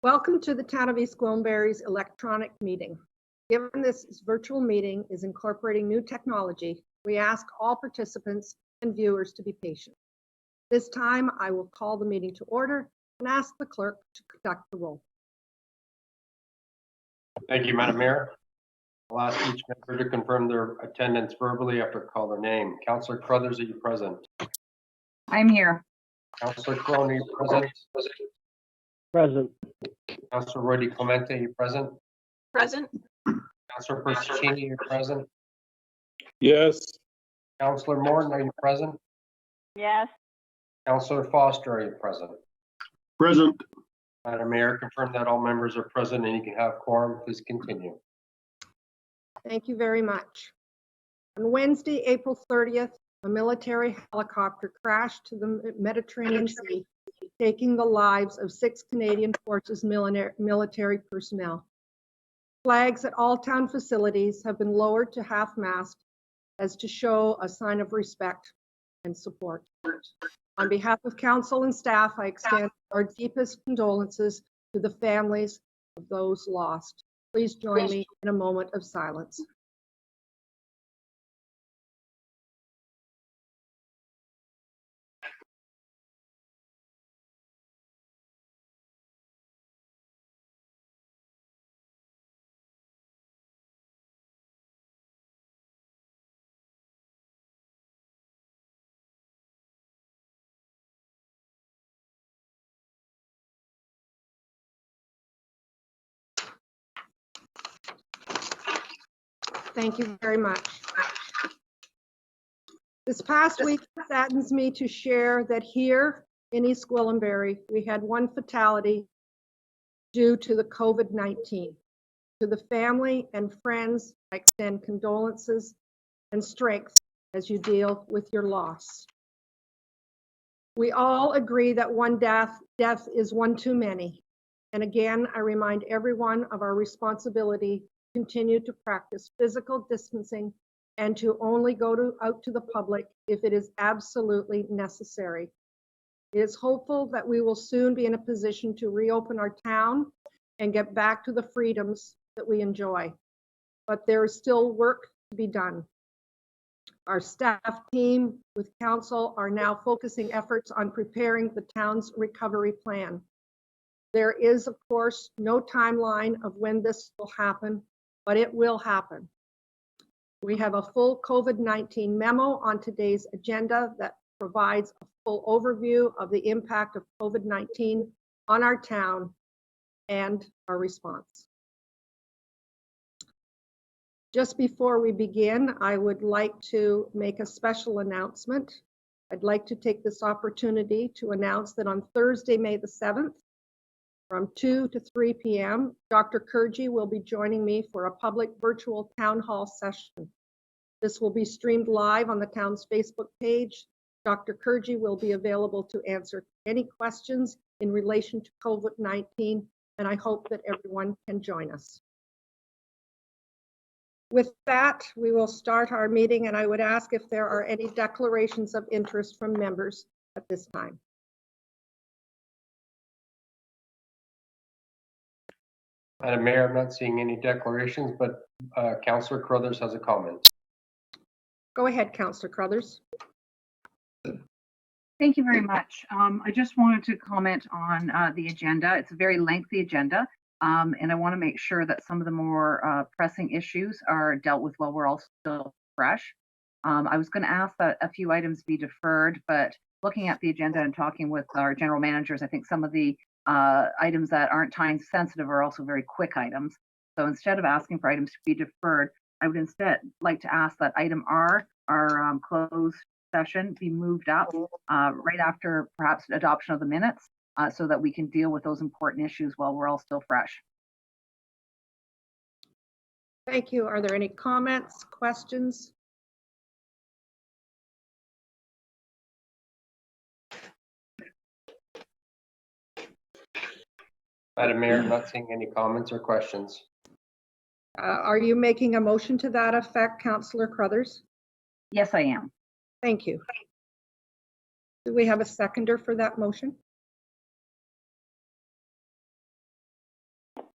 Welcome to the Town of East Gwillimbury's electronic meeting. Given this virtual meeting is incorporating new technology, we ask all participants and viewers to be patient. This time, I will call the meeting to order and ask the clerk to conduct the roll. Thank you, Madam Mayor. I'll ask each member to confirm their attendance verbally after I call their name. Councillor Crothers, are you present? I'm here. Councillor Crone, are you present? Present. Councillor Roy Clemente, are you present? Present. Councillor Persicini, are you present? Yes. Councillor Morton, are you present? Yes. Councillor Foster, are you present? Present. Madam Mayor, confirm that all members are present and you can have quorum. Please continue. Thank you very much. On Wednesday, April 30th, a military helicopter crashed to the Mediterranean Sea, taking the lives of 6 Canadian Forces military personnel. Flags at all town facilities have been lowered to half-mast as to show a sign of respect and support. On behalf of council and staff, I extend our deepest condolences to the families of those lost. Please join me in a moment of silence. Thank you very much. This past week, it saddens me to share that here in East Gwillimbury, we had one fatality due to the COVID-19. To the family and friends, I extend condolences and strength as you deal with your loss. We all agree that one death is one too many. And again, I remind everyone of our responsibility continue to practice physical distancing and to only go out to the public if it is absolutely necessary. It is hopeful that we will soon be in a position to reopen our town and get back to the freedoms that we enjoy. But there is still work to be done. Our staff team with council are now focusing efforts on preparing the town's recovery plan. There is, of course, no timeline of when this will happen, but it will happen. We have a full COVID-19 memo on today's agenda that provides a full overview of the impact of COVID-19 on our town and our response. Just before we begin, I would like to make a special announcement. I'd like to take this opportunity to announce that on Thursday, May the 7th, from 2 to 3 p.m., Dr. Kurji will be joining me for a public virtual town hall session. This will be streamed live on the town's Facebook page. Dr. Kurji will be available to answer any questions in relation to COVID-19, and I hope that everyone can join us. With that, we will start our meeting, and I would ask if there are any declarations of interest from members at this time. Madam Mayor, I'm not seeing any declarations, but Councillor Crothers has a comment. Go ahead, Councillor Crothers. Thank you very much. I just wanted to comment on the agenda. It's a very lengthy agenda, and I want to make sure that some of the more pressing issues are dealt with while we're all still fresh. I was going to ask that a few items be deferred, but looking at the agenda and talking with our general managers, I think some of the items that aren't time sensitive are also very quick items. So instead of asking for items to be deferred, I would instead like to ask that item R, our closed session, be moved up right after perhaps adoption of the minutes so that we can deal with those important issues while we're all still fresh. Thank you. Are there any comments, questions? Madam Mayor, I'm not seeing any comments or questions. Are you making a motion to that effect, Councillor Crothers? Yes, I am. Thank you. Do we have a seconder for that motion?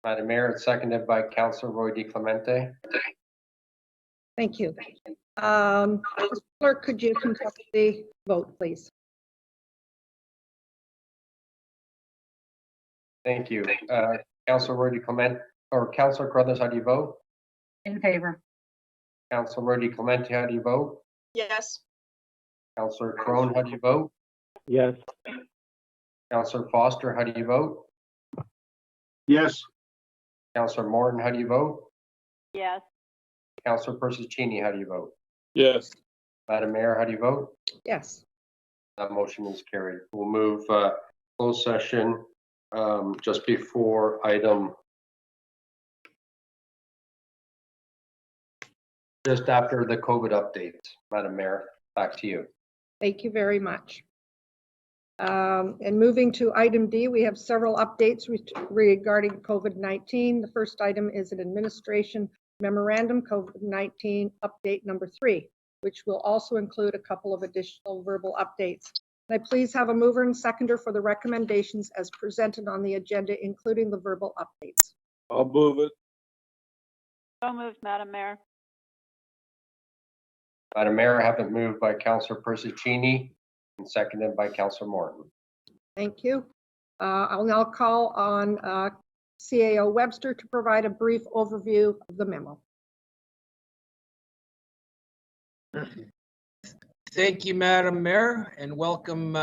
Madam Mayor, it's seconded by Councillor Roy DiClemente. Thank you. Mr. Clerk, could you conduct the vote, please? Thank you. Councillor Roy DiClemente, or Councillor Crothers, how do you vote? In favor. Councillor Roy DiClemente, how do you vote? Yes. Councillor Crone, how do you vote? Yes. Councillor Foster, how do you vote? Yes. Councillor Morton, how do you vote? Yes. Councillor Persichini, how do you vote? Yes. Madam Mayor, how do you vote? Yes. That motion is carried. We'll move closed session just before item, just after the COVID update. Madam Mayor, back to you. Thank you very much. And moving to item D, we have several updates regarding COVID-19. The first item is an administration memorandum, COVID-19 update number 3, which will also include a couple of additional verbal updates. Can I please have a mover and seconder for the recommendations as presented on the agenda, including the verbal updates? I'll move it. So moved, Madam Mayor. Madam Mayor, I have it moved by Councillor Persichini and seconded by Councillor Morton. Thank you. I'll now call on CAO Webster to provide a brief overview of the memo. Thank you, Madam Mayor, and welcome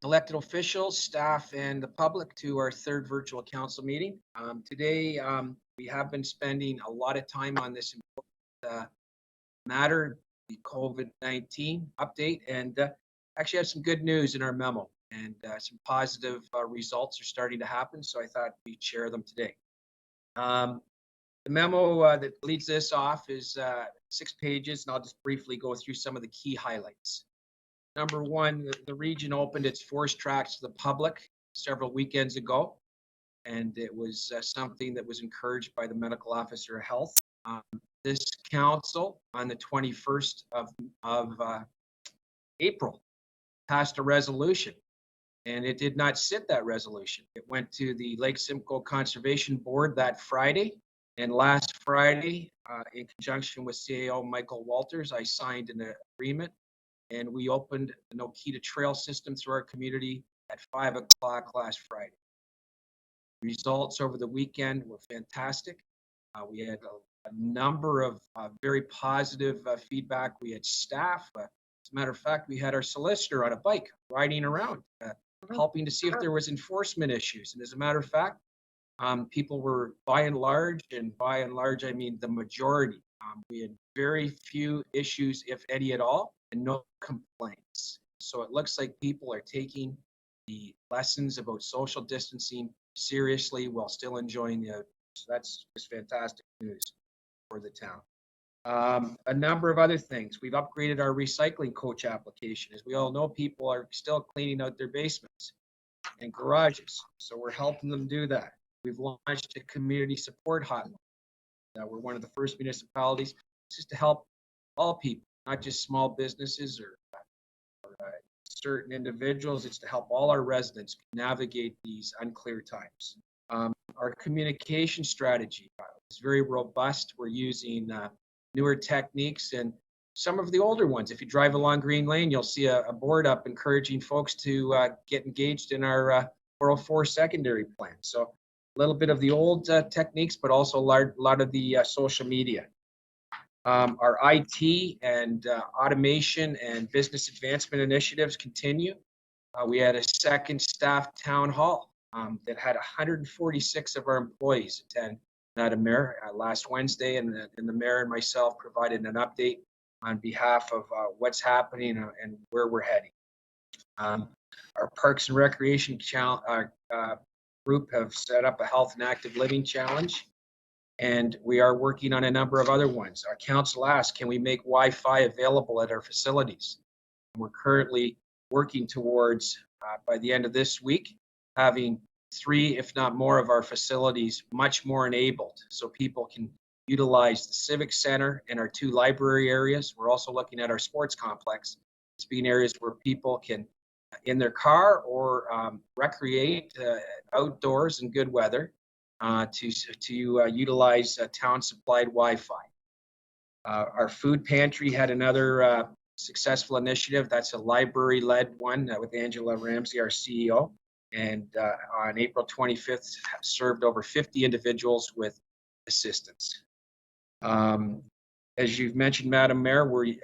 elected officials, staff, and the public to our third virtual council meeting. Today, we have been spending a lot of time on this important matter, the COVID-19 update, and actually have some good news in our memo, and some positive results are starting to happen, so I thought we'd share them today. The memo that leads this off is 6 pages, and I'll just briefly go through some of the key highlights. Number one, the region opened its forest tracks to the public several weekends ago, and it was something that was encouraged by the medical officer of health. This council, on the 21st of April, passed a resolution, and it did not sit that resolution. It went to the Lake Simcoe Conservation Board that Friday. And last Friday, in conjunction with CAO Michael Walters, I signed an agreement, and we opened the Nokita Trail system through our community at 5 o'clock last Friday. Results over the weekend were fantastic. We had a number of very positive feedback. We had staff. As a matter of fact, we had our solicitor on a bike riding around, helping to see if there was enforcement issues. And as a matter of fact, people were by and large, I mean the majority. We had very few issues, if any at all, and no complaints. So it looks like people are taking the lessons about social distancing seriously while still enjoying the outdoors. So that's just fantastic news for the town. A number of other things. We've upgraded our recycling coach application. As we all know, people are still cleaning out their basements and garages, so we're helping them do that. We've launched a community support hotline. We're one of the first municipalities just to help all people, not just small businesses or certain individuals. It's to help all our residents navigate these unclear times. Our communication strategy is very robust. We're using newer techniques and some of the older ones. If you drive along Green Lane, you'll see a board up encouraging folks to get engaged in our 404 secondary plan. So a little bit of the old techniques, but also a lot of the social media. Our IT and automation and business advancement initiatives continue. We had a second staff town hall that had 146 of our employees attend, Madam Mayor, last Wednesday, and the mayor and myself provided an update on behalf of what's happening and where we're heading. Our Parks and Recreation group have set up a health and active living challenge, and we are working on a number of other ones. Our council asked, can we make Wi-Fi available at our facilities? And we're currently working towards, by the end of this week, having 3, if not more, of our facilities much more enabled so people can utilize the Civic Center and our 2 library areas. We're also looking at our sports complex as being areas where people can, in their car or recreate outdoors in good weather. to utilize town supplied Wi-Fi. Our food pantry had another successful initiative. That's a library-led one with Angela Ramsey, our CEO. And on April 25th, served over 50 individuals with assistance. As you've mentioned, Madam Mayor, we're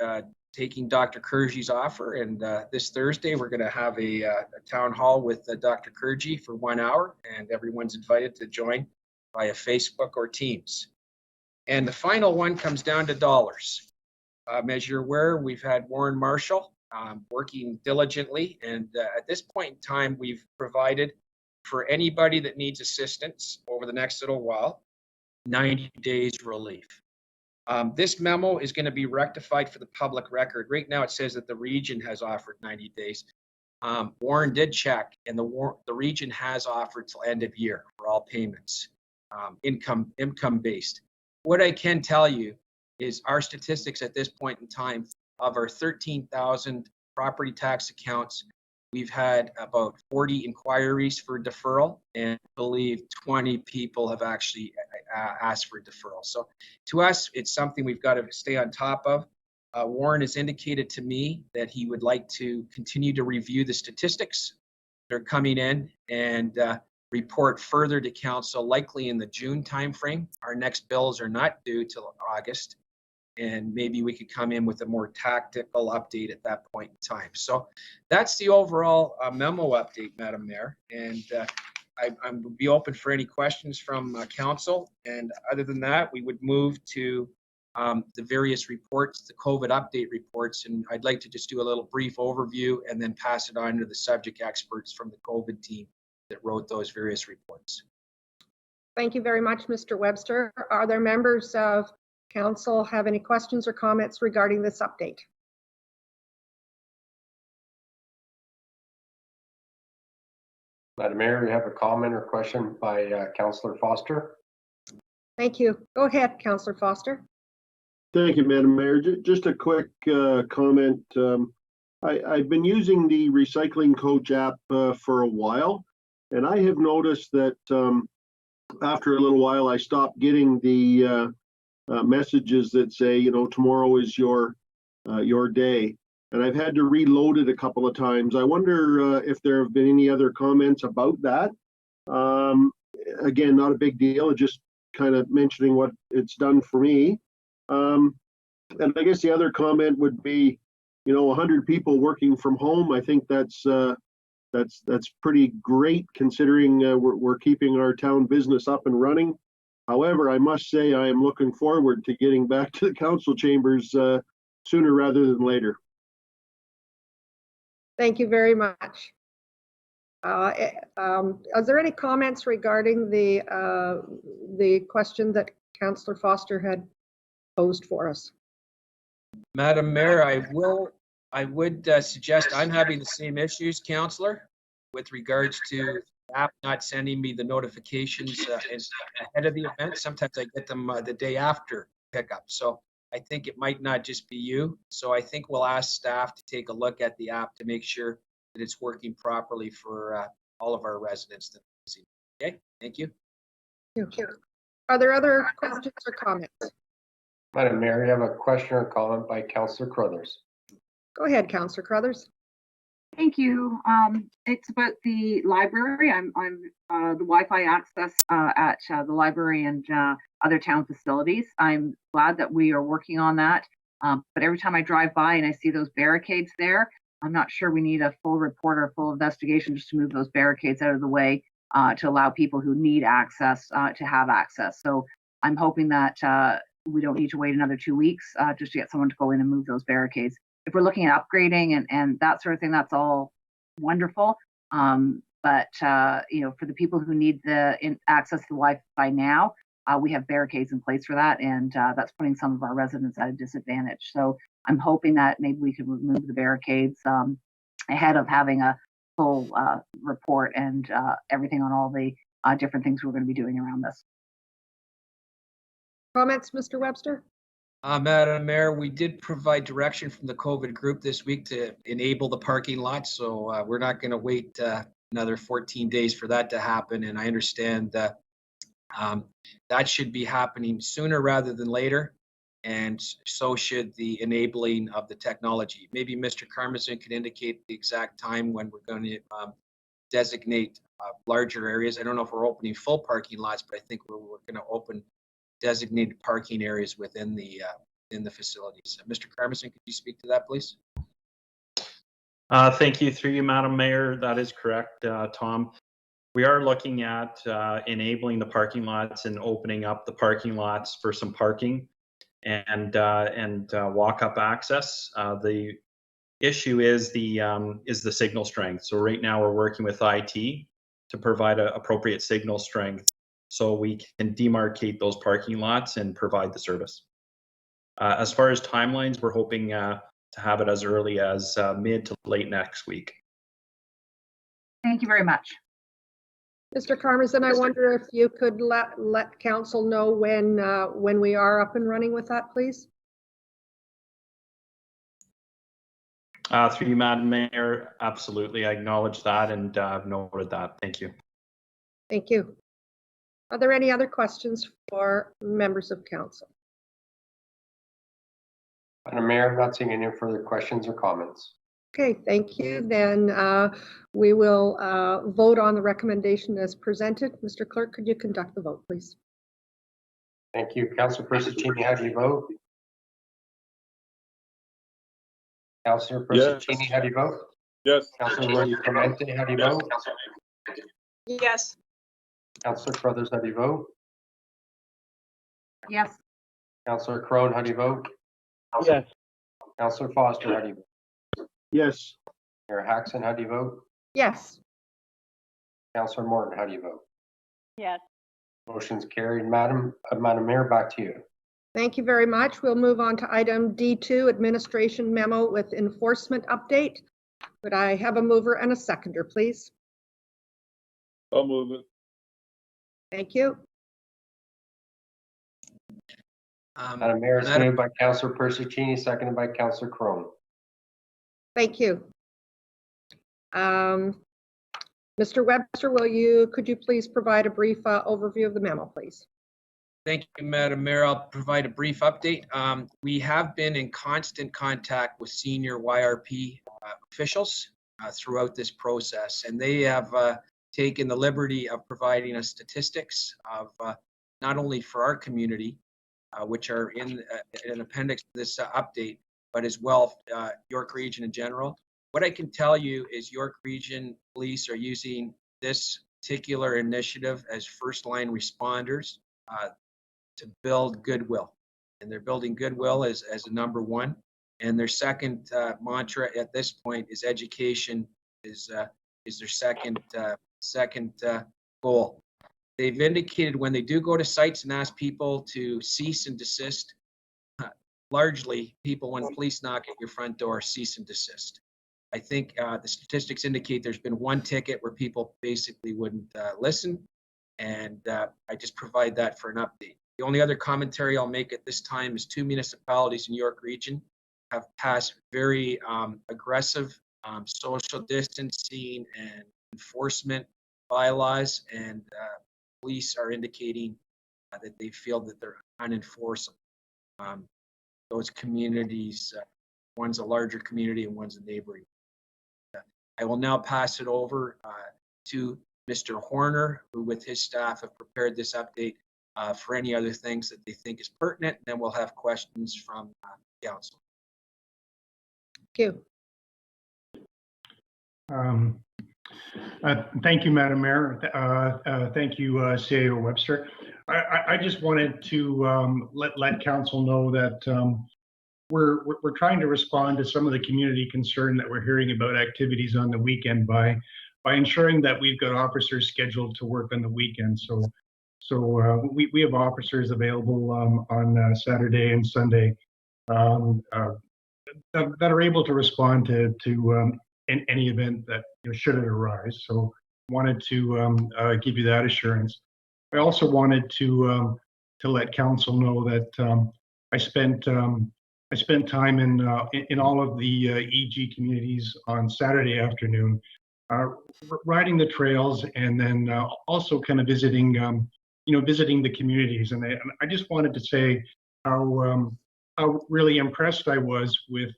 taking Dr. Kurji's offer, and this Thursday we're going to have a town hall with Dr. Kurji for 1 hour, and everyone's invited to join via Facebook or Teams. And the final one comes down to dollars. As you're aware, we've had Warren Marshall working diligently, and at this point in time, we've provided for anybody that needs assistance over the next little while, 90 days relief. This memo is going to be rectified for the public record. Right now, it says that the region has offered 90 days. Warren did check, and the region has offered till end of year for all payments, income based. What I can tell you is our statistics at this point in time, of our 13,000 property tax accounts, we've had about 40 inquiries for deferral, and I believe 20 people have actually asked for deferral. So to us, it's something we've got to stay on top of. Warren has indicated to me that he would like to continue to review the statistics that are coming in and report further to council, likely in the June timeframe. Our next bills are not due till August, and maybe we could come in with a more tactical update at that point in time. So that's the overall memo update, Madam Mayor, and I would be open for any questions from council. And other than that, we would move to the various reports, the COVID update reports, and I'd like to just do a little brief overview and then pass it on to the subject experts from the COVID team that wrote those various reports. Thank you very much, Mr. Webster. Are there members of council have any questions or comments regarding this update? Madam Mayor, you have a comment or question by Councillor Foster? Thank you. Go ahead, Councillor Foster. Thank you, Madam Mayor. Just a quick comment. I've been using the Recycling Coach app for a while, and I have noticed that after a little while, I stopped getting the messages that say, you know, tomorrow is your day. And I've had to reload it a couple of times. I wonder if there have been any other comments about that. Again, not a big deal, just kind of mentioning what it's done for me. And I guess the other comment would be, you know, 100 people working from home. I think that's pretty great considering we're keeping our town business up and running. However, I must say I am looking forward to getting back to the council chambers sooner rather than later. Thank you very much. Are there any comments regarding the question that Councillor Foster had posed for us? Madam Mayor, I would suggest I'm having the same issues, Councillor, with regards to the app not sending me the notifications ahead of the event. Sometimes I get them the day after pickup. So I think it might not just be you. So I think we'll ask staff to take a look at the app to make sure that it's working properly for all of our residents. Okay, thank you. Thank you. Are there other questions or comments? Madam Mayor, you have a question or comment by Councillor Crothers. Go ahead, Councillor Crothers. Thank you. It's about the library. I'm the Wi-Fi access at the library and other town facilities. I'm glad that we are working on that. But every time I drive by and I see those barricades there, I'm not sure we need a full report or a full investigation just to move those barricades out of the way to allow people who need access to have access. So I'm hoping that we don't need to wait another 2 weeks just to get someone to go in and move those barricades. If we're looking at upgrading and that sort of thing, that's all wonderful. But you know, for the people who need the access to Wi-Fi now, we have barricades in place for that, and that's putting some of our residents at a disadvantage. So I'm hoping that maybe we can remove the barricades ahead of having a full report and everything on all the different things we're going to be doing around this. Comments, Mr. Webster? Madam Mayor, we did provide direction from the COVID group this week to enable the parking lot. So we're not going to wait another 14 days for that to happen. And I understand That should be happening sooner rather than later, and so should the enabling of the technology. Maybe Mr. Karmazin could indicate the exact time when we're going to designate larger areas. I don't know if we're opening full parking lots, but I think we're going to open designated parking areas within the facilities. Mr. Karmazin, could you speak to that, please? Thank you. Through you, Madam Mayor. That is correct, Tom. We are looking at enabling the parking lots and opening up the parking lots for some parking and walk-up access. The issue is the signal strength. So right now we're working with IT to provide an appropriate signal strength so we can demarcate those parking lots and provide the service. As far as timelines, we're hoping to have it as early as mid to late next week. Thank you very much. Mr. Karmazin, I wonder if you could let council know when we are up and running with that, please? Through you, Madam Mayor, absolutely. I acknowledge that and I've noted that. Thank you. Thank you. Are there any other questions for members of council? Madam Mayor, I'm not seeing any further questions or comments. Okay, thank you. Then we will vote on the recommendation as presented. Mr. Clerk, could you conduct the vote, please? Thank you. Councillor Persicini, how do you vote? Councillor Persicini, how do you vote? Yes. Councillor Roy Clemente, how do you vote? Yes. Councillor Crothers, how do you vote? Yes. Councillor Crone, how do you vote? Yes. Councillor Foster, how do you vote? Yes. Mayor Hackson, how do you vote? Yes. Councillor Morton, how do you vote? Yes. Motion's carried. Madam Mayor, back to you. Thank you very much. We'll move on to item D2, administration memo with enforcement update. Could I have a mover and a seconder, please? I'll move it. Thank you. Madam Mayor, it's Madam- moved by Councillor Persicini, seconded by Councillor Crone. Thank you. Mr. Webster, could you please provide a brief overview of the memo, please? Thank you, Madam Mayor. I'll provide a brief update. We have been in constant contact with senior YRP officials throughout this process, and they have taken the liberty of providing us statistics of not only for our community, which are in an appendix to this update, but as well York Region in general. What I can tell you is York Region Police are using this particular initiative as first-line responders to build goodwill. And they're building goodwill as a number one. And their second mantra at this point is education is their second goal. They've indicated when they do go to sites and ask people to cease and desist, largely people, when police knock at your front door, cease and desist. I think the statistics indicate there's been one ticket where people basically wouldn't listen, and I just provide that for an update. The only other commentary I'll make at this time is 2 municipalities in York Region have passed very aggressive social distancing and enforcement bylaws, and police are indicating that they feel that they're unenforceable. Those communities, one's a larger community and one's a neighboring. I will now pass it over to Mr. Horner, who with his staff have prepared this update for any other things that they think is pertinent, and then we'll have questions from council. Thank you. Thank you, Madam Mayor. Thank you, CAO Webster. I just wanted to let council know that we're trying to respond to some of the community concern that we're hearing about activities on the weekend by ensuring that we've got officers scheduled to work on the weekend. So we have officers available on Saturday and Sunday that are able to respond to in any event that should it arise. So wanted to give you that assurance. I also wanted to let council know that I spent time in all of the EG communities on Saturday afternoon, riding the trails, and then also kind of visiting visiting the communities. And I just wanted to say how really impressed I was with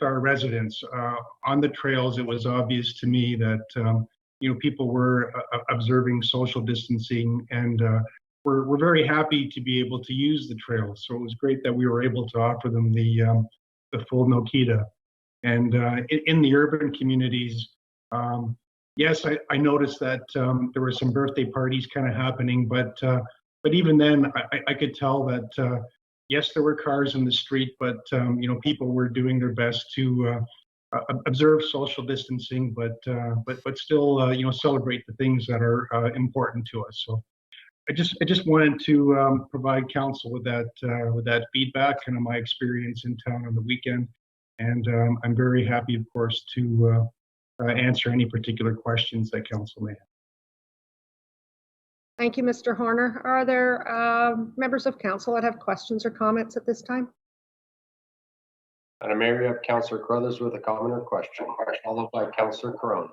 our residents on the trails. It was obvious to me that people were observing social distancing, and we're very happy to be able to use the trails. So it was great that we were able to offer them the full Nokita. And in the urban communities, yes, I noticed that there were some birthday parties kind of happening, but even then, I could tell that yes, there were cars in the street, but people were doing their best to observe social distancing, but still celebrate the things that are important to us. So I just wanted to provide council with that feedback and my experience in town on the weekend, and I'm very happy, of course, to answer any particular questions that council may have. Thank you, Mr. Horner. Are there members of council that have questions or comments at this time? Madam Mayor, you have Councillor Crothers with a comment or question, followed by Councillor Crone.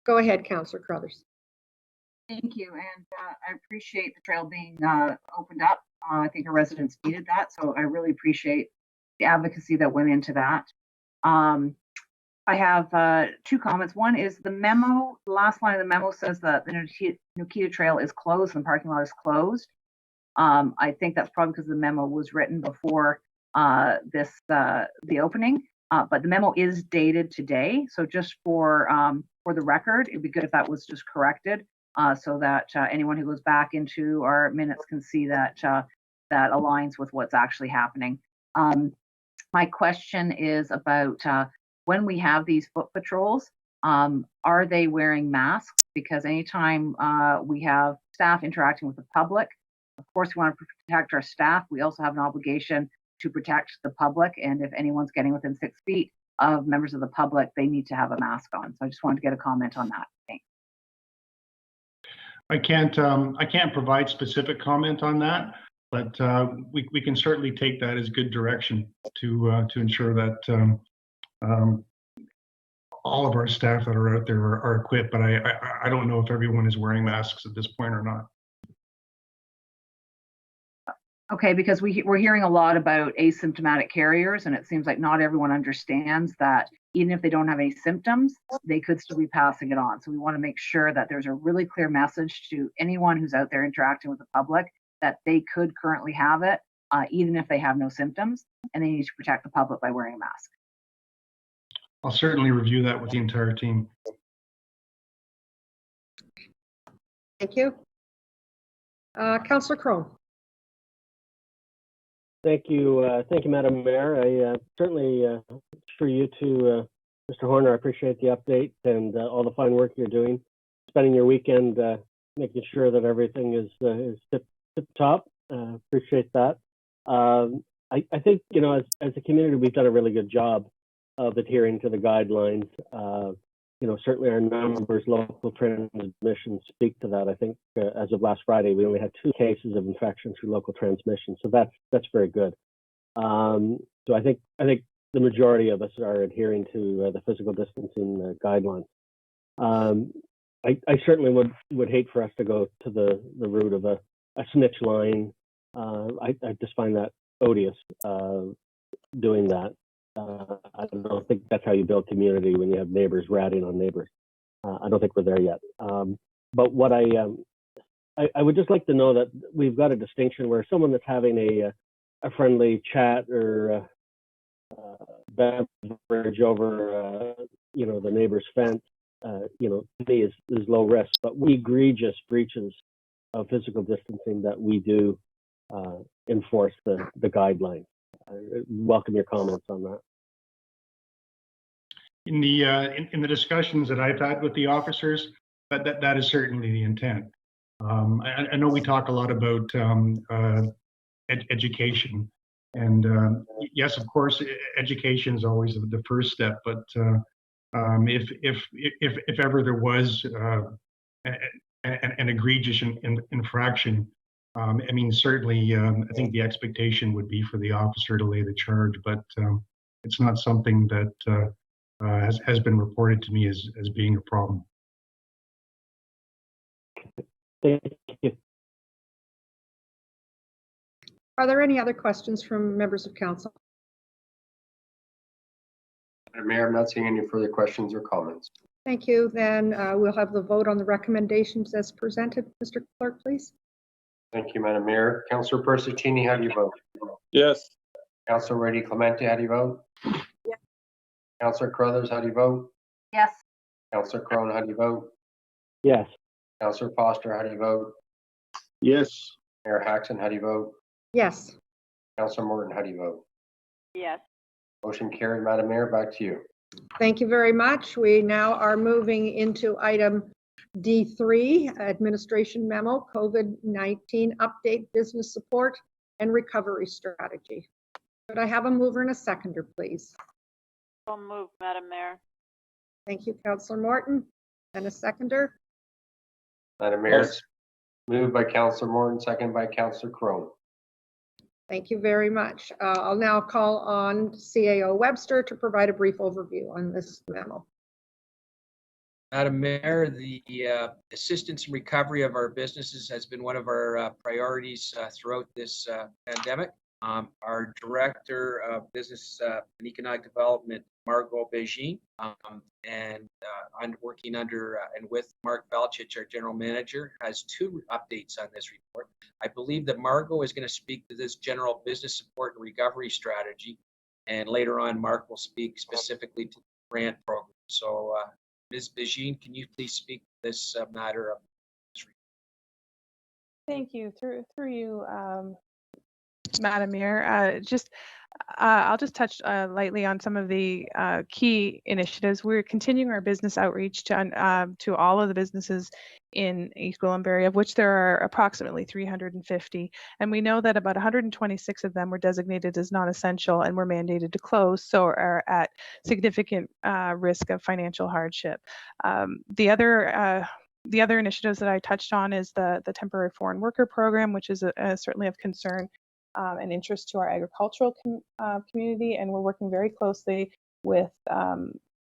Go ahead, Councillor Crothers. Thank you, and I appreciate the trail being opened up. I think our residents needed that, so I really appreciate the advocacy that went into that. I have two comments. One is the memo. The last line of the memo says that the Nokita Trail is closed and the parking lot is closed. I think that's probably because the memo was written before the opening, but the memo is dated today. So just for the record, it'd be good if that was just corrected, so that anyone who goes back into our minutes can see that that aligns with what's actually happening. My question is about when we have these foot patrols, are they wearing masks? Because anytime we have staff interacting with the public, of course we want to protect our staff. We also have an obligation to protect the public, and if anyone's getting within 6 feet of members of the public, they need to have a mask on. So I just wanted to get a comment on that. Thanks. I can't provide specific comment on that, but we can certainly take that as good direction to ensure that all of our staff that are out there are equipped. But I don't know if everyone is wearing masks at this point or not. Okay, because we're hearing a lot about asymptomatic carriers, and it seems like not everyone understands that even if they don't have any symptoms, they could still be passing it on. So we want to make sure that there's a really clear message to anyone who's out there interacting with the public that they could currently have it, even if they have no symptoms, and they need to protect the public by wearing a mask. I'll certainly review that with the entire team. Thank you. Councillor Crone. Thank you, Madam Mayor. I certainly, for you too, Mr. Horner, I appreciate the update and all the fine work you're doing. Spending your weekend making sure that everything is tip top. Appreciate that. I think, as a community, we've done a really good job of adhering to the guidelines. Certainly our numbers, local transmission speak to that. I think as of last Friday, we only had 2 cases of infection through local transmission, so that's very good. So I think the majority of us are adhering to the physical distancing guidelines. I certainly would hate for us to go to the route of a snitch line. I just find that odious, doing that. I don't think that's how you build community when you have neighbors ratting on neighbors. I don't think we're there yet. But what I would just like to know that we've got a distinction where someone that's having a friendly chat or beverage over the neighbor's fence, to me is low risk. But we egregious breaches of physical distancing that we do enforce the guidelines. Welcome your comments on that. In the discussions that I've had with the officers, that is certainly the intent. I know we talk a lot about education, and yes, of course, education is always the first step. But if ever there was an egregious infraction, certainly, I think the expectation would be for the officer to lay the charge, but it's not something that has been reported to me as being a problem. Thank you. Are there any other questions from members of council? Madam Mayor, I'm not seeing any further questions or comments. Thank you. Then we'll have the vote on the recommendations as presented. Mr. Clerk, please. Thank you, Madam Mayor. Councillor Persicini, how do you vote? Yes. Councillor Reddy Clemente, how do you vote? Yes. Councillor Crothers, how do you vote? Yes. Councillor Crone, how do you vote? Yes. Councillor Foster, how do you vote? Yes. Mayor Hackson, how do you vote? Yes. Councillor Morton, how do you vote? Yes. Motion carried, Madam Mayor, back to you. Thank you very much. We now are moving into item D3, Administration Memo, COVID-19 Update, Business Support and Recovery Strategy. Could I have a mover and a seconder, please? So moved, Madam Mayor. Thank you, Councillor Morton. And a seconder? Madam Mayor, it's moved by Councillor Morton, second by Councillor Crone. Thank you very much. I'll now call on CAO Webster to provide a brief overview on this memo. Madam Mayor, the assistance and recovery of our businesses has been one of our priorities throughout this pandemic. Our Director of Business and Economic Development, Margot Begin, and I'm working under and with Mark Valchich, our General Manager, has two updates on this report. I believe that Margot is going to speak to this general business support and recovery strategy, and later on, Mark will speak specifically to the grant program. So, Ms. Begin, can you please speak to this matter of this report? Thank you. Through you, Madam Mayor. I'll just touch lightly on some of the key initiatives. We're continuing our business outreach to all of the businesses in East Gwillimbury, of which there are approximately 350. And we know that about 126 of them were designated as non-essential and were mandated to close, so are at significant risk of financial hardship. The other initiatives that I touched on is the temporary foreign worker program, which is certainly of concern and interest to our agricultural community, and we're working very closely with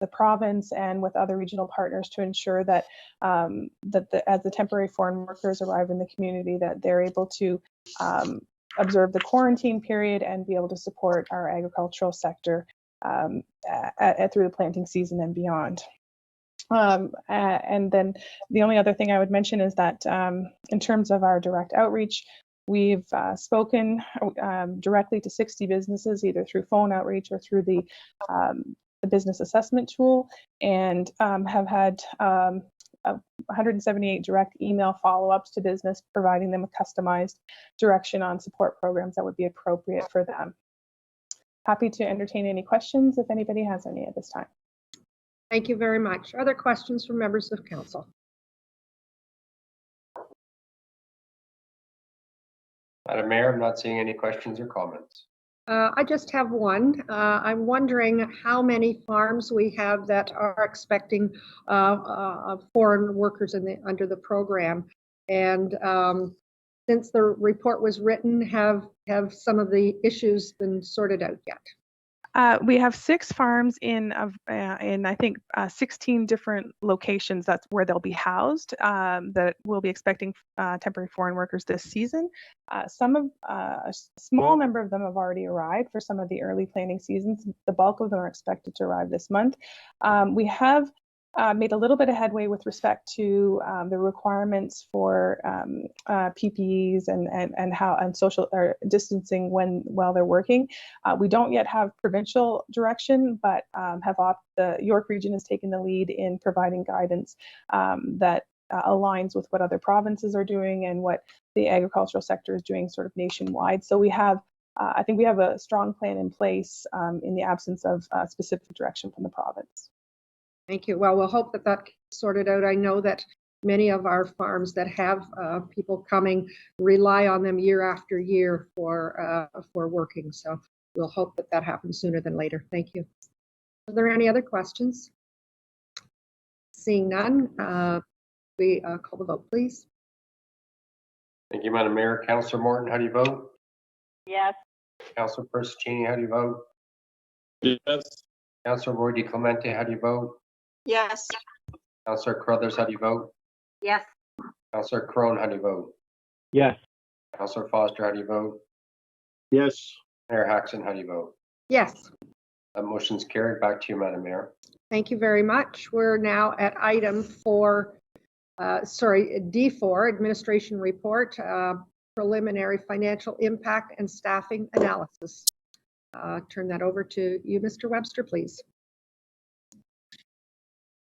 the province and with other regional partners to ensure that as the temporary foreign workers arrive in the community, that they're able to observe the quarantine period and be able to support our agricultural sector through the planting season and beyond. And then the only other thing I would mention is that in terms of our direct outreach, we've spoken directly to 60 businesses, either through phone outreach or through the business assessment tool, and have had 178 direct email follow-ups to business, providing them with customized direction on support programs that would be appropriate for them. Happy to entertain any questions if anybody has any at this time. Thank you very much. Other questions from members of council? Madam Mayor, I'm not seeing any questions or comments. I just have one. I'm wondering how many farms we have that are expecting foreign workers under the program. And since the report was written, have some of the issues been sorted out yet? We have 6 farms in I think 16 different locations. That's where they'll be housed. That we'll be expecting temporary foreign workers this season. A small number of them have already arrived for some of the early planting seasons. The bulk of them are expected to arrive this month. We have made a little bit of headway with respect to the requirements for PPEs and social or distancing while they're working. We don't yet have provincial direction, but the York region has taken the lead in providing guidance that aligns with what other provinces are doing and what the agricultural sector is doing sort of nationwide. So we have, I think we have a strong plan in place in the absence of specific direction from the province. Thank you. Well, we'll hope that that gets sorted out. I know that many of our farms that have people coming rely on them year after year for working. So we'll hope that that happens sooner than later. Thank you. Are there any other questions? Seeing none, we call the vote, please. Thank you, Madam Mayor. Councillor Morton, how do you vote? Yes. Councillor Persicini, how do you vote? Yes. Councillor Roy DeClemente, how do you vote? Yes. Councillor Crothers, how do you vote? Yes. Councillor Crone, how do you vote? Yes. Councillor Foster, how do you vote? Yes. Mayor Hackson, how do you vote? Yes. That motion's carried. Back to you, Madam Mayor. Thank you very much. We're now at item D4, Administration Report, Preliminary Financial Impact and Staffing Analysis. Turn that over to you, Mr. Webster, please.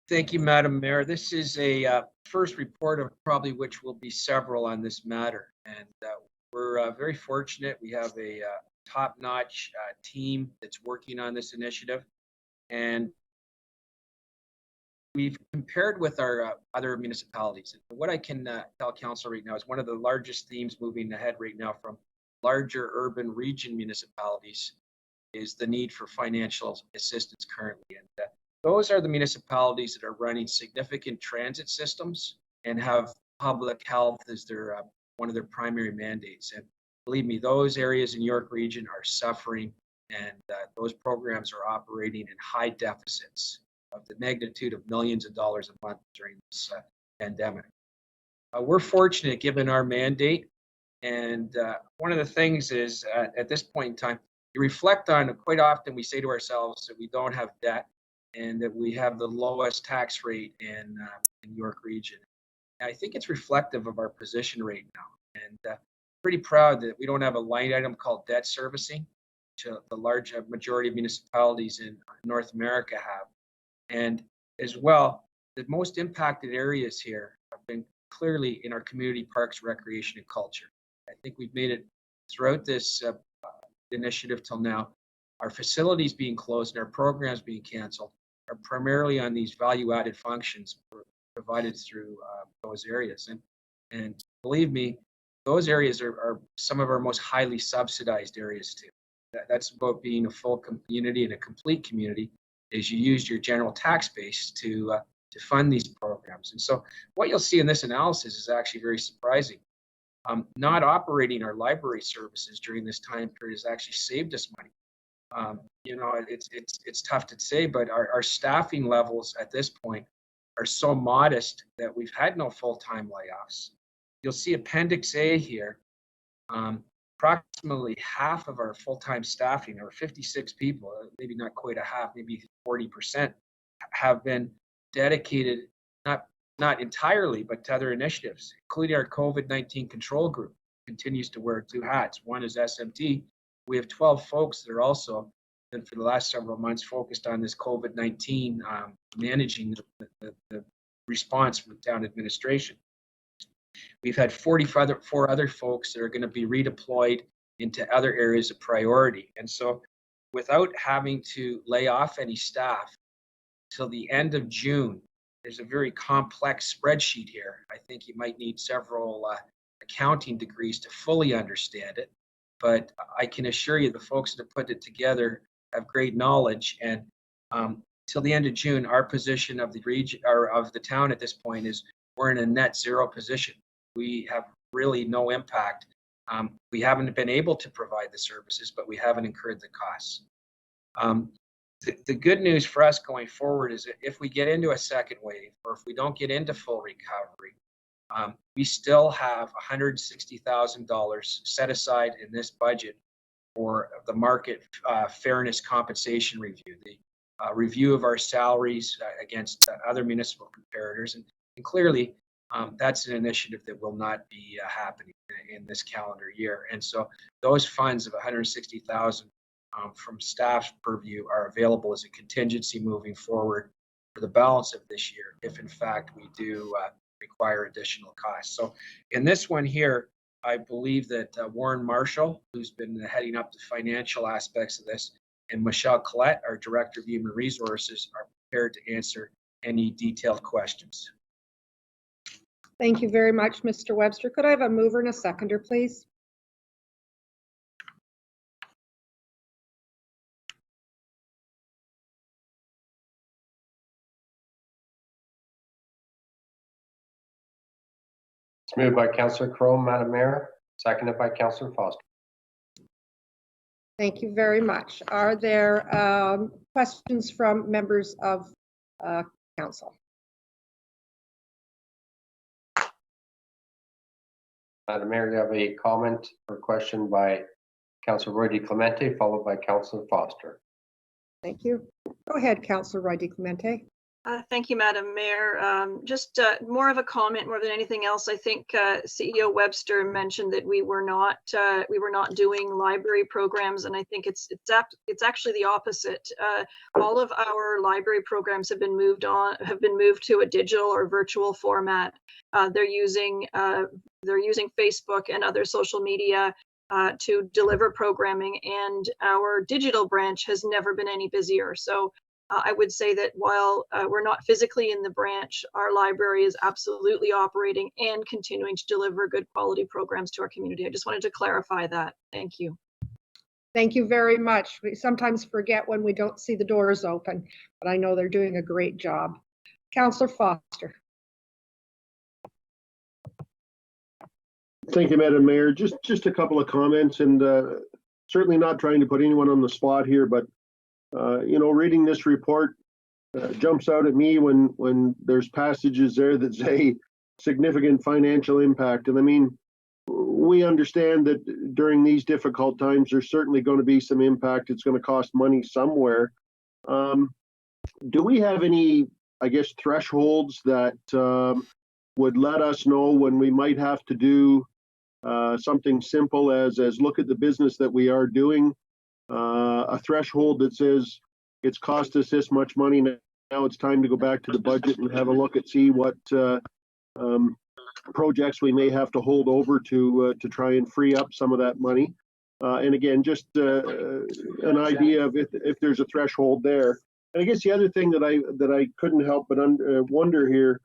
Thank you, Madam Mayor. This is a first report of probably which will be several on this matter. And we're very fortunate. We have a top-notch team that's working on this initiative. And we've compared with our other municipalities. What I can tell council right now is one of the largest themes moving ahead right now from larger urban region municipalities is the need for financial assistance currently. And those are the municipalities that are running significant transit systems and have public health as their one of their primary mandates. And believe me, those areas in York Region are suffering, and those programs are operating in high deficits of the magnitude of millions of dollars a month during this pandemic. We're fortunate given our mandate, and one of the things is at this point in time, you reflect on, quite often we say to ourselves that we don't have debt and that we have the lowest tax rate in York Region. And I think it's reflective of our position right now, and pretty proud that we don't have a line item called debt servicing, which the large majority of municipalities in North America have. And as well, the most impacted areas here have been clearly in our community parks, recreation, and culture. I think we've made it throughout this initiative till now. Our facilities being closed and our programs being canceled are primarily on these value-added functions provided through those areas. And believe me, those areas are some of our most highly subsidized areas too. That's about being a full community and a complete community, is you use your general tax base to fund these programs. And so what you'll see in this analysis is actually very surprising. Not operating our library services during this time period has actually saved us money. You know, it's tough to say, but our staffing levels at this point are so modest that we've had no full-time layoffs. You'll see Appendix A here. Approximately half of our full-time staffing, or 56 people, maybe not quite a half, maybe 40%, have been dedicated, not entirely, but to other initiatives, including our COVID-19 control group. Continues to wear two hats. One is SMT. We have 12 folks that are also been for the last several months focused on this COVID-19, managing the response from town administration. We've had 4 other folks that are going to be redeployed into other areas of priority. And so without having to lay off any staff till the end of June, there's a very complex spreadsheet here. I think you might need several accounting degrees to fully understand it. But I can assure you the folks that have put it together have great knowledge. And till the end of June, our position of the region or of the town at this point is we're in a net zero position. We have really no impact. We haven't been able to provide the services, but we haven't incurred the costs. The good news for us going forward is that if we get into a second wave, or if we don't get into full recovery, we still have $160,000 set aside in this budget for the market fairness compensation review, the review of our salaries against other municipal comparators. And clearly, that's an initiative that will not be happening in this calendar year. And so those funds of $160,000 from staff's purview are available as a contingency moving forward for the balance of this year, if in fact we do require additional costs. So in this one here, I believe that Warren Marshall, who's been heading up the financial aspects of this, and Michelle Collette, our Director of Human Resources, are prepared to answer any detailed questions. Thank you very much, Mr. Webster. Could I have a mover and a seconder, please? It's moved by Councillor Crone, Madam Mayor, seconded by Councillor Foster. Thank you very much. Are there questions from members of council? Madam Mayor, you have a comment or question by Councillor Roy DeClemente, followed by Councillor Foster. Thank you. Go ahead, Councillor Roy DeClemente. Thank you, Madam Mayor. Just more of a comment more than anything else. I think CEO Webster mentioned that we were not doing library programs, and I think it's actually the opposite. All of our library programs have been moved to a digital or virtual format. They're using Facebook and other social media to deliver programming, and our digital branch has never been any busier. So I would say that while we're not physically in the branch, our library is absolutely operating and continuing to deliver good quality programs to our community. I just wanted to clarify that. Thank you. Thank you very much. We sometimes forget when we don't see the doors open, but I know they're doing a great job. Councillor Foster. Thank you, Madam Mayor. Just a couple of comments, and certainly not trying to put anyone on the spot here, but reading this report jumps out at me when there's passages there that say significant financial impact. And I mean, we understand that during these difficult times, there's certainly going to be some impact. It's going to cost money somewhere. Do we have any, I guess, thresholds that would let us know when we might have to do something simple as look at the business that we are doing? A threshold that says it's cost us this much money, now it's time to go back to the budget and have a look at see what projects we may have to hold over to try and free up some of that money. And again, just an idea of if there's a threshold there. And I guess the other thing that I couldn't help but wonder here,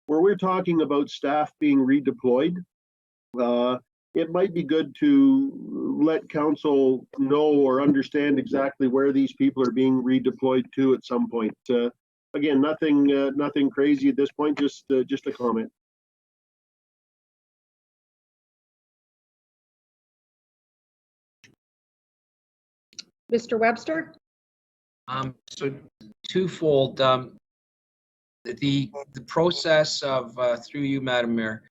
where we're talking about staff being redeployed, it might be good to let council know or understand exactly where these people are being redeployed to at some point. Again, nothing crazy at this point, just a comment. Mr. Webster? So twofold. The process of, through you, Madam Mayor,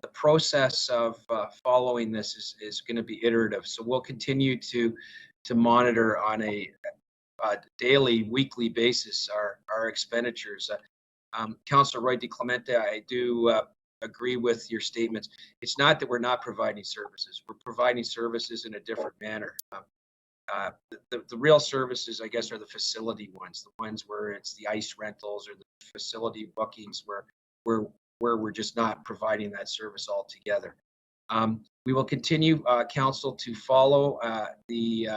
the process of following this is going to be iterative. So we'll continue to monitor on a daily, weekly basis our expenditures. Councillor Roy DeClemente, I do agree with your statements. It's not that we're not providing services. We're providing services in a different manner. The real services, I guess, are the facility ones, the ones where it's the ice rentals or the facility bookings where we're just not providing that service altogether. We will continue, council, to follow the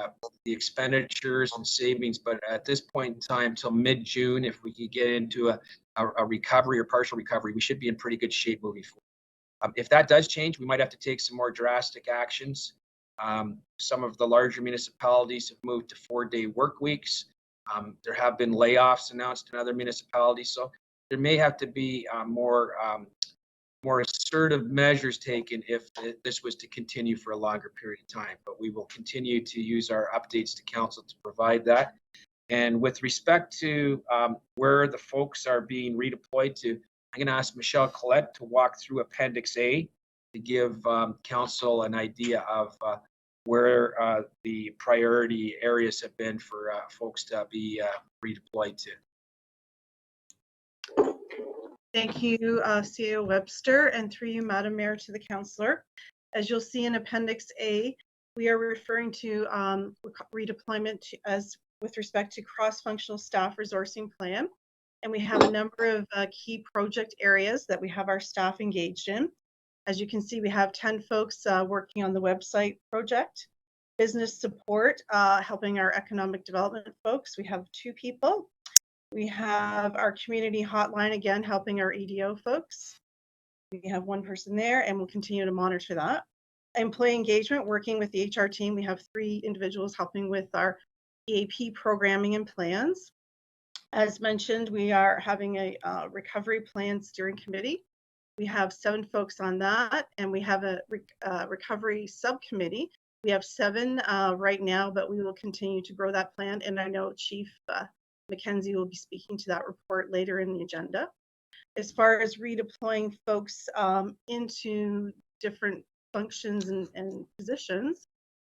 expenditures and savings, but at this point in time, till mid-June, if we could get into a recovery or partial recovery, we should be in pretty good shape moving forward. If that does change, we might have to take some more drastic actions. Some of the larger municipalities have moved to 4-day work weeks. There have been layoffs announced in other municipalities, so there may have to be more assertive measures taken if this was to continue for a longer period of time. But we will continue to use our updates to council to provide that. And with respect to where the folks are being redeployed to, I'm going to ask Michelle Collette to walk through Appendix A to give council an idea of where the priority areas have been for folks to be redeployed to. Thank you, CEO Webster, and through you, Madam Mayor, to the councillor. As you'll see in Appendix A, we are referring to redeployment as with respect to cross-functional staff resourcing plan. And we have a number of key project areas that we have our staff engaged in. As you can see, we have 10 folks working on the website project. Business support, helping our economic development folks. We have 2 people. We have our community hotline, again, helping our EDO folks. We have 1 person there, and we'll continue to monitor that. Employee engagement, working with the HR team. We have 3 individuals helping with our EAP programming and plans. As mentioned, we are having a recovery plan steering committee. We have 7 folks on that, and we have a recovery subcommittee. We have 7 right now, but we will continue to grow that plan. And I know Chief Mackenzie will be speaking to that report later in the agenda. As far as redeploying folks into different functions and positions,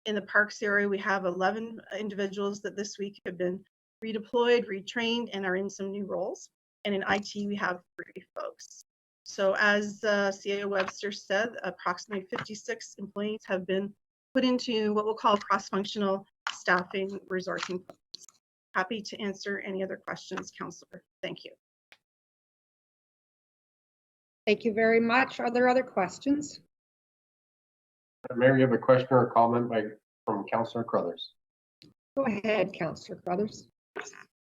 In the parks area, we have 11 individuals that this week have been redeployed, retrained, and are in some new roles. And in IT, we have 3 folks. So as CAO Webster said, approximately 56 employees have been put into what we'll call cross-functional staffing resourcing plans. Happy to answer any other questions, Councillor. Thank you. Thank you very much. Are there other questions? Madam Mayor, you have a question or a comment from Councillor Crothers. Go ahead, Councillor Crothers.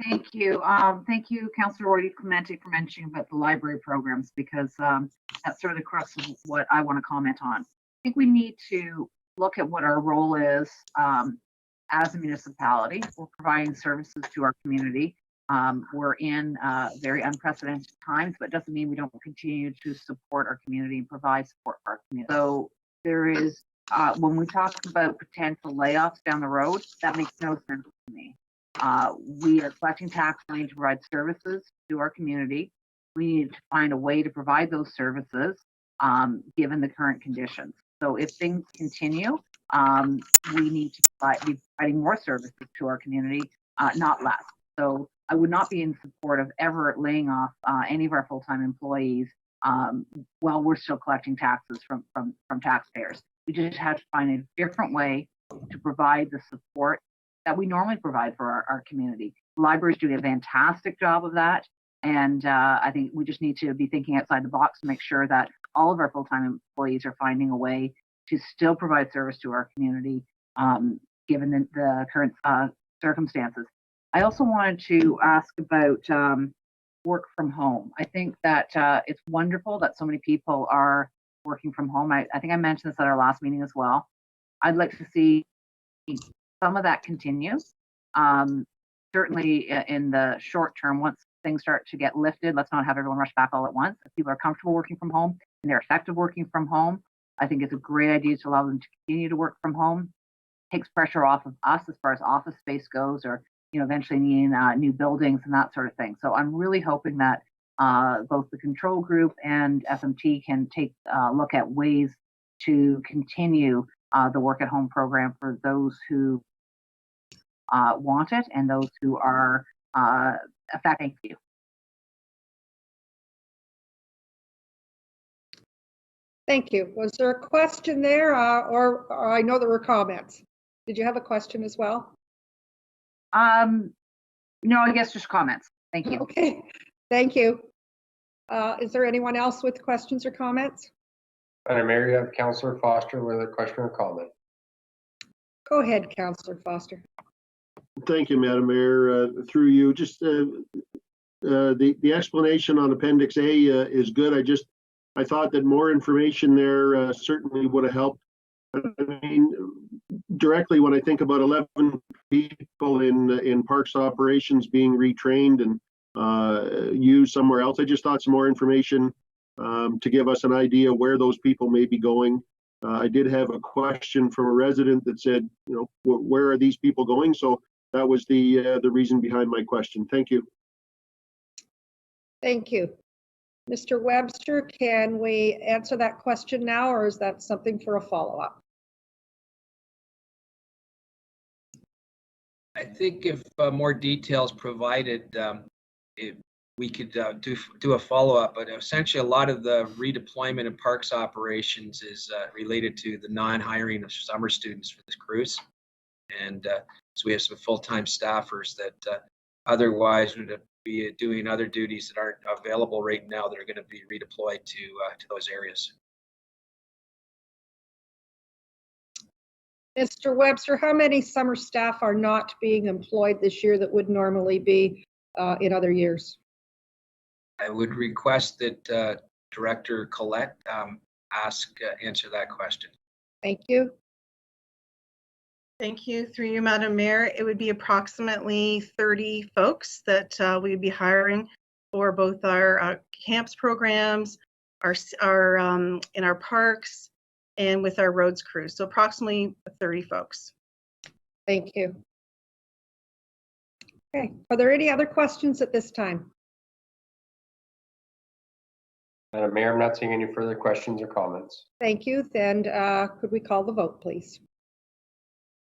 Thank you. Thank you, Councillor Roy Clemente, for mentioning about the library programs, because that's sort of the crux of what I want to comment on. I think we need to look at what our role is as a municipality. We're providing services to our community. We're in very unprecedented times, but it doesn't mean we don't continue to support our community and provide support for our community. So there is, when we talk about potential layoffs down the road, that makes no sense to me. We are collecting tax money to provide services to our community. We need to find a way to provide those services given the current conditions. So if things continue, we need to be providing more services to our community, not less. So I would not be in support of ever laying off any of our full-time employees while we're still collecting taxes from taxpayers. We just have to find a different way to provide the support that we normally provide for our community. Libraries do a fantastic job of that. And I think we just need to be thinking outside the box to make sure that all of our full-time employees are finding a way to still provide service to our community, given the current circumstances. I also wanted to ask about work from home. I think that it's wonderful that so many people are working from home. I think I mentioned this at our last meeting as well. I'd like to see some of that continue. Certainly in the short term, once things start to get lifted, let's not have everyone rush back all at once. If people are comfortable working from home and they're effective working from home, I think it's a great idea to allow them to continue to work from home. Takes pressure off of us as far as office space goes, or eventually needing new buildings and that sort of thing. So I'm really hoping that both the control group and FMT can take a look at ways to continue the work at home program for those who want it and those who are affected. Thank you. Thank you. Was there a question there, or I know there were comments? Did you have a question as well? No, I guess just comments. Thank you. Okay, thank you. Is there anyone else with questions or comments? Madam Mayor, you have Councillor Foster with a question or comment. Go ahead, Councillor Foster. Thank you, Madam Mayor. Through you, just the explanation on Appendix A is good. I thought that more information there certainly would have helped. I mean, directly when I think about 11 people in parks operations being retrained and used somewhere else, I just thought some more information to give us an idea where those people may be going. I did have a question from a resident that said, where are these people going? So that was the reason behind my question. Thank you. Thank you. Mr. Webster, can we answer that question now, or is that something for a follow-up? I think if more details provided, we could do a follow-up, but essentially a lot of the redeployment in parks operations is related to the non-hiring of summer students for this cruise. And so we have some full-time staffers that otherwise would be doing other duties that aren't available right now that are going to be redeployed to those areas. Mr. Webster, how many summer staff are not being employed this year that would normally be in other years? I would request that Director Collette answer that question. Thank you. Thank you. Through you, Madam Mayor, it would be approximately 30 folks that we'd be hiring for both our camps programs, our in our parks, and with our roads crew. So approximately 30 folks. Thank you. Okay, are there any other questions at this time? Madam Mayor, I'm not seeing any further questions or comments. Thank you. Then could we call the vote, please?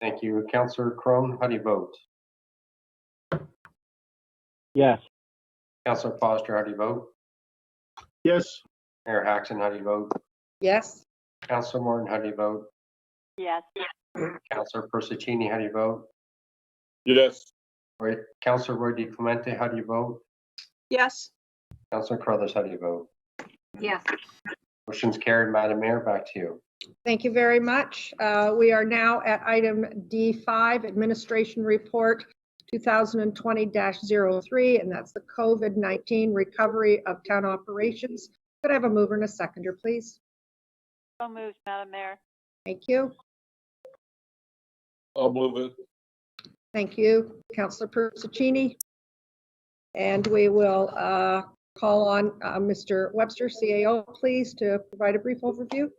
Thank you. Councillor Crone, how do you vote? Yes. Councillor Foster, how do you vote? Yes. Mayor Hackson, how do you vote? Yes. Councillor Morton, how do you vote? Yes. Councillor Persicini, how do you vote? Yes. Councillor Roy DiClemente, how do you vote? Yes. Councillor Crothers, how do you vote? Yes. Motion's carried. Madam Mayor, back to you. Thank you very much. We are now at item D5, Administration Report 2020-03, and that's the COVID-19 recovery of town operations. Could I have a mover and a seconder, please? So moved, Madam Mayor. Thank you. I'll move it. Thank you, Councillor Persicini. And we will call on Mr. Webster, CAO, please, to provide a brief overview.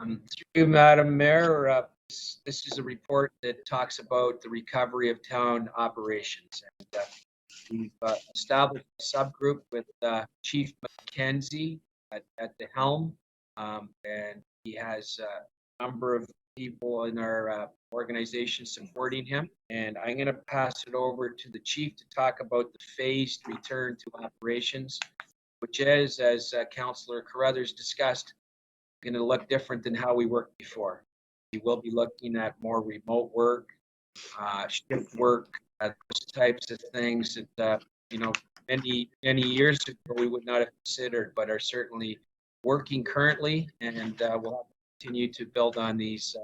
Through you, Madam Mayor, this is a report that talks about the recovery of town operations. And we've established a subgroup with Chief McKenzie at the helm, and he has a number of people in our organization supporting him. And I'm going to pass it over to the chief to talk about the phased return to operations, which is, as Councillor Carruthers discussed, going to look different than how we worked before. We will be looking at more remote work, shift work, those types of things that many years ago we would not have considered, but are certainly working currently, and we'll continue to build on these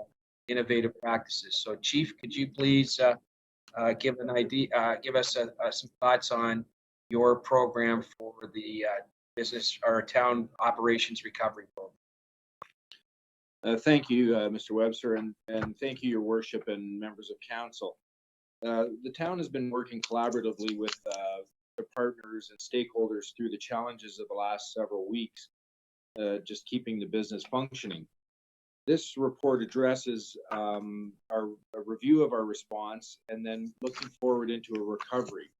innovative practices. So, Chief, could you please give us some thoughts on your program for the business or town operations recovery program? Thank you, Mr. Webster, and thank you, Your Worship, and members of council. The town has been working collaboratively with the partners and stakeholders through the challenges of the last several weeks, just keeping the business functioning. This report addresses a review of our response and then looking forward into a recovery.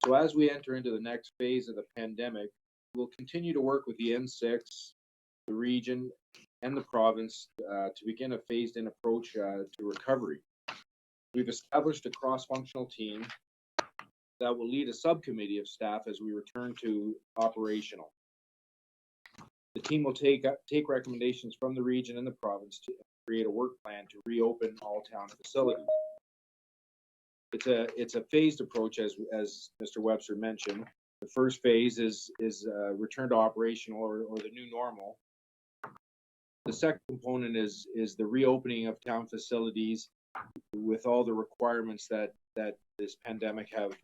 So as we enter into the next phase of the pandemic, we'll continue to work with the N6, the region, and the province to begin a phased-in approach to recovery. We've established a cross-functional team that will lead a subcommittee of staff as we return to operational. The team will take recommendations from the region and the province to create a work plan to reopen all town facilities. It's a phased approach, as Mr. Webster mentioned. The first phase is return to operational or the new normal. The second component is the reopening of town facilities with all the requirements that this pandemic have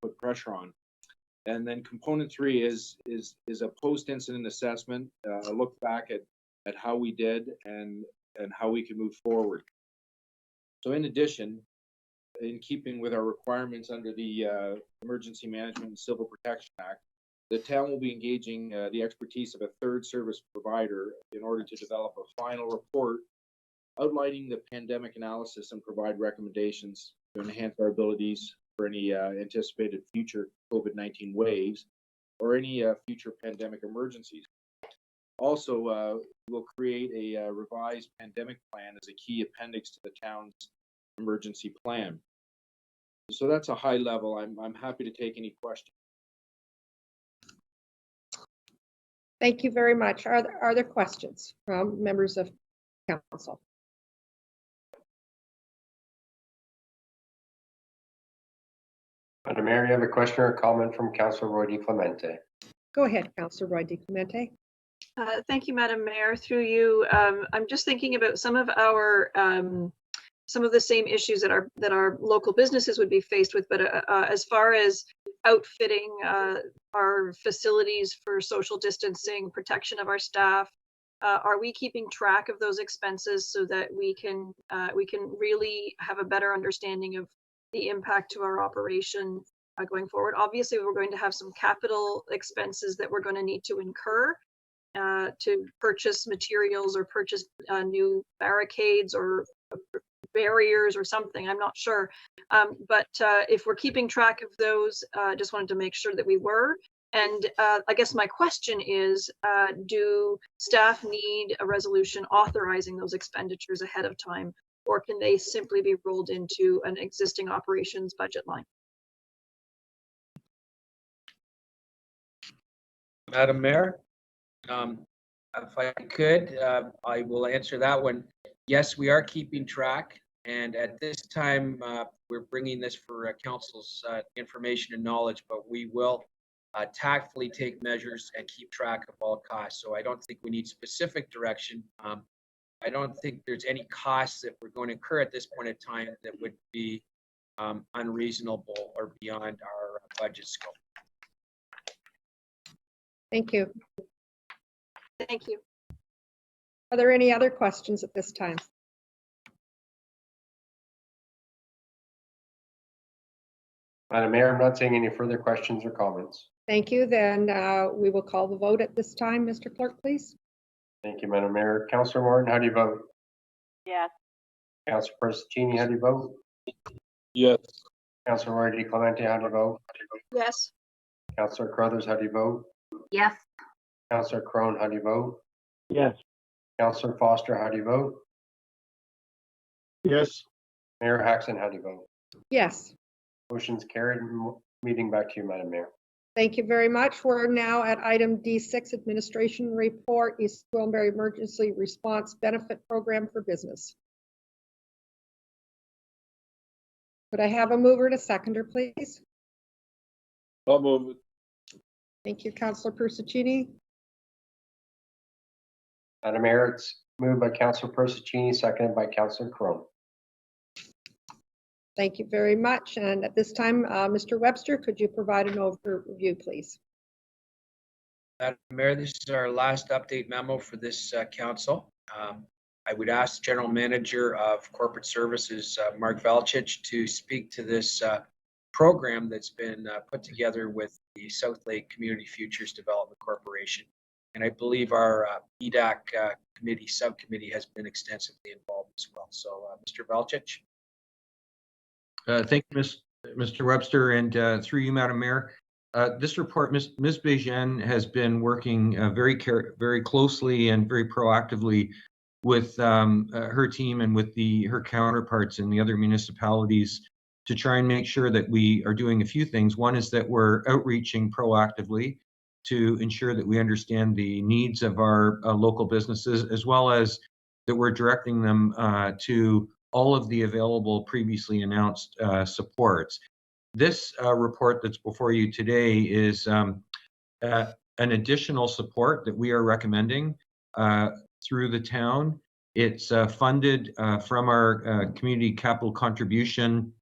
put pressure on. And then component 3 is a post-incident assessment, a look back at how we did and how we can move forward. So in addition, in keeping with our requirements under the Emergency Management and Civil Protection Act, the town will be engaging the expertise of a third service provider in order to develop a final report outlining the pandemic analysis and provide recommendations to enhance our abilities for any anticipated future COVID-19 waves or any future pandemic emergencies. Also, we'll create a revised pandemic plan as a key appendix to the town's emergency plan. So that's a high level. I'm happy to take any questions. Thank you very much. Are there questions from members of council? Madam Mayor, you have a question or comment from Councillor Roy DiClemente. Go ahead, Councillor Roy DiClemente. Thank you, Madam Mayor. Through you, I'm just thinking about some of the same issues that our local businesses would be faced with, but as far as outfitting our facilities for social distancing, protection of our staff, are we keeping track of those expenses so that we can really have a better understanding of the impact to our operation going forward? Obviously, we're going to have some capital expenses that we're going to need to incur to purchase materials or purchase new barricades or barriers or something. I'm not sure. But if we're keeping track of those, I just wanted to make sure that we were. And I guess my question is, do staff need a resolution authorizing those expenditures ahead of time, or can they simply be rolled into an existing operations budget line? Madam Mayor, if I could, I will answer that one. Yes, we are keeping track, and at this time, we're bringing this for council's information and knowledge, but we will tactfully take measures and keep track of all costs. So I don't think we need specific direction. I don't think there's any costs that we're going to incur at this point in time that would be unreasonable or beyond our budget scope. Thank you. Thank you. Are there any other questions at this time? Madam Mayor, I'm not seeing any further questions or comments. Thank you. Then we will call the vote at this time. Mr. Clerk, please. Thank you, Madam Mayor. Councillor Morton, how do you vote? Yes. Councillor Persicini, how do you vote? Yes. Councillor Roy D. Clemente, how do you vote? Yes. Councillor Crothers, how do you vote? Yes. Councillor Crone, how do you vote? Yes. Councillor Foster, how do you vote? Yes. Mayor Hackson, how do you vote? Yes. Motion's carried. Meeting back to you, Madam Mayor. Thank you very much. We're now at item D6, Administration Report, East Gwillimbury Emergency Response Benefit Program for Business. Could I have a mover and a seconder, please? I'll move it. Thank you, Councillor Persicini. Madam Mayor, it's moved by Councillor Persicini, seconded by Councillor Crone. Thank you very much. And at this time, Mr. Webster, could you provide an overview, please? Madam Mayor, this is our last update memo for this council. I would ask the General Manager of Corporate Services, Mark Valchich, to speak to this program that's been put together with the South Lake Community Futures Development Corporation. And I believe our EDAC subcommittee has been extensively involved as well. So, Mr. Valchich. Thank you, Mr. Webster, and through you, Madam Mayor. This report, Ms. Bejene has been working very closely and very proactively with her team and with her counterparts in the other municipalities to try and make sure that we are doing a few things. One is that we're outreaching proactively to ensure that we understand the needs of our local businesses, as well as that we're directing them to all of the available previously announced supports. This report that's before you today is an additional support that we are recommending through the town. It's funded from our community capital contribution,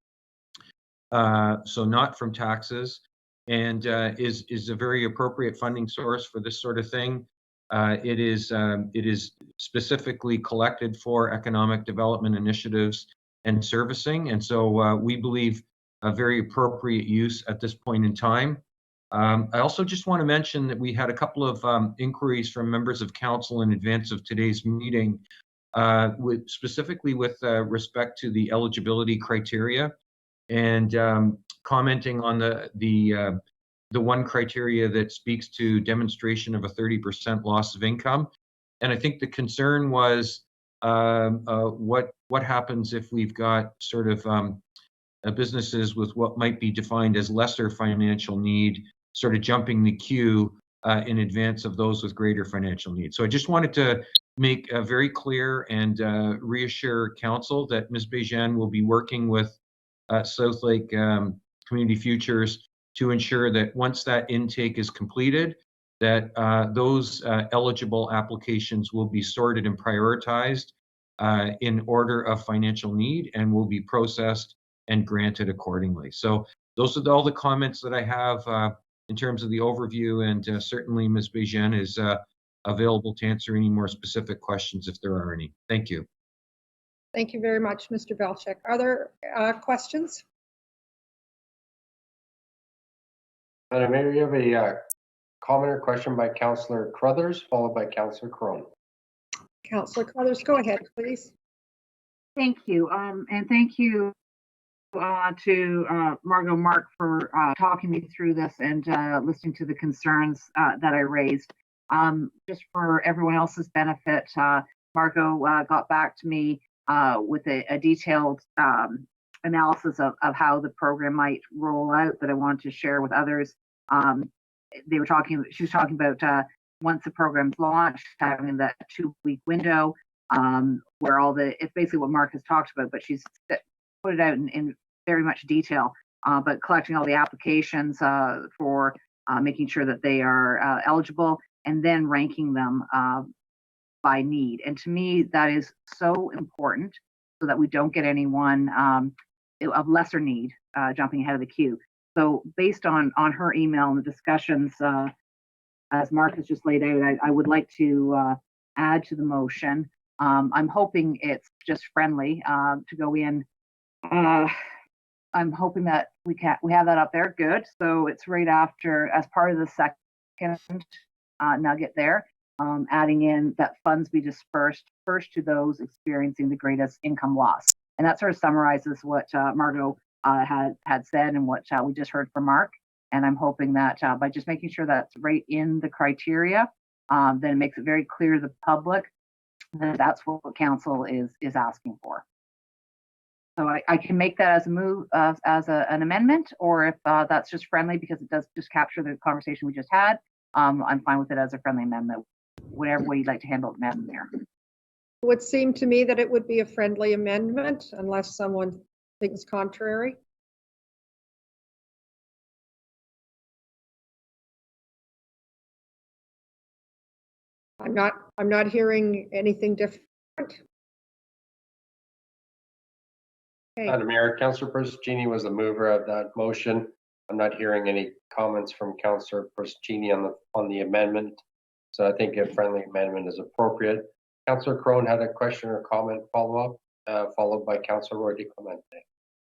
so not from taxes, and is a very appropriate funding source for this sort of thing. It is specifically collected for economic development initiatives and servicing, and so we believe a very appropriate use at this point in time. I also just want to mention that we had a couple of inquiries from members of council in advance of today's meeting, specifically with respect to the eligibility criteria, and commenting on the one criteria that speaks to demonstration of a 30% loss of income. And I think the concern was what happens if we've got sort of businesses with what might be defined as lesser financial need, sort of jumping the queue in advance of those with greater financial need. So I just wanted to make very clear and reassure council that Ms. Bejene will be working with South Lake Community Futures to ensure that once that intake is completed, that those eligible applications will be sorted and prioritized in order of financial need and will be processed and granted accordingly. So those are all the comments that I have in terms of the overview, and certainly Ms. Bejene is available to answer any more specific questions if there are any. Thank you. Thank you very much, Mr. Valchich. Are there questions? Madam Mayor, you have a comment or question by Councillor Crothers, followed by Councillor Crone. Councillor Crothers, go ahead, please. Thank you. And thank you to Margot Mark for talking me through this and listening to the concerns that I raised. Just for everyone else's benefit, Margot got back to me with a detailed analysis of how the program might roll out that I wanted to share with others. She was talking about once the program's launched, having that 2-week window where it's basically what Mark has talked about, but she's put it out in very much detail, but collecting all the applications for making sure that they are eligible and then ranking them by need. And to me, that is so important so that we don't get anyone of lesser need jumping ahead of the queue. So based on her email and the discussions, as Mark has just laid out, I would like to add to the motion. I'm hoping it's just friendly to go in. I'm hoping that we have that up there. Good. So it's right after, as part of the second nugget there, adding in that funds be dispersed first to those experiencing the greatest income loss. And that sort of summarizes what Margot had said and what we just heard from Mark. And I'm hoping that by just making sure that's right in the criteria, then it makes it very clear to the public that that's what council is asking for. So I can make that as a move, as an amendment, or if that's just friendly because it does just capture the conversation we just had, I'm fine with it as a friendly amendment, whatever way you'd like to handle it, Madam Mayor. It would seem to me that it would be a friendly amendment unless someone thinks contrary. I'm not hearing anything different. Okay. Madam Mayor, Councillor Prestichini was the mover of that motion. I'm not hearing any comments from Councillor Prestichini on the amendment. So I think a friendly amendment is appropriate. Councillor Crone had a question or comment follow-up, followed by Councillor Roy DeClemente.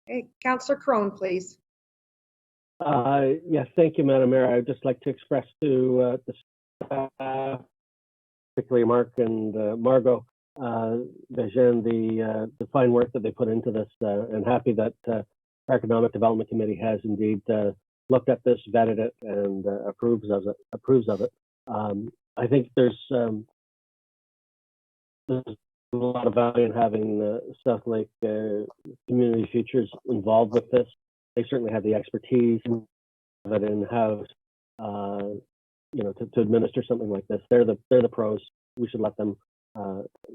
Okay, Councillor Crone, please. Yes, thank you, Madam Mayor. I'd just like to express to the staff, particularly Mark and Margot, Bejen, the fine work that they put into this, and happy that our Economic Development Committee has indeed looked at this, vetted it, and approves of it. I think there's a lot of value in having South Lake Community Futures involved with this. They certainly have the expertise of it in-house, to administer something like this. They're the pros. We should let them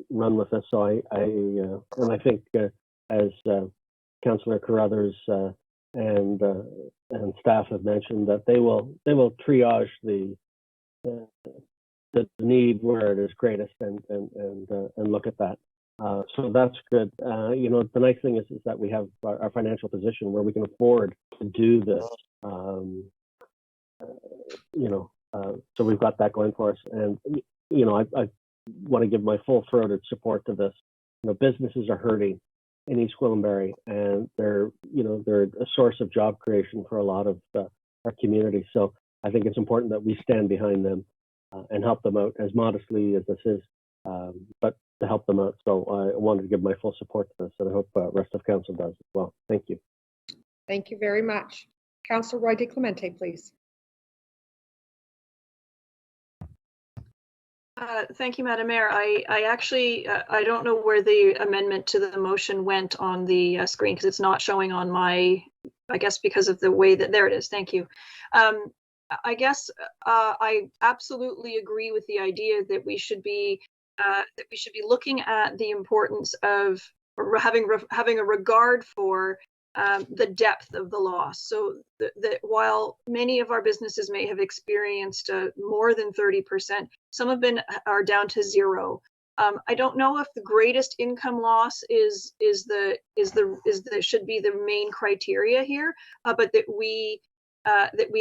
run with this. So I think as Councillor Carruthers and staff have mentioned, that they will triage the need where it is greatest and look at that. So that's good. The nice thing is that we have our financial position where we can afford to do this. So we've got that going for us. And I want to give my full-throated support to this. Businesses are hurting in East Gwillimbury, and they're a source of job creation for a lot of our community. So I think it's important that we stand behind them and help them out, as modestly as this is, but to help them out. So I wanted to give my full support to this, and I hope the rest of council does as well. Thank you. Thank you very much. Councillor Roy DeClemente, please. Thank you, Madam Mayor. I actually, I don't know where the amendment to the motion went on the screen because it's not showing on my, I guess because of the way that, there it is. Thank you. I guess I absolutely agree with the idea that we should be looking at the importance of having a regard for the depth of the loss. So that while many of our businesses may have experienced more than 30%, some are down to zero. I don't know if the greatest income loss should be the main criteria here, but that we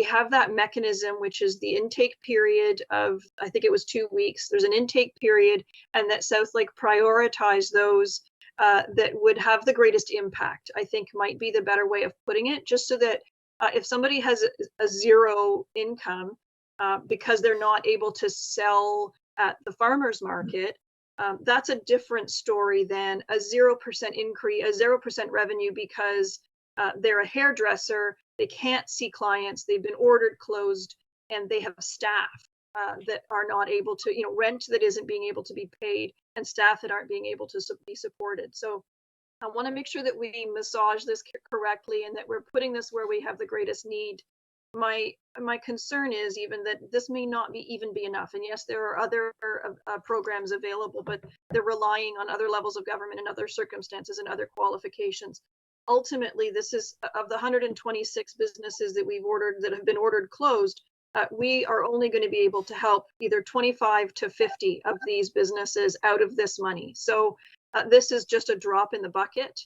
have that mechanism, which is the intake period of, I think it was 2 weeks. There's an intake period, and that South Lake prioritize those that would have the greatest impact, I think might be the better way of putting it, just so that if somebody has a zero income because they're not able to sell at the farmer's market, that's a different story than a 0% increase, a 0% revenue because they're a hairdresser, they can't see clients, they've been ordered closed, and they have staff that are not able to, rent that isn't being able to be paid, and staff that aren't being able to be supported. So I want to make sure that we massage this correctly and that we're putting this where we have the greatest need. My concern is even that this may not even be enough. And yes, there are other programs available, but they're relying on other levels of government and other circumstances and other qualifications. Ultimately, this is of the 126 businesses that we've ordered that have been ordered closed. We are only going to be able to help either 25 to 50 of these businesses out of this money. So this is just a drop in the bucket.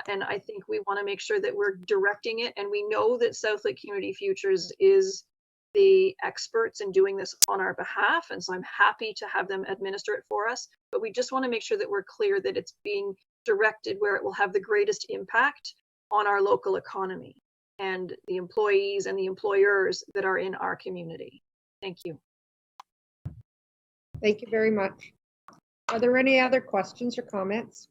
And I think we want to make sure that we're directing it. And we know that South Lake Community Futures is the experts in doing this on our behalf. And so I'm happy to have them administer it for us. But we just want to make sure that we're clear that it's being directed where it will have the greatest impact on our local economy and the employees and the employers that are in our community. Thank you. Thank you very much. Are there any other questions or comments?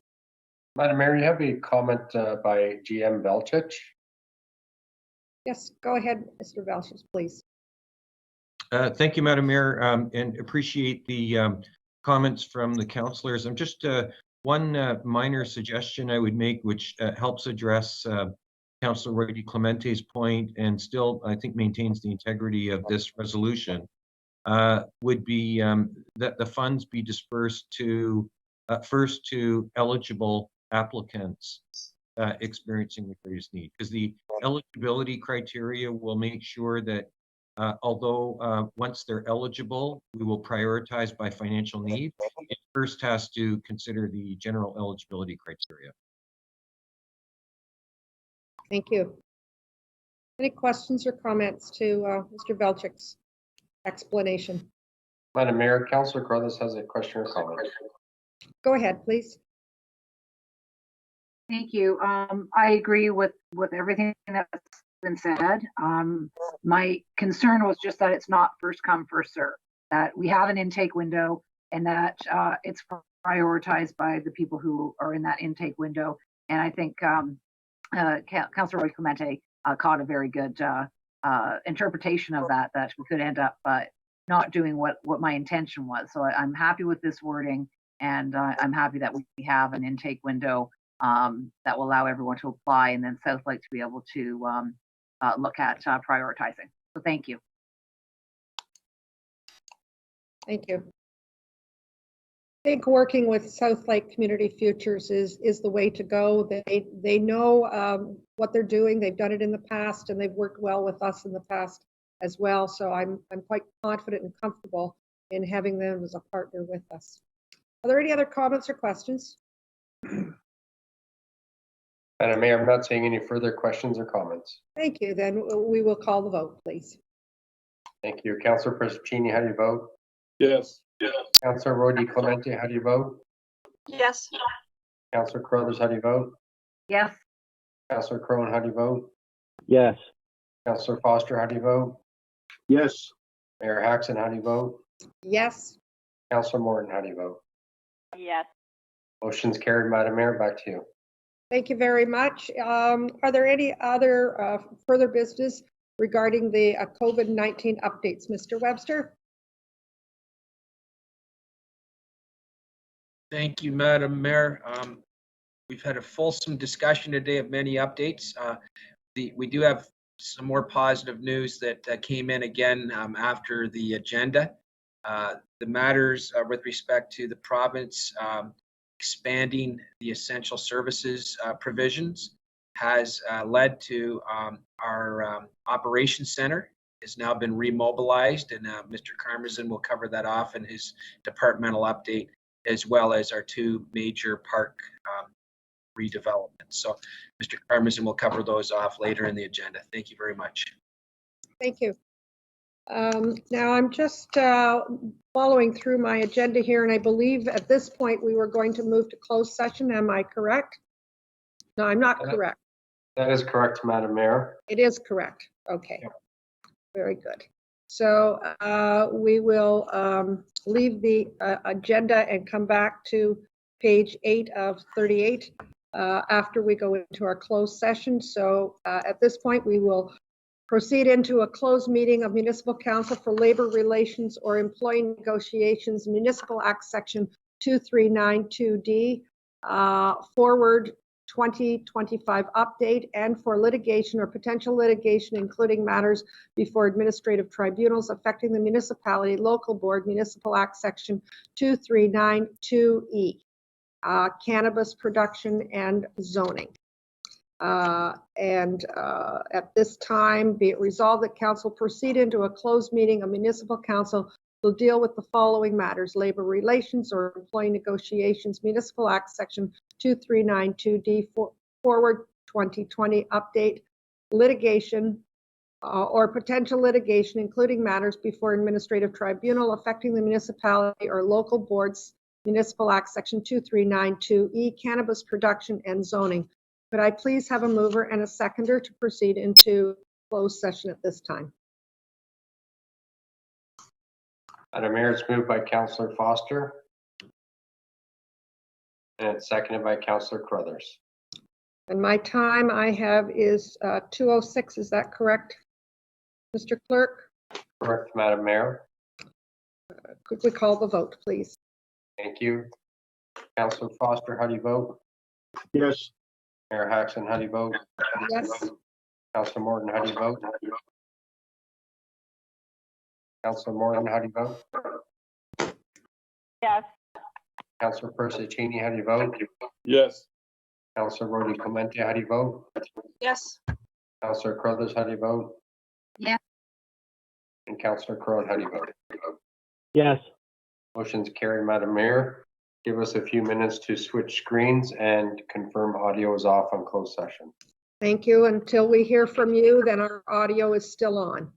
Madam Mayor, you have a comment by GM Velchich. Yes, go ahead, Mr. Velchich, please. Thank you, Madam Mayor, and appreciate the comments from the councillors. I'm just one minor suggestion I would make, which helps address Councillor Roy Clemente's point and still, I think, maintains the integrity of this resolution, would be that the funds be dispersed to first to eligible applicants experiencing the greatest need, because the eligibility criteria will make sure that although once they're eligible, we will prioritize by financial need, it first has to consider the general eligibility criteria. Thank you. Any questions or comments to Mr. Velchich's explanation? Madam Mayor, Councillor Carruthers has a question or comment. Go ahead, please. Thank you. I agree with everything that's been said. My concern was just that it's not first come, first serve, that we have an intake window and that it's prioritized by the people who are in that intake window. And I think Councillor Roy Clemente caught a very good interpretation of that we could end up not doing what my intention was. So I'm happy with this wording, and I'm happy that we have an intake window that will allow everyone to apply, and then South Lake to be able to look at prioritizing. So thank you. Thank you. I think working with South Lake Community Futures is the way to go. They know what they're doing. They've done it in the past, and they've worked well with us in the past as well. So I'm quite confident and comfortable in having them as a partner with us. Are there any other comments or questions? Madam Mayor, I'm not seeing any further questions or comments. Thank you. Then we will call the vote, please. Thank you. Councillor Proschini, how do you vote? Yes. Councillor Roy Clemente, how do you vote? Yes. Councillor Carruthers, how do you vote? Yes. Councillor Crone, how do you vote? Yes. Councillor Foster, how do you vote? Yes. Mayor Hackson, how do you vote? Yes. Councillor Morton, how do you vote? Yes. Motion's carried, Madam Mayor. Back to you. Thank you very much. Are there any other further business regarding the COVID-19 updates? Mr. Webster? Thank you, Madam Mayor. We've had a fulsome discussion today of many updates. We do have some more positive news that came in again after the agenda. The matters with respect to the province expanding the essential services provisions has led to our operations center has now been remobilized, and Mr. Karmazin will cover that off in his departmental update, as well as our two major park redevelopments. So Mr. Karmazin will cover those off later in the agenda. Thank you very much. Thank you. Now I'm just following through my agenda here, and I believe at this point we were going to move to closed session. Am I correct? No, I'm not correct. That is correct, Madam Mayor. It is correct. Okay. Very good. So we will leave the agenda and come back to page 8 of 38. after we go into our closed session. So at this point, we will proceed into a closed meeting of Municipal Council for Labor Relations or Employee Negotiations, Municipal Act Section 2392D, forward 2025 update, and for litigation or potential litigation, including matters before administrative tribunals affecting the municipality, local board, Municipal Act Section 2392E, cannabis production and zoning. At this time, be it resolved that council proceed into a closed meeting of Municipal Council will deal with the following matters: labor relations or employee negotiations, Municipal Act Section 2392D, forward 2020 update, litigation or potential litigation, including matters before administrative tribunal affecting the municipality or local boards, Municipal Act Section 2392E, cannabis production and zoning. Could I please have a mover and a seconder to proceed into closed session at this time? Madam Mayor, it's moved by Councillor Foster. And it's seconded by Councillor Crothers. And my time I have is 2:06. Is that correct, Mr. Clerk? Correct, Madam Mayor. Could we call the vote, please? Thank you. Councillor Foster, how do you vote? Yes. Mayor Hackson, how do you vote? Yes. Councillor Morton, how do you vote? Councillor Morton, how do you vote? Yes. Councillor Persicini, how do you vote? Yes. Councillor Rodi Clemente, how do you vote? Yes. Councillor Crothers, how do you vote? Yes. And Councillor Crone, how do you vote? Yes. Motion's carried, Madam Mayor. Give us a few minutes to switch screens and confirm audio is off on closed session. Thank you. Until we hear from you, then our audio is still on.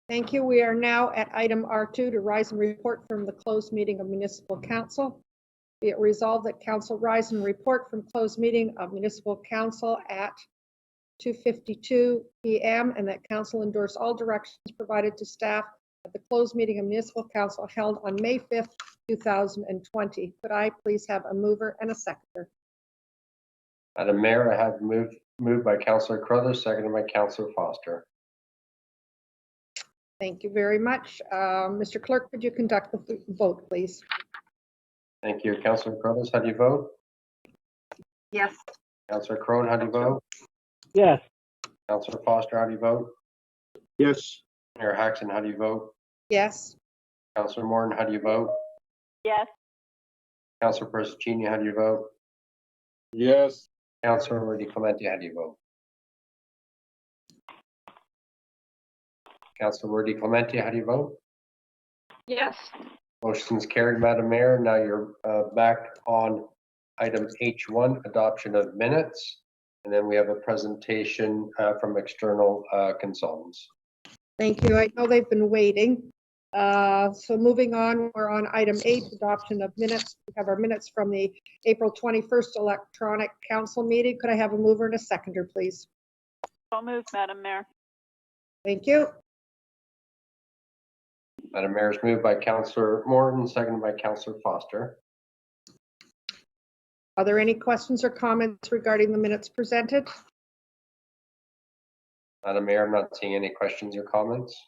Thank you. We are now at item R2 to rise and report from the closed meeting of Municipal Council. Be it resolved that Council rise and report from closed meeting of Municipal Council at 2:52 p.m. and that Council endorse all directions provided to staff at the closed meeting of Municipal Council held on May 5th, 2020. Could I please have a mover and a seconder? Madam Mayor, I have moved by Councillor Crothers, seconded by Councillor Foster. Thank you very much. Mr. Clerk, could you conduct the vote, please? Thank you. Councillor Crothers, how do you vote? Yes. Councillor Crone, how do you vote? Yes. Councillor Foster, how do you vote? Yes. Mayor Hackson, how do you vote? Yes. Councillor Morton, how do you vote? Yes. Councillor Persicini, how do you vote? Yes. Councillor Rudy Clemente, how do you vote? Councillor Rudy Clemente, how do you vote? Yes. Motion's carried, Madam Mayor. Now you're back on item H1, adoption of minutes. And then we have a presentation from external consultants. Thank you. I know they've been waiting. So moving on, we're on item 8, adoption of minutes. We have our minutes from the April 21st electronic council meeting. Could I have a mover and a seconder, please? So moved, Madam Mayor. Thank you. Madam Mayor is moved by Councillor Morton, seconded by Councillor Foster. Are there any questions or comments regarding the minutes presented? Madam Mayor, I'm not seeing any questions or comments.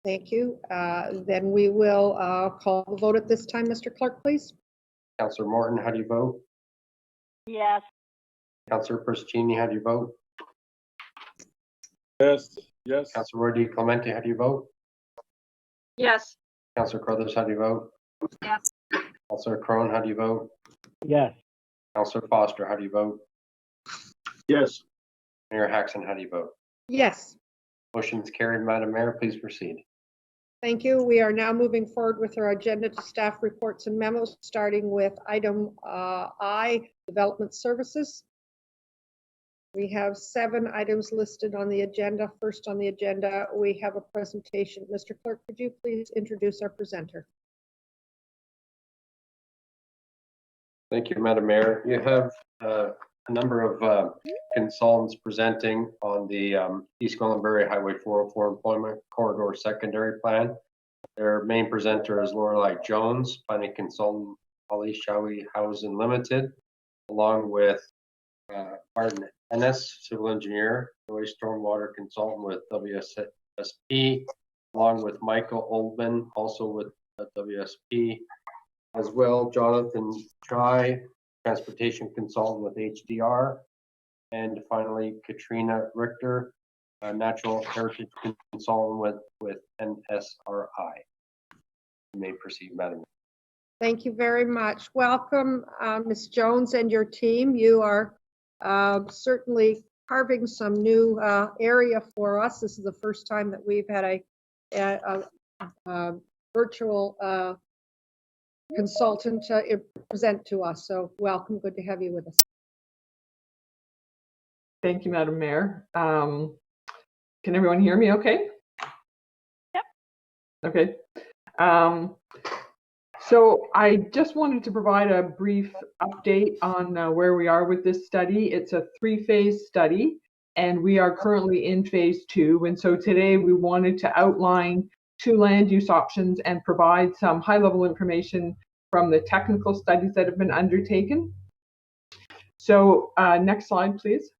Thank you. Then we will call the vote at this time. Mr. Clerk, please. Councillor Morton, how do you vote? Yes. Councillor Persicini, how do you vote? Yes. Yes. Councillor Rudy Clemente, how do you vote? Yes. Councillor Crothers, how do you vote? Yes. Councillor Crone, how do you vote? Yes. Councillor Foster, how do you vote? Yes. Mayor Hackson, how do you vote? Yes. Motion's carried, Madam Mayor. Please proceed. Thank you. We are now moving forward with our agenda to staff reports and memos, starting with item I, development services. We have 7 items listed on the agenda. First on the agenda, we have a presentation. Mr. Clerk, could you please introduce our presenter? Thank you, Madam Mayor. You have a number of consultants presenting on the East Gwillimbury Highway 404 Employment Corridor Secondary Plan. Their main presenter is Lorelei Jones, planning consultant, Ali Shawi Housing Limited, along with Martin Ennis, civil engineer, waste stormwater consultant with WSP, along with Michael Oldman, also with WSP, as well Jonathan Chai, transportation consultant with HDR, and finally Katrina Richter, a natural heritage consultant with NSRI. You may proceed, Madam. Thank you very much. Welcome, Ms. Jones and your team. You are certainly carving some new area for us. This is the first time that we've had a virtual consultant present to us. So welcome, good to have you with us. Thank you, Madam Mayor. Can everyone hear me okay? Yep. Okay. So I just wanted to provide a brief update on where we are with this study. It's a 3-phase study, and we are currently in phase 2. And so today we wanted to outline 2 land use options and provide some high-level information from the technical studies that have been undertaken. So next slide, please.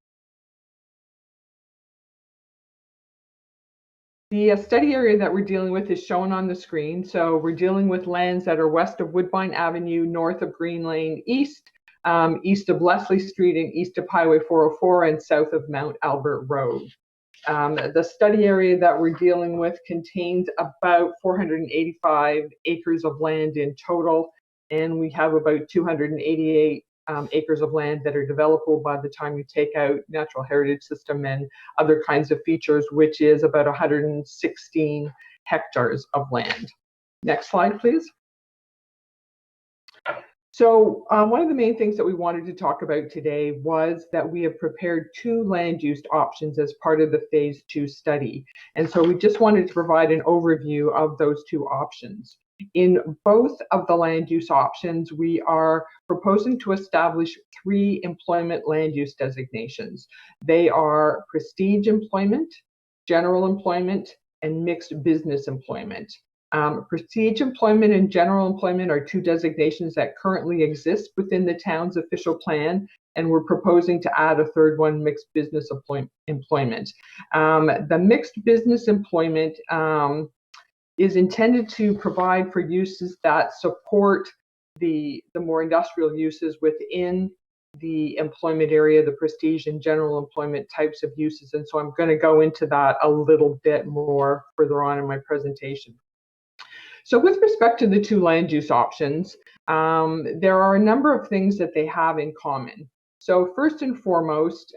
The study area that we're dealing with is shown on the screen. So we're dealing with lands that are west of Woodbine Avenue, north of Green Lane East, east of Leslie Street, and east of Highway 404, and south of Mount Albert Road. The study area that we're dealing with contains about 485 acres of land in total, and we have about 288 acres of land that are developable by the time you take out natural heritage system and other kinds of features, which is about 116 hectares of land. Next slide, please. So one of the main things that we wanted to talk about today was that we have prepared 2 land use options as part of the phase 2 study. And so we just wanted to provide an overview of those 2 options. In both of the land use options, we are proposing to establish 3 employment land use designations. They are prestige employment, general employment, and mixed business employment. Prestige employment and general employment are 2 designations that currently exist within the town's official plan, and we're proposing to add a third one, mixed business employment. The mixed business employment is intended to provide for uses that support the more industrial uses within the employment area, the prestige and general employment types of uses. And so I'm going to go into that a little bit more further on in my presentation. So with respect to the 2 land use options, there are a number of things that they have in common. So first and foremost,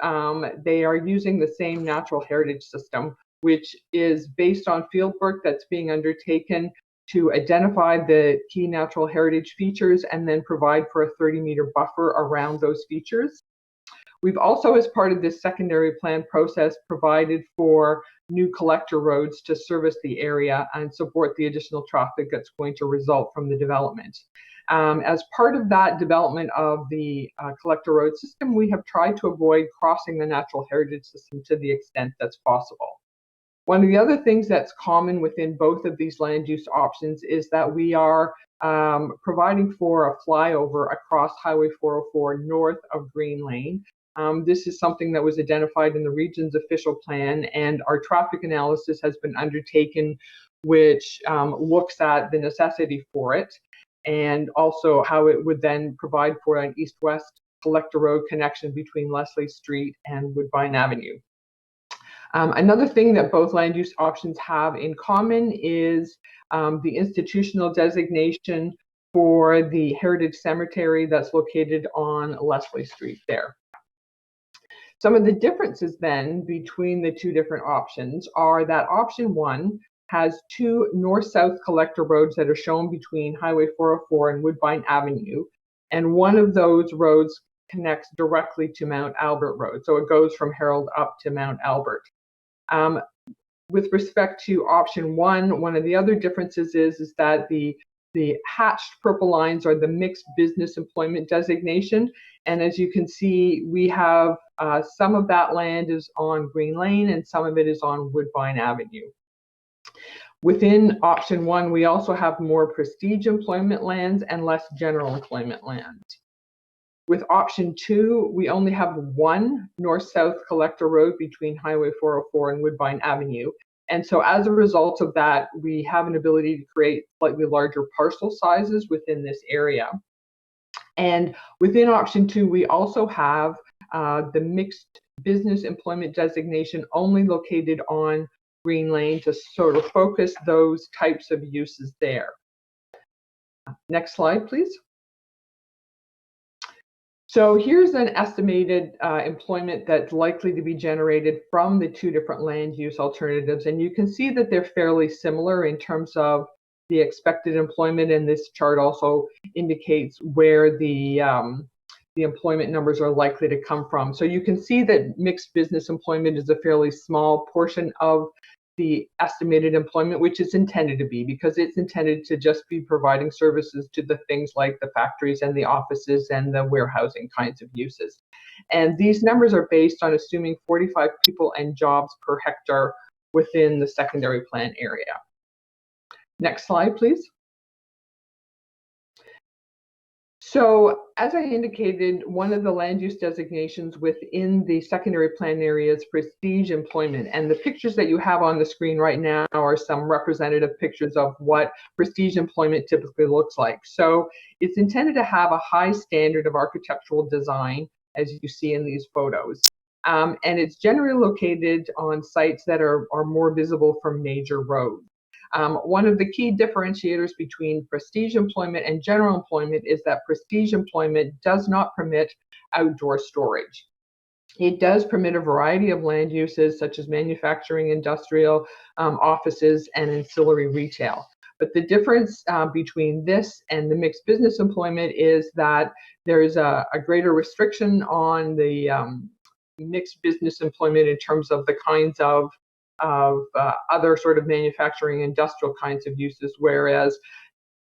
they are using the same natural heritage system, which is based on field work that's being undertaken to identify the key natural heritage features and then provide for a 30-meter buffer around those features. We've also, as part of this secondary plan process, provided for new collector roads to service the area and support the additional traffic that's going to result from the development. As part of that development of the collector road system, we have tried to avoid crossing the natural heritage system to the extent that's possible. One of the other things that's common within both of these land use options is that we are providing for a flyover across Highway 404 north of Green Lane. This is something that was identified in the region's official plan, and our traffic analysis has been undertaken, which looks at the necessity for it and also how it would then provide for an east-west collector road connection between Leslie Street and Woodbine Avenue. Another thing that both land use options have in common is the institutional designation for the Heritage Cemetery that's located on Leslie Street there. Some of the differences then between the 2 different options are that option 1 has 2 north-south collector roads that are shown between Highway 404 and Woodbine Avenue, and one of those roads connects directly to Mount Albert Road, so it goes from Herald up to Mount Albert. With respect to option 1, one of the other differences is that the hatched purple lines are the mixed business employment designation. And as you can see, we have some of that land is on Green Lane and some of it is on Woodbine Avenue. Within option 1, we also have more prestige employment lands and less general employment lands. With option 2, we only have 1 north-south collector road between Highway 404 and Woodbine Avenue. And so as a result of that, we have an ability to create slightly larger parcel sizes within this area. And within option 2, we also have the mixed business employment designation only located on Green Lane to sort of focus those types of uses there. Next slide, please. So here's an estimated employment that's likely to be generated from the 2 different land use alternatives. And you can see that they're fairly similar in terms of the expected employment. And this chart also indicates where the employment numbers are likely to come from. So you can see that mixed business employment is a fairly small portion of the estimated employment, which is intended to be, because it's intended to just be providing services to the things like the factories and the offices and the warehousing kinds of uses. And these numbers are based on assuming 45 people and jobs per hectare within the secondary plan area. Next slide, please. So as I indicated, one of the land use designations within the secondary plan area is prestige employment. And the pictures that you have on the screen right now are some representative pictures of what prestige employment typically looks like. So it's intended to have a high standard of architectural design, as you see in these photos. And it's generally located on sites that are more visible from major roads. One of the key differentiators between prestige employment and general employment is that prestige employment does not permit outdoor storage. It does permit a variety of land uses such as manufacturing, industrial, offices, and ancillary retail. But the difference between this and the mixed business employment is that there's a greater restriction on the mixed business employment in terms of the kinds of other sort of manufacturing industrial kinds of uses, whereas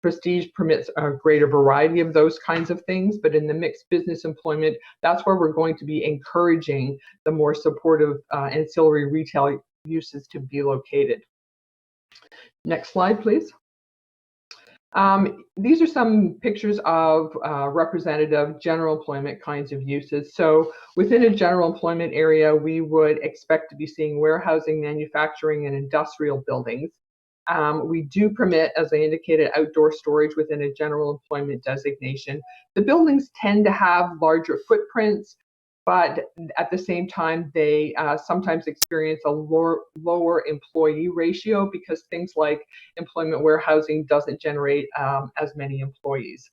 Prestige permits a greater variety of those kinds of things. But in the mixed business employment, that's where we're going to be encouraging the more supportive ancillary retail uses to be located. Next slide, please. These are some pictures of representative general employment kinds of uses. So within a general employment area, we would expect to be seeing warehousing, manufacturing, and industrial buildings. We do permit, as I indicated, outdoor storage within a general employment designation. The buildings tend to have larger footprints, but at the same time, they sometimes experience a lower employee ratio because things like employment warehousing doesn't generate as many employees.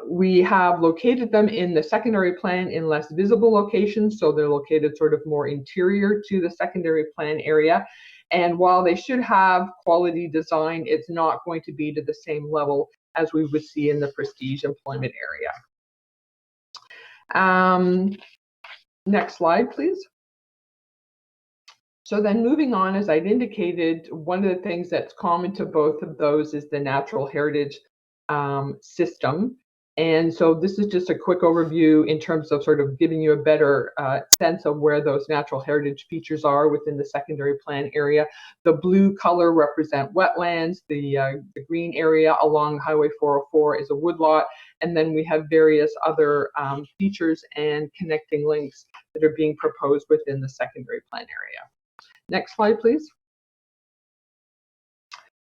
We have located them in the secondary plan in less visible locations, so they're located sort of more interior to the secondary plan area. And while they should have quality design, it's not going to be to the same level as we would see in the prestige employment area. Next slide, please. So then moving on, as I'd indicated, one of the things that's common to both of those is the natural heritage system. And so this is just a quick overview in terms of sort of giving you a better sense of where those natural heritage features are within the secondary plan area. The blue color represent wetlands. The green area along Highway 404 is a woodlot. And then we have various other features and connecting links that are being proposed within the secondary plan area. Next slide, please.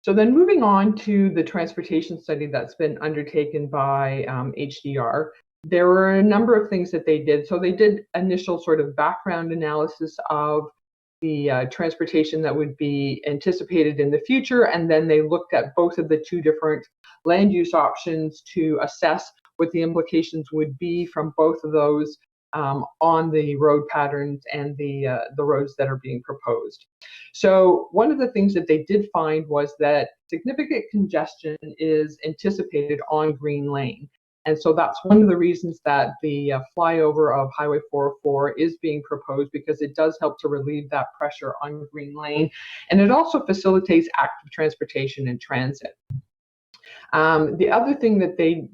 So then moving on to the transportation study that's been undertaken by HDR, there were a number of things that they did. So they did initial sort of background analysis of the transportation that would be anticipated in the future, and then they looked at both of the two different land use options to assess what the implications would be from both of those on the road patterns and the roads that are being proposed. So one of the things that they did find was that significant congestion is anticipated on Green Lane. And so that's one of the reasons that the flyover of Highway 404 is being proposed, because it does help to relieve that pressure on Green Lane. And it also facilitates active transportation and transit. The other thing that they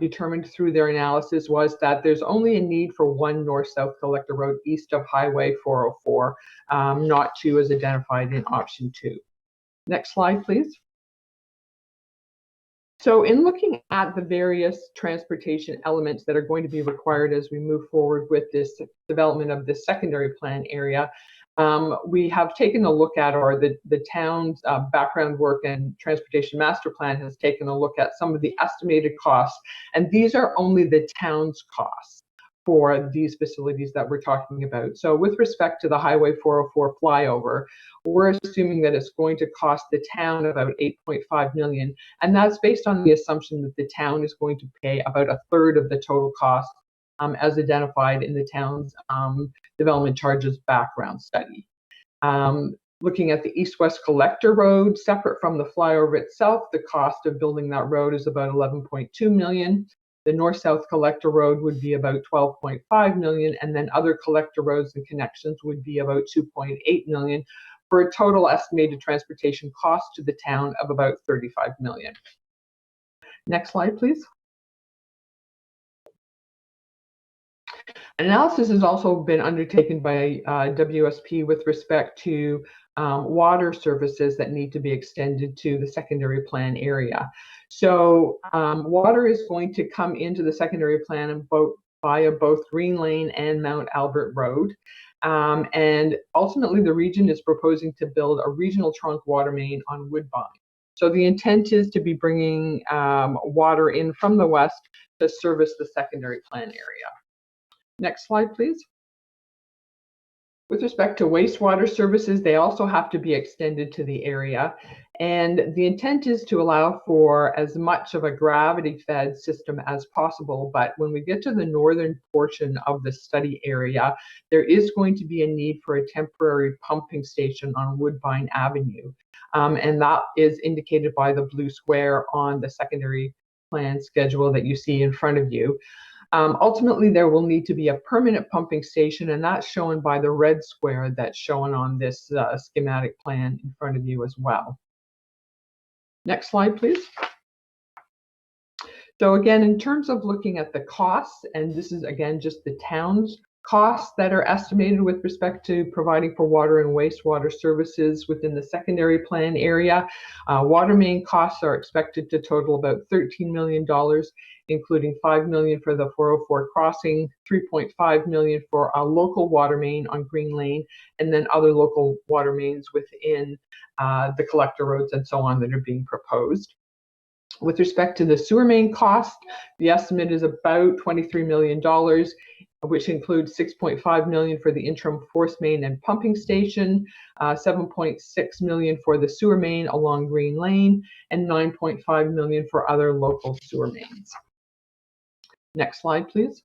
determined through their analysis was that there's only a need for one north-south collector road east of Highway 404, not two as identified in option 2. Next slide, please. So in looking at the various transportation elements that are going to be required as we move forward with this development of this secondary plan area, we have taken a look at, or the town's background work and transportation master plan has taken a look at some of the estimated costs, and these are only the town's costs for these facilities that we're talking about. So with respect to the Highway 404 flyover, we're assuming that it's going to cost the town about $8.5 million, and that's based on the assumption that the town is going to pay about a third of the total cost as identified in the town's development charges background study. Looking at the east-west collector road, separate from the flyover itself, the cost of building that road is about $11.2 million. The north-south collector road would be about $12.5 million, and then other collector roads and connections would be about $2.8 million, for a total estimated transportation cost to the town of about $35 million. Next slide, please. Analysis has also been undertaken by WSP with respect to water services that need to be extended to the secondary plan area. So water is going to come into the secondary plan via both Green Lane and Mount Albert Road. And ultimately, the region is proposing to build a regional trunk water main on Woodbine. So the intent is to be bringing water in from the west to service the secondary plan area. Next slide, please. With respect to wastewater services, they also have to be extended to the area. And the intent is to allow for as much of a gravity-fed system as possible. But when we get to the northern portion of the study area, there is going to be a need for a temporary pumping station on Woodbine Avenue. And that is indicated by the blue square on the secondary plan schedule that you see in front of you. Ultimately, there will need to be a permanent pumping station, and that's shown by the red square that's shown on this schematic plan in front of you as well. Next slide, please. So again, in terms of looking at the costs, and this is again just the town's costs that are estimated with respect to providing for water and wastewater services within the secondary plan area. Water main costs are expected to total about $13 million, including $5 million for the 404 crossing, $3.5 million for a local water main on Green Lane, and then other local water mains within the collector roads and so on that are being proposed. With respect to the sewer main cost, the estimate is about $23 million, which includes $6.5 million for the interim force main and pumping station, $7.6 million for the sewer main along Green Lane, and $9.5 million for other local sewer mains. Next slide, please.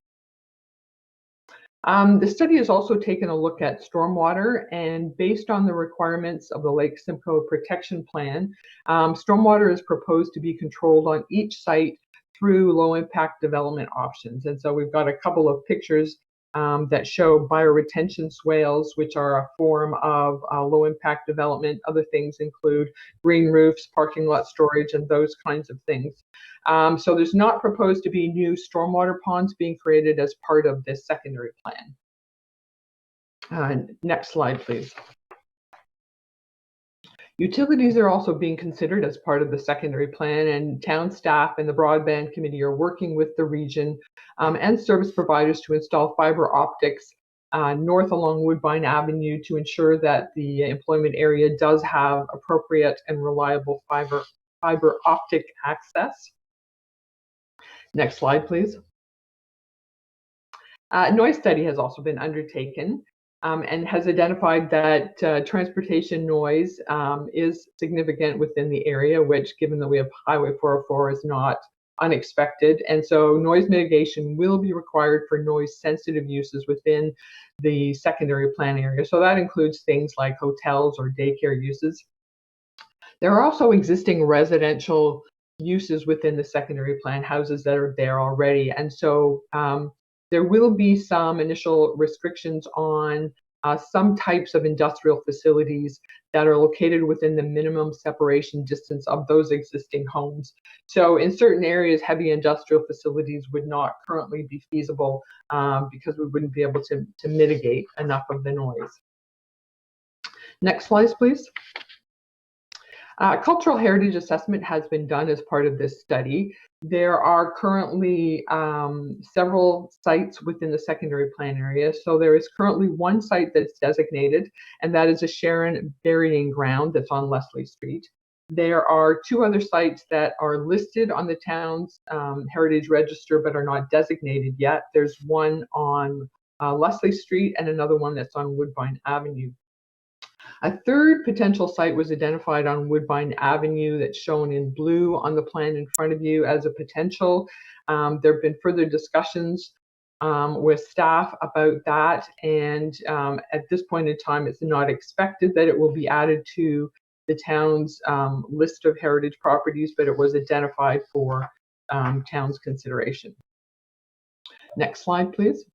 The study has also taken a look at stormwater, and based on the requirements of the Lake Simcoe Protection Plan, stormwater is proposed to be controlled on each site through low impact development options. And so we've got a couple of pictures that show bioretention swales, which are a form of low impact development. Other things include green roofs, parking lot storage, and those kinds of things. So there's not proposed to be new stormwater ponds being created as part of this secondary plan. Next slide, please. Utilities are also being considered as part of the secondary plan, and town staff and the broadband committee are working with the region and service providers to install fiber optics north along Woodbine Avenue to ensure that the employment area does have appropriate and reliable fiber optic access. Next slide, please. Noise study has also been undertaken and has identified that transportation noise is significant within the area, which, given that we have Highway 404, is not unexpected. And so noise mitigation will be required for noise sensitive uses within the secondary plan area. So that includes things like hotels or daycare uses. There are also existing residential uses within the secondary plan, houses that are there already. And so there will be some initial restrictions on some types of industrial facilities that are located within the minimum separation distance of those existing homes. So in certain areas, heavy industrial facilities would not currently be feasible because we wouldn't be able to mitigate enough of the noise. Next slide, please. Cultural heritage assessment has been done as part of this study. There are currently several sites within the secondary plan area. So there is currently one site that's designated, and that is a Sharon burying ground that's on Leslie Street. There are two other sites that are listed on the town's heritage register but are not designated yet. There's one on Leslie Street and another one that's on Woodbine Avenue. A third potential site was identified on Woodbine Avenue that's shown in blue on the plan in front of you as a potential. There have been further discussions with staff about that, and at this point in time, it's not expected that it will be added to the town's list of heritage properties, but it was identified for town's consideration. Next slide, please.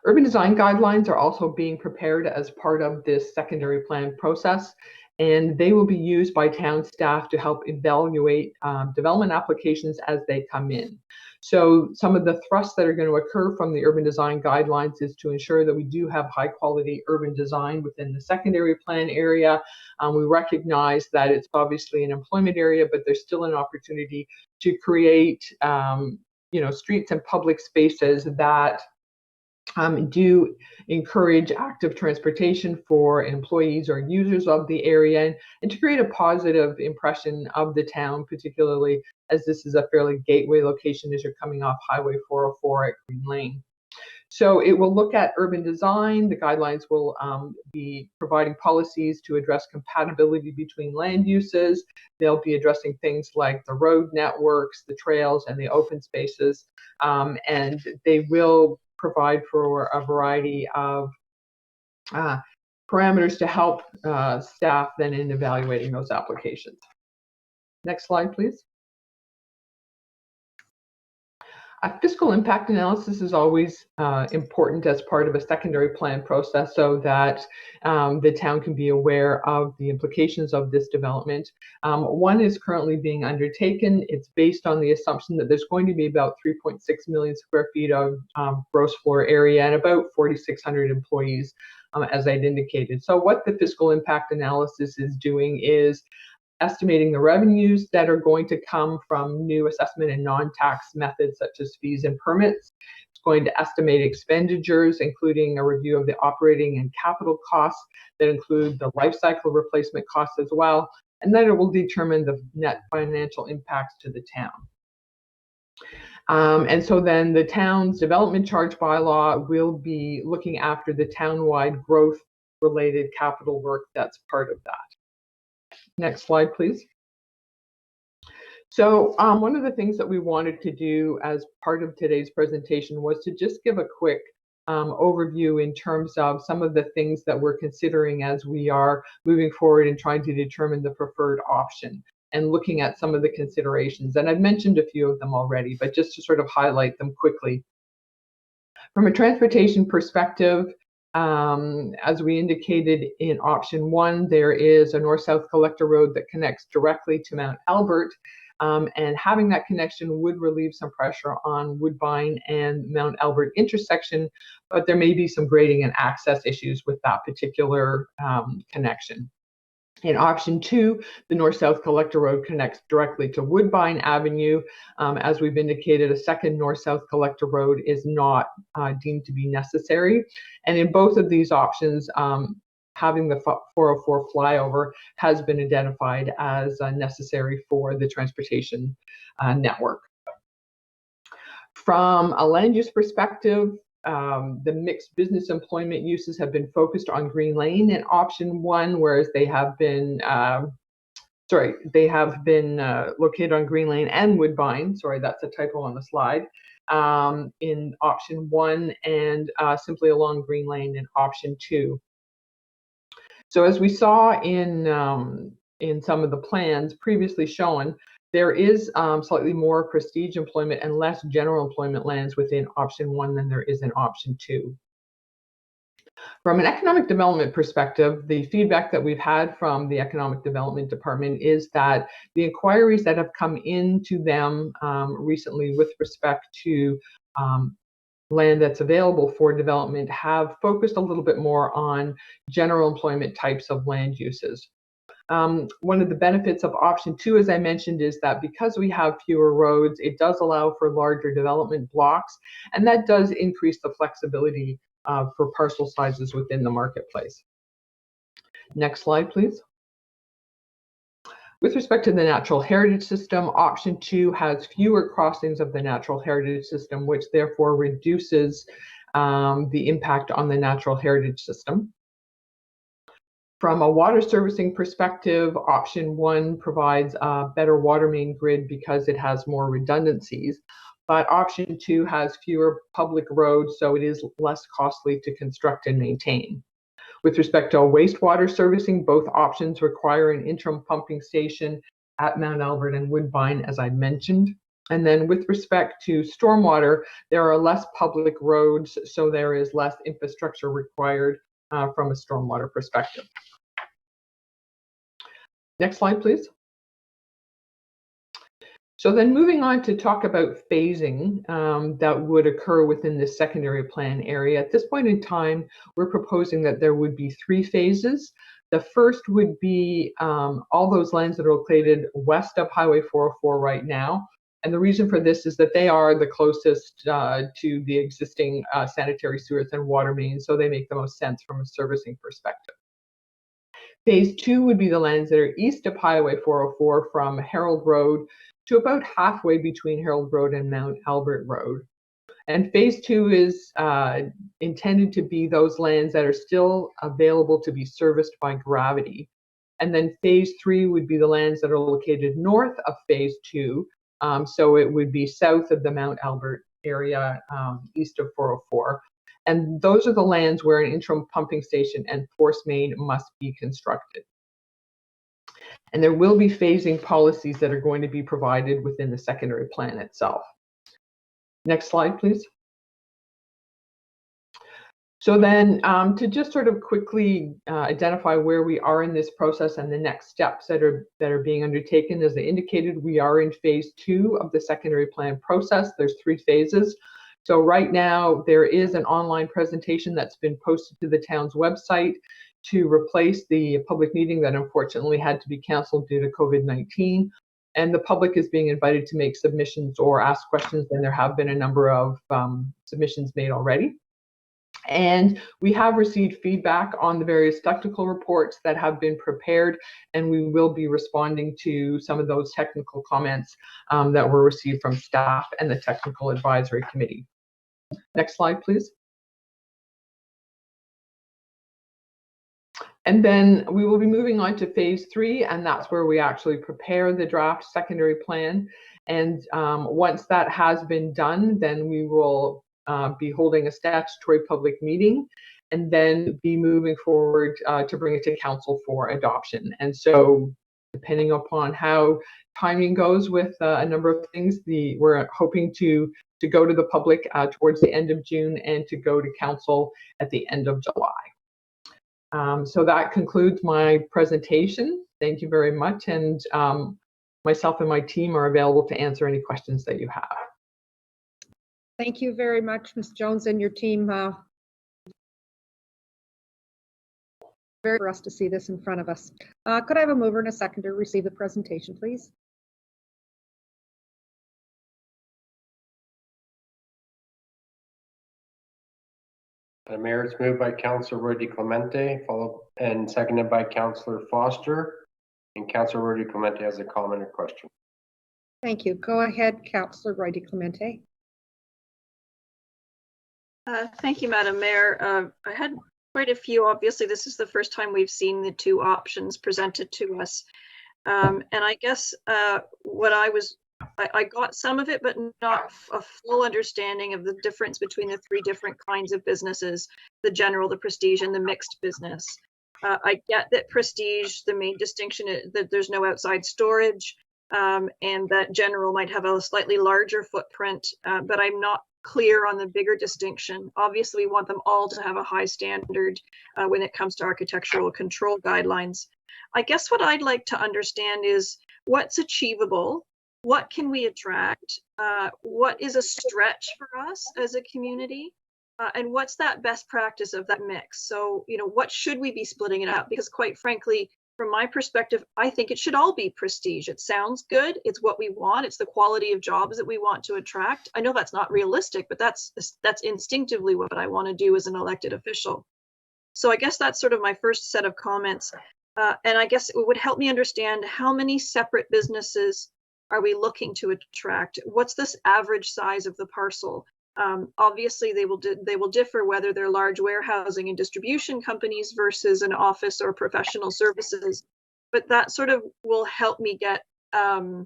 Urban design guidelines are also being prepared as part of this secondary plan process, and they will be used by town staff to help evaluate development applications as they come in. So some of the thrusts that are going to occur from the urban design guidelines is to ensure that we do have high quality urban design within the secondary plan area. We recognize that it's obviously an employment area, but there's still an opportunity to create streets and public spaces that do encourage active transportation for employees or users of the area, and to create a positive impression of the town, particularly as this is a fairly gateway location as you're coming off Highway 404 at Green Lane. So it will look at urban design. The guidelines will be providing policies to address compatibility between land uses. They'll be addressing things like the road networks, the trails, and the open spaces. And they will provide for a variety of parameters to help staff then in evaluating those applications. Next slide, please. A fiscal impact analysis is always important as part of a secondary plan process so that the town can be aware of the implications of this development. One is currently being undertaken. It's based on the assumption that there's going to be about 3.6 million square feet of gross floor area and about 4,600 employees, as I'd indicated. So what the fiscal impact analysis is doing is estimating the revenues that are going to come from new assessment and non-tax methods such as fees and permits. It's going to estimate expenditures, including a review of the operating and capital costs that include the life cycle replacement costs as well. And then it will determine the net financial impacts to the town. And so then the town's development charge bylaw will be looking after the townwide growth related capital work that's part of that. Next slide, please. So one of the things that we wanted to do as part of today's presentation was to just give a quick overview in terms of some of the things that we're considering as we are moving forward and trying to determine the preferred option and looking at some of the considerations. And I've mentioned a few of them already, but just to sort of highlight them quickly. From a transportation perspective, as we indicated in option 1, there is a north-south collector road that connects directly to Mount Albert, and having that connection would relieve some pressure on Woodbine and Mount Albert intersection, but there may be some grading and access issues with that particular connection. In option 2, the north-south collector road connects directly to Woodbine Avenue. As we've indicated, a second north-south collector road is not deemed to be necessary. And in both of these options, having the 404 flyover has been identified as necessary for the transportation network. From a land use perspective, the mixed business employment uses have been focused on Green Lane in option 1, whereas they have been located on Green Lane and Woodbine. Sorry, that's a typo on the slide. In option 1 and simply along Green Lane in option 2. So as we saw in some of the plans previously shown, there is slightly more prestige employment and less general employment lands within option 1 than there is in option 2. From an economic development perspective, the feedback that we've had from the Economic Development Department is that the inquiries that have come into them recently with respect to land that's available for development have focused a little bit more on general employment types of land uses. One of the benefits of option 2, as I mentioned, is that because we have fewer roads, it does allow for larger development blocks, and that does increase the flexibility for parcel sizes within the marketplace. Next slide, please. With respect to the natural heritage system, option 2 has fewer crossings of the natural heritage system, which therefore reduces the impact on the natural heritage system. From a water servicing perspective, option 1 provides a better water main grid because it has more redundancies, but option 2 has fewer public roads, so it is less costly to construct and maintain. With respect to wastewater servicing, both options require an interim pumping station at Mount Albert and Woodbine, as I mentioned. And then with respect to stormwater, there are less public roads, so there is less infrastructure required from a stormwater perspective. Next slide, please. So then moving on to talk about phasing that would occur within the secondary plan area. At this point in time, we're proposing that there would be 3 phases. The first would be all those lands that are located west of Highway 404 right now. And the reason for this is that they are the closest to the existing sanitary sewers and water mains, so they make the most sense from a servicing perspective. Phase 2 would be the lands that are east of Highway 404 from Herald Road to about halfway between Herald Road and Mount Albert Road. And phase 2 is intended to be those lands that are still available to be serviced by gravity. And then phase 3 would be the lands that are located north of phase 2. So it would be south of the Mount Albert area, east of 404. And those are the lands where an interim pumping station and force main must be constructed. And there will be phasing policies that are going to be provided within the secondary plan itself. Next slide, please. So then to just sort of quickly identify where we are in this process and the next steps that are being undertaken, as I indicated, we are in phase 2 of the secondary plan process. There's 3 phases. So right now there is an online presentation that's been posted to the town's website to replace the public meeting that unfortunately had to be canceled due to COVID-19. And the public is being invited to make submissions or ask questions, and there have been a number of submissions made already. And we have received feedback on the various technical reports that have been prepared, and we will be responding to some of those technical comments that were received from staff and the Technical Advisory Committee. Next slide, please. And then we will be moving on to phase 3, and that's where we actually prepare the draft secondary plan. And once that has been done, then we will be holding a statutory public meeting and then be moving forward to bring it to council for adoption. And so depending upon how timing goes with a number of things, we're hoping to go to the public towards the end of June and to go to council at the end of July. So that concludes my presentation. Thank you very much. And myself and my team are available to answer any questions that you have. Thank you very much, Ms. Jones and your team. Very for us to see this in front of us. Could I have a mover and a seconder to receive the presentation, please? Madam Mayor, it's moved by Councillor Roy DiClemente, followed and seconded by Councillor Foster. And Councillor Roy DiClemente has a comment or question. Thank you. Go ahead, Councillor Roy DiClemente. Thank you, Madam Mayor. I had quite a few. Obviously, this is the first time we've seen the 2 options presented to us. And I guess I got some of it, but not a full understanding of the difference between the 3 different kinds of businesses, the general, the prestige, and the mixed business. I get that prestige, the main distinction is that there's no outside storage, and that general might have a slightly larger footprint, but I'm not clear on the bigger distinction. Obviously, we want them all to have a high standard when it comes to architectural control guidelines. I guess what I'd like to understand is what's achievable, what can we attract, what is a stretch for us as a community, and what's that best practice of that mix? So, what should we be splitting it up? Because quite frankly, from my perspective, I think it should all be prestige. It sounds good. It's what we want. It's the quality of jobs that we want to attract. I know that's not realistic, but that's instinctively what I want to do as an elected official. So I guess that's sort of my first set of comments. And I guess it would help me understand how many separate businesses are we looking to attract? What's this average size of the parcel? Obviously, they will differ whether they're large warehousing and distribution companies versus an office or professional services. But that sort of will help me get a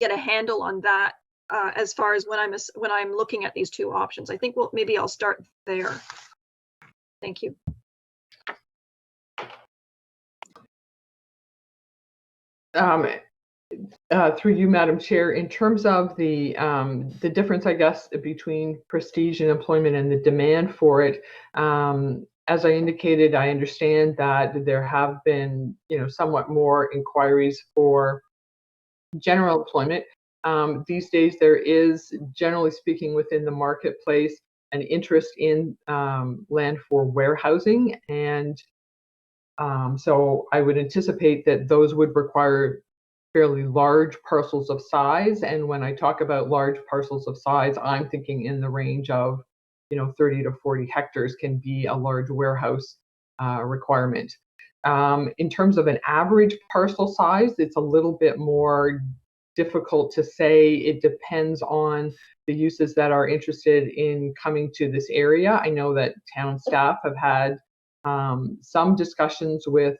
handle on that as far as when I'm looking at these 2 options. I think maybe I'll start there. Thank you. Through you, Madam Chair, in terms of the difference, I guess, between prestige and employment and the demand for it, as I indicated, I understand that there have been, somewhat more inquiries for general employment. These days, there is, generally speaking, within the marketplace, an interest in land for warehousing, and so I would anticipate that those would require fairly large parcels of size. And when I talk about large parcels of size, I'm thinking in the range of, 30 to 40 hectares can be a large warehouse requirement. In terms of an average parcel size, it's a little bit more difficult to say. It depends on the uses that are interested in coming to this area. I know that town staff have had some discussions with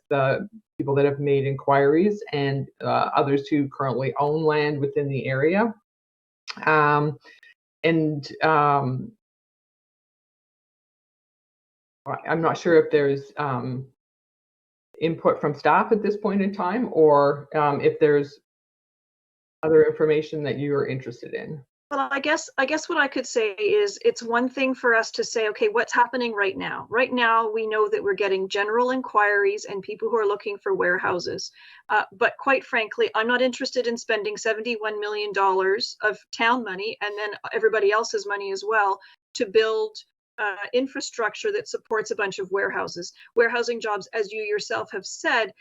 people that have made inquiries and others who currently own land within the area. I'm not sure if there's input from staff at this point in time, or if there's other information that you are interested in. Well, I guess what I could say is it's one thing for us to say, okay, what's happening right now? Right now, we know that we're getting general inquiries and people who are looking for warehouses. But quite frankly, I'm not interested in spending $71 million of town money and then everybody else's money as well to build infrastructure that supports a bunch of warehouses. Warehousing jobs, as you yourself have said,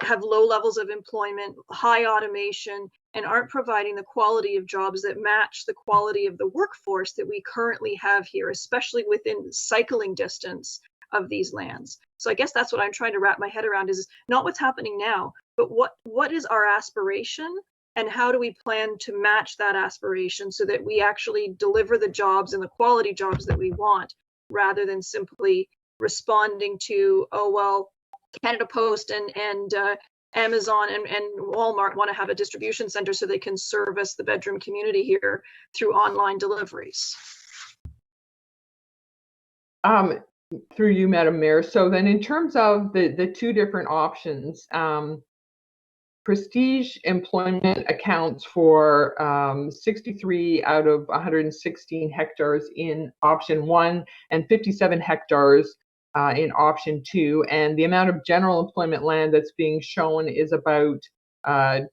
have low levels of employment, high automation, and aren't providing the quality of jobs that match the quality of the workforce that we currently have here, especially within cycling distance of these lands. So I guess that's what I'm trying to wrap my head around, is not what's happening now, but what is our aspiration and how do we plan to match that aspiration so that we actually deliver the jobs and the quality jobs that we want, rather than simply responding to, oh, well, Canada Post and Amazon and Walmart want to have a distribution center so they can service the bedroom community here through online deliveries. Through you, Madam Mayor. So then in terms of the two different options, Prestige Employment accounts for 63 out of 116 hectares in option 1 and 57 hectares in option 2, and the amount of general employment land that's being shown is about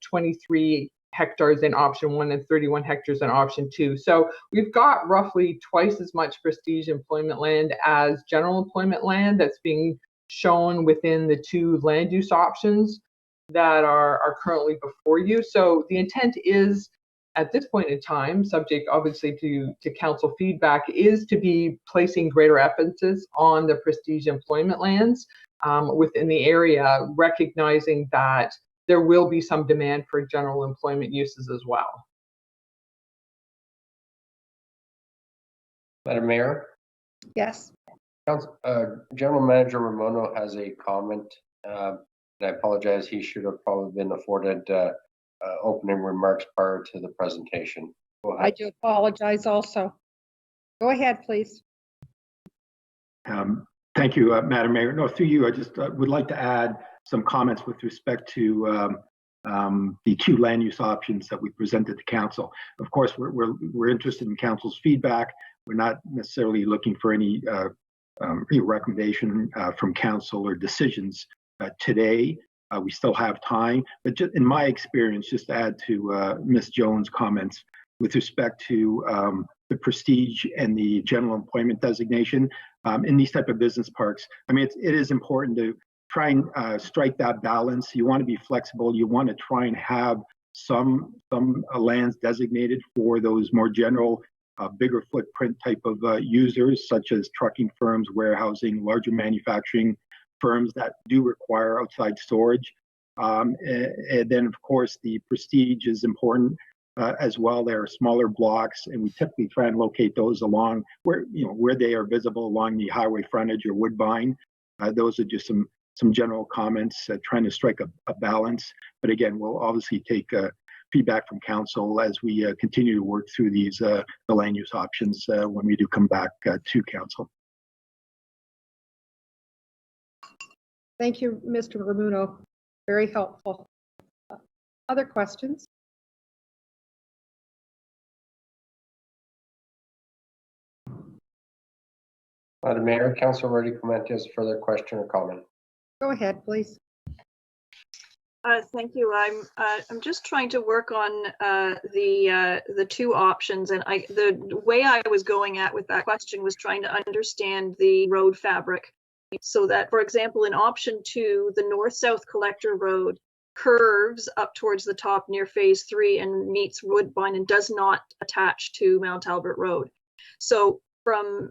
23 hectares in option 1 and 31 hectares in option 2. So we've got roughly twice as much prestige employment land as general employment land that's being shown within the two land use options that are currently before you. So the intent is, at this point in time, subject obviously to council feedback, is to be placing greater emphasis on the prestige employment lands within the area, recognizing that there will be some demand for general employment uses as well. Madam Mayor? Yes. General Manager Ramono has a comment. And I apologize, he should have probably been afforded opening remarks prior to the presentation. Go ahead. I do apologize also. Go ahead, please. Thank you, Madam Mayor. No, through you, I just would like to add some comments with respect to the two land use options that we presented to council. Of course, we're interested in council's feedback. We're not necessarily looking for any recommendation from council or decisions today. We still have time, but just in my experience, just to add to Ms. Jones' comments with respect to the prestige and the general employment designation in these type of business parks. I mean, it is important to try and strike that balance. You want to be flexible. You want to try and have some lands designated for those more general, bigger footprint type of users, such as trucking firms, warehousing, larger manufacturing firms that do require outside storage. And then, of course, the prestige is important as well. There are smaller blocks, and we typically try and locate those along where they are visible along the highway frontage or woodbine. Those are just some general comments, trying to strike a balance. But again, we'll obviously take feedback from council as we continue to work through these the land use options when we do come back to council. Thank you, Mr. Ramuno. Very helpful. Other questions? Madam Mayor, Councilor Rudy Clemente has a further question or comment. Go ahead, please. Thank you. I'm just trying to work on the two options, and the way I was going at with that question was trying to understand the road fabric, so that, for example, in option 2, the north-south collector road curves up towards the top near phase 3 and meets Woodbine and does not attach to Mount Albert Road. So from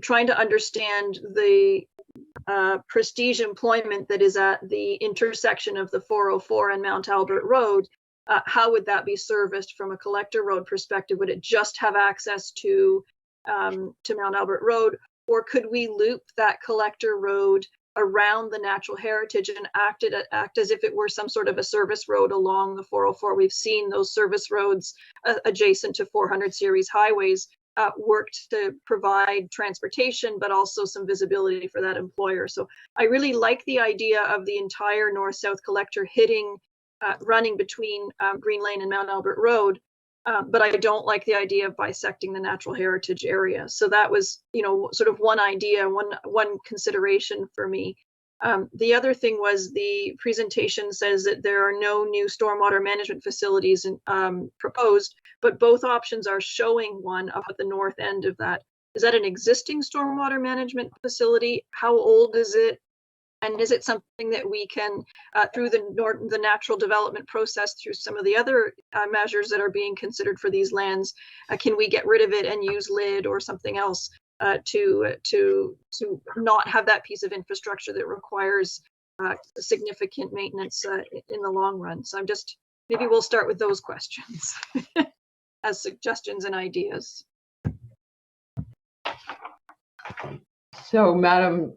trying to understand the prestige employment that is at the intersection of the 404 and Mount Albert Road, how would that be serviced from a collector road perspective? Would it just have access to Mount Albert Road, or could we loop that collector road around the natural heritage and act as if it were some sort of a service road along the 404? We've seen those service roads adjacent to 400 series highways worked to provide transportation, but also some visibility for that employer. So I really like the idea of the entire north-south collector running between Green Lane and Mount Albert Road. But I don't like the idea of bisecting the natural heritage area. So that was, sort of one idea, one consideration for me. The other thing was the presentation says that there are no new stormwater management facilities proposed, but both options are showing one up at the north end of that. Is that an existing stormwater management facility? How old is it? And is it something that we can, through the natural development process, through some of the other measures that are being considered for these lands, can we get rid of it and use LID or something else to not have that piece of infrastructure that requires significant maintenance in the long run? So maybe we'll start with those questions as suggestions and ideas. So, Madam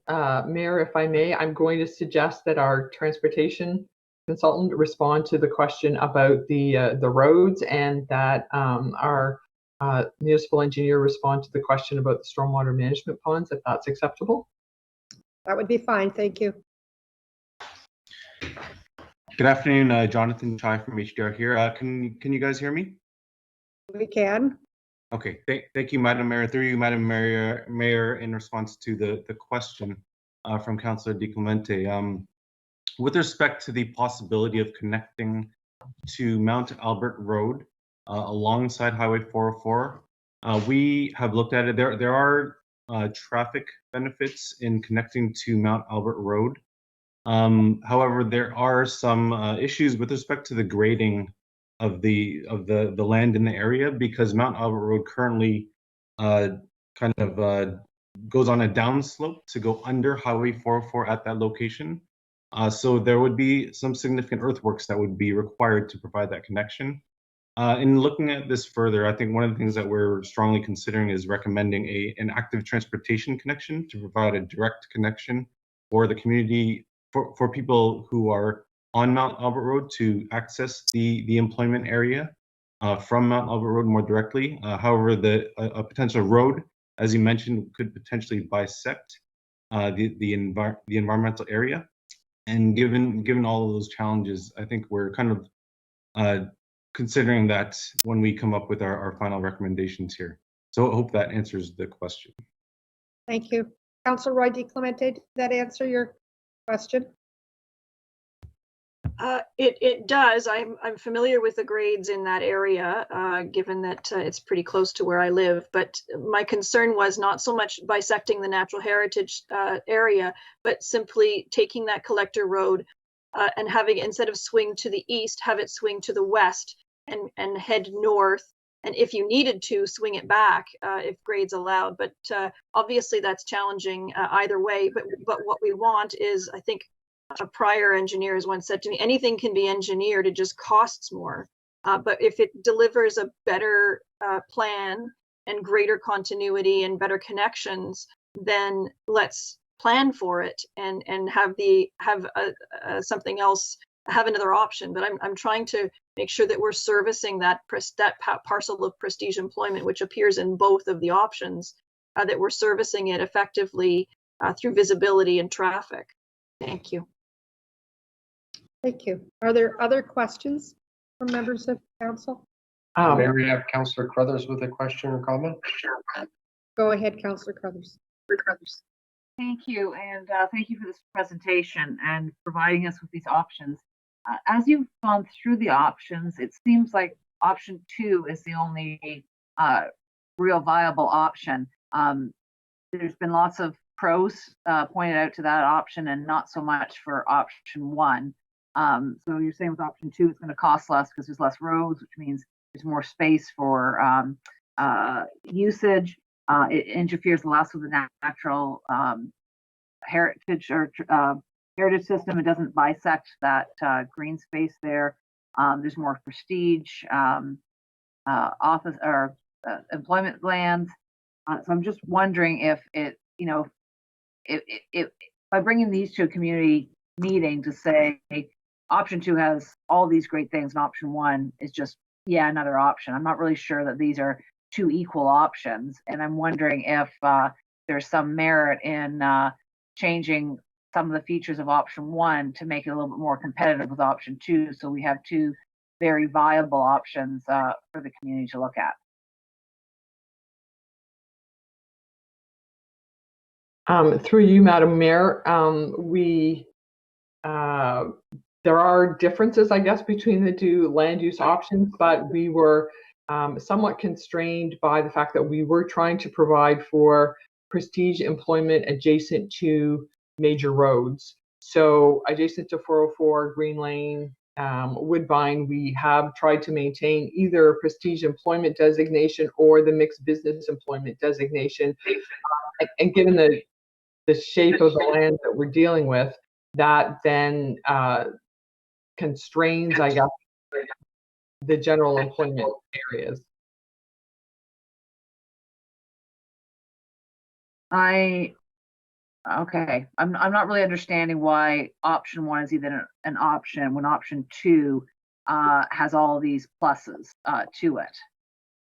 Mayor, if I may, I'm going to suggest that our transportation consultant respond to the question about the roads, and that our municipal engineer respond to the question about the stormwater management ponds, if that's acceptable. That would be fine. Thank you. Good afternoon, Jonathan Chai from HDR here. Can you guys hear me? We can. Okay, thank you, Madam Mayor. Through you, Madam Mayor, in response to the question from Councillor Di Clemente, with respect to the possibility of connecting to Mount Albert Road alongside Highway 404, we have looked at it. There are traffic benefits in connecting to Mount Albert Road. However, there are some issues with respect to the grading of the land in the area, because Mount Albert Road currently goes on a downslope to go under Highway 404 at that location. So there would be some significant earthworks that would be required to provide that connection. In looking at this further, I think one of the things that we're strongly considering is recommending an active transportation connection to provide a direct connection for the community, for people who are on Mount Albert Road to access the employment area from Mount Albert Road more directly. However, a potential road, as you mentioned, could potentially bisect the environmental area. And given all of those challenges, I think we're kind of considering that when we come up with our final recommendations here. So I hope that answers the question. Thank you. Councillor Roy Di Clemente, did that answer your question? It does. I'm familiar with the grades in that area, given that it's pretty close to where I live. But my concern was not so much bisecting the natural heritage area, but simply taking that collector road and having it, instead of swing to the east, have it swing to the west and head north. And if you needed to, swing it back if grades allowed. But obviously that's challenging either way. But what we want is, I think, a prior engineer has once said to me, anything can be engineered, it just costs more. But if it delivers a better plan and greater continuity and better connections, then let's plan for it and have something else, have another option. But I'm trying to make sure that we're servicing that parcel of prestige employment, which appears in both of the options, that we're servicing it effectively through visibility and traffic. Thank you. Thank you. Are there other questions from members of council? May we have Councillor Crothers with a question or comment? Go ahead, Councillor Crothers. Thank you, and thank you for this presentation and providing us with these options. As you've gone through the options, it seems like option 2 is the only real viable option. There's been lots of pros pointed out to that option and not so much for option 1. So you're saying with option 2, it's going to cost less because there's less roads, which means there's more space for usage. It interferes less with the natural heritage or heritage system. It doesn't bisect that green space there. There's more prestige, office or employment lands. So I'm just wondering if it, you know, if by bringing these to a community meeting to say option 2 has all these great things and option 1 is just, yeah, another option. I'm not really sure that these are 2 equal options. And I'm wondering if there's some merit in changing some of the features of option 1 to make it a little bit more competitive with option 2. So we have 2 very viable options for the community to look at. Through you, Madam Mayor, there are differences, I guess, between the 2 land use options, but we were somewhat constrained by the fact that we were trying to provide for prestige employment adjacent to major roads. So adjacent to 404, Green Lane, Woodbine, we have tried to maintain either prestige employment designation or the mixed business employment designation. And given the shape of the land that we're dealing with, that then constrains, I guess, the general employment areas. Okay, I'm not really understanding why option 1 is even an option when option 2 has all these pluses to it.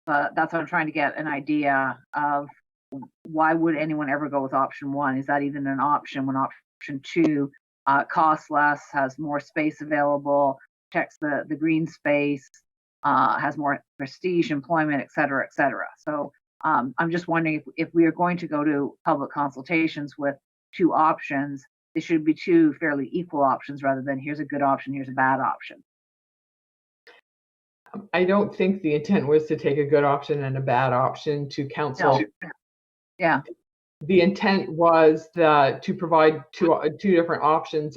But that's what I'm trying to get an idea of. Why would anyone ever go with option 1? Is that even an option when option 2 costs less, has more space available, protects the green space, has more prestige employment, et cetera, et cetera. So I'm just wondering if we are going to go to public consultations with 2 options, they should be 2 fairly equal options rather than here's a good option, here's a bad option. I don't think the intent was to take a good option and a bad option to council. No. Yeah. The intent was to provide two different options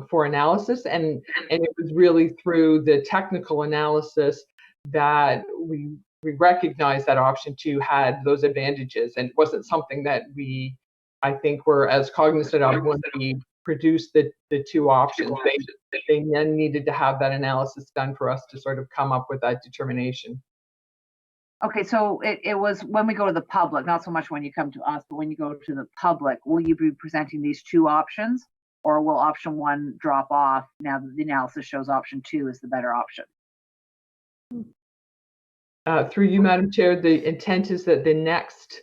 for analysis, and it was really through the technical analysis that we recognized that option 2 had those advantages, and it wasn't something that we, I think, were as cognizant of when we produced the 2 options. They then needed to have that analysis done for us to sort of come up with that determination. Okay, so it was when we go to the public, not so much when you come to us, but when you go to the public, will you be presenting these 2 options, or will option 1 drop off now that the analysis shows option 2 is the better option? Through you, Madam Chair, the intent is that the next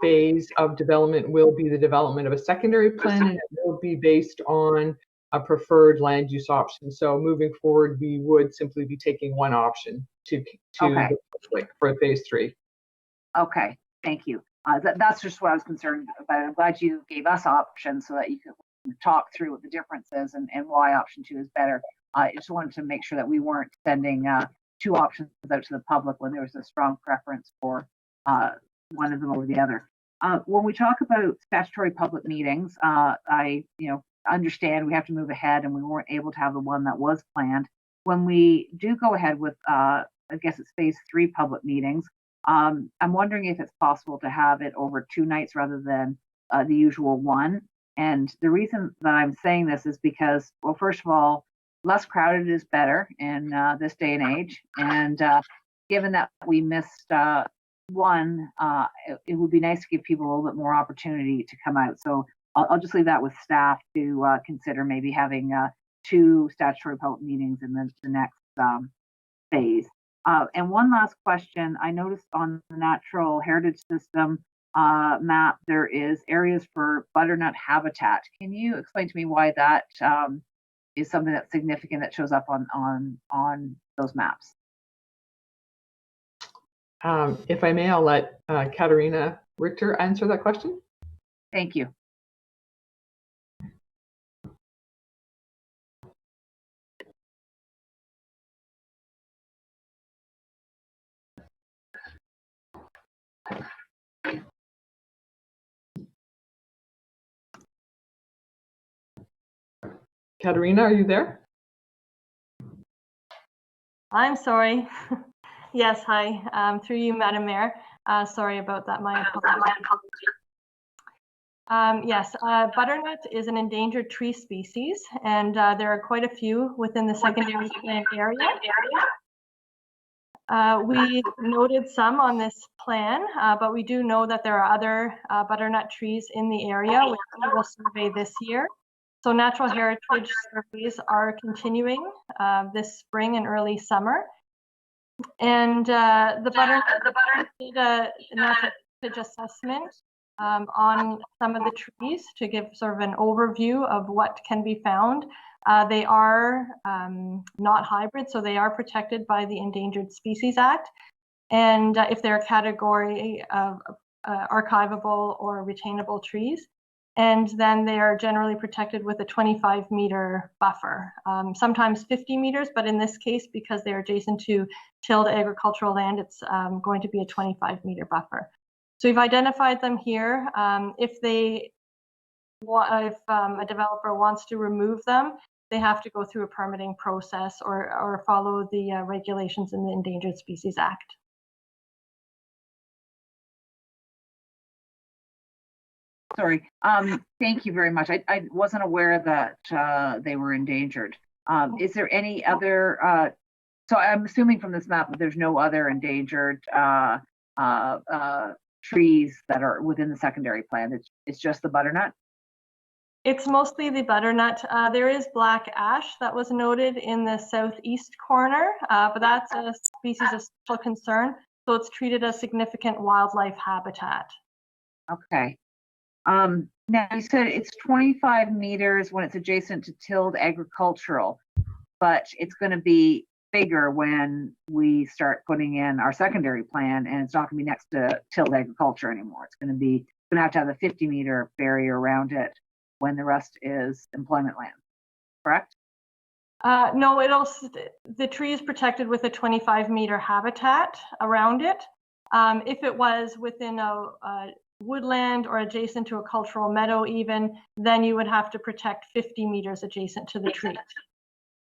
phase of development will be the development of a secondary plan, and it will be based on a preferred land use option. So moving forward, we would simply be taking 1 option to Okay. the public for phase 3. Okay, thank you. That's just what I was concerned about. I'm glad you gave us options so that you could talk through what the difference is and why option 2 is better. I just wanted to make sure that we weren't sending 2 options out to the public when there was a strong preference for one of them over the other. When we talk about statutory public meetings, I understand we have to move ahead and we weren't able to have the one that was planned. When we do go ahead with, I guess it's phase 3 public meetings, I'm wondering if it's possible to have it over 2 nights rather than the usual 1. And the reason that I'm saying this is because, well, first of all, less crowded is better in this day and age. And given that we missed 1, it would be nice to give people a little bit more opportunity to come out. So I'll just leave that with staff to consider maybe having 2 statutory public meetings in the next phase. And one last question. I noticed on the natural heritage system map, there is areas for butternut habitat. Can you explain to me why that is something that's significant that shows up on those maps? If I may, I'll let Katarina Richter answer that question. Thank you. Katarina, are you there? I'm sorry. Yes, hi. Through you, Madam Mayor. Sorry about that. My apologies. Yes, butternut is an endangered tree species, and there are quite a few within the secondary plan area. We noted some on this plan, but we do know that there are other butternut trees in the area, which we will survey this year. So natural heritage surveys are continuing this spring and early summer. And the butternut did a natural heritage assessment on some of the trees to give sort of an overview of what can be found. They are not hybrid, so they are protected by the Endangered Species Act. And if they're a category of archivable or retainable trees, and then they are generally protected with a 25-meter buffer, sometimes 50 meters, but in this case, because they're adjacent to tilled agricultural land, it's going to be a 25-meter buffer. So we've identified them here. If a developer wants to remove them, they have to go through a permitting process or follow the regulations in the Endangered Species Act. Sorry. Thank you very much. I wasn't aware that they were endangered. Is there any other, so I'm assuming from this map that there's no other endangered trees that are within the secondary plan. It's just the butternut? It's mostly the butternut. There is black ash that was noted in the southeast corner, but that's a species of special concern, so it's treated as significant wildlife habitat. Okay. Now you said it's 25 meters when it's adjacent to tilled agricultural, but it's going to be bigger when we start putting in our secondary plan, and it's not going to be next to tilled agriculture anymore. It's going to have a 50-meter barrier around it when the rest is employment land, correct? No, the tree is protected with a 25-meter habitat around it. If it was within a woodland or adjacent to a cultural meadow even, then you would have to protect 50 meters adjacent to the tree.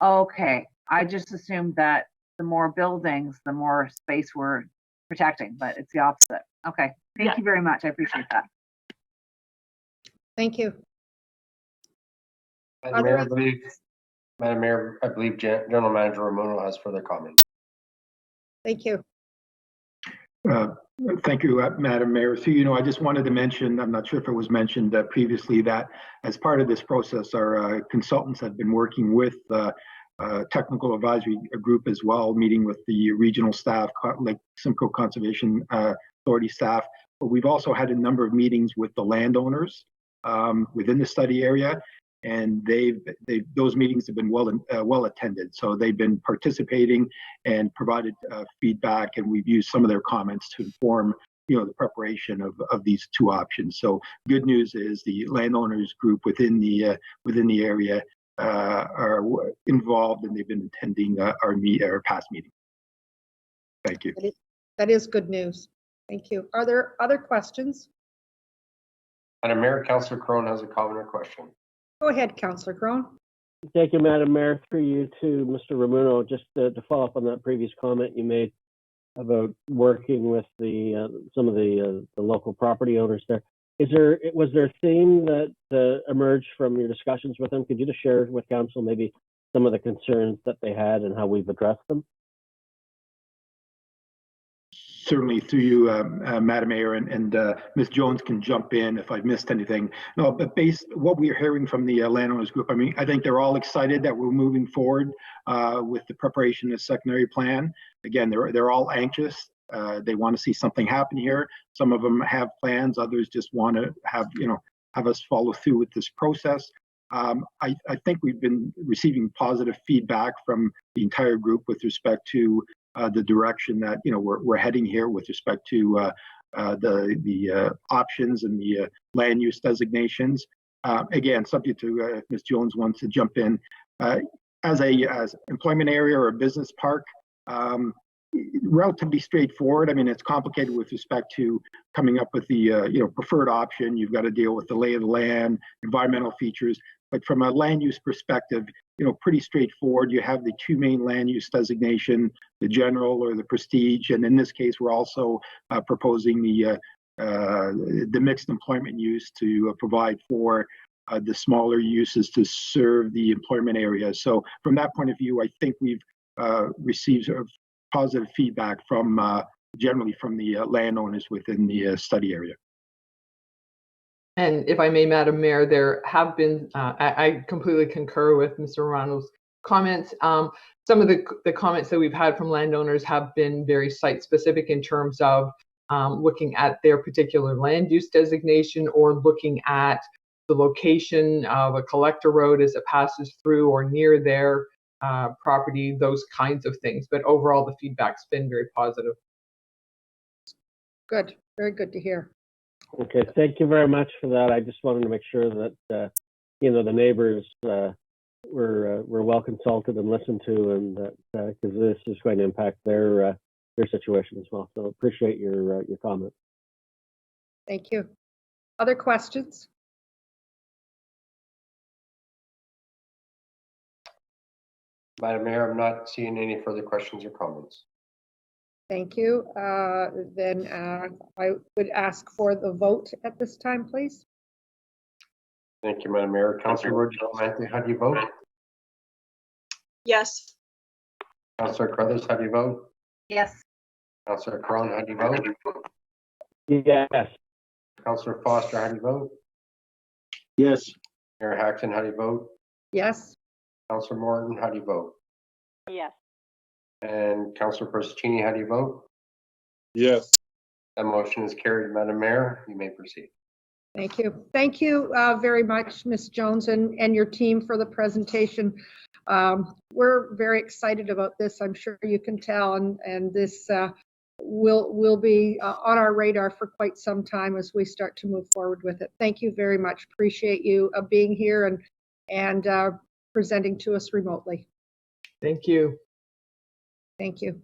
Okay, I just assumed that the more buildings, the more space we're protecting, but it's the opposite. Okay, thank you very much. I appreciate that. Thank you. Madam Mayor, I believe General Manager Ramuno has further comments. Thank you. Thank you, Madam Mayor. So, I just wanted to mention, I'm not sure if it was mentioned previously, that as part of this process, our consultants have been working with technical advisory group as well, meeting with the regional staff, like Simcoe Conservation Authority staff. But we've also had a number of meetings with the landowners within the study area, and those meetings have been well attended. So they've been participating and provided feedback, and we've used some of their comments to inform the preparation of these two options. So good news is the landowners group within the area are involved, and they've been attending our past meeting. Thank you. That is good news. Thank you. Are there other questions? Madam Mayor, Councillor Crone has a comment or question. Go ahead, Councillor Crone. Thank you, Madam Mayor. Through you to Mr. Ramuno, just to follow up on that previous comment you made about working with some of the local property owners there. Was there a theme that emerged from your discussions with them? Could you just share with council maybe some of the concerns that they had and how we've addressed them? Certainly, through you, Madam Mayor, and Ms. Jones can jump in if I've missed anything. No, but based what we're hearing from the landowners group, I think they're all excited that we're moving forward with the preparation of the secondary plan. Again, they're all anxious. They want to see something happen here. Some of them have plans. Others just want to have us follow through with this process. I think we've been receiving positive feedback from the entire group with respect to the direction that we're heading here with respect to the options and the land use designations. Again, subject to if Ms. Jones wants to jump in, as employment area or a business park, relatively straightforward. It's complicated with respect to coming up with the preferred option. You've got to deal with the lay of the land, environmental features. But from a land use perspective, pretty straightforward. You have the two main land use designation, the general or the prestige. And in this case, we're also proposing the the mixed employment use to provide for the smaller uses to serve the employment area. So from that point of view, I think we've received positive feedback from generally from the landowners within the study area. And if I may, Madam Mayor, there have been, I completely concur with Mr. Romano's comments. Some of the comments that we've had from landowners have been very site specific in terms of looking at their particular land use designation or looking at the location of a collector road as it passes through or near their property, those kinds of things. But overall, the feedback's been very positive. Good, very good to hear. Okay, thank you very much for that. I just wanted to make sure that you know, the neighbors were well consulted and listened to, and that because this is going to impact their situation as well. So appreciate your comment. Thank you. Other questions? Madam Mayor, I'm not seeing any further questions or comments. Thank you. Then I would ask for the vote at this time, please. Thank you, Madam Mayor. Councillor Road, how do you vote? Yes. Councillor Crothers, how do you vote? Yes. Councillor Cron, how do you vote? Yes. Councillor Foster, how do you vote? Yes. Mayor Hackson, how do you vote? Yes. Councillor Morton, how do you vote? Yes. And Councillor Persicini, how do you vote? Yes. That motion is carried, Madam Mayor. You may proceed. Thank you. Thank you very much, Ms. Jones and your team for the presentation. We're very excited about this. I'm sure you can tell, and this will be on our radar for quite some time as we start to move forward with it. Thank you very much. Appreciate you being here and presenting to us remotely. Thank you. Thank you.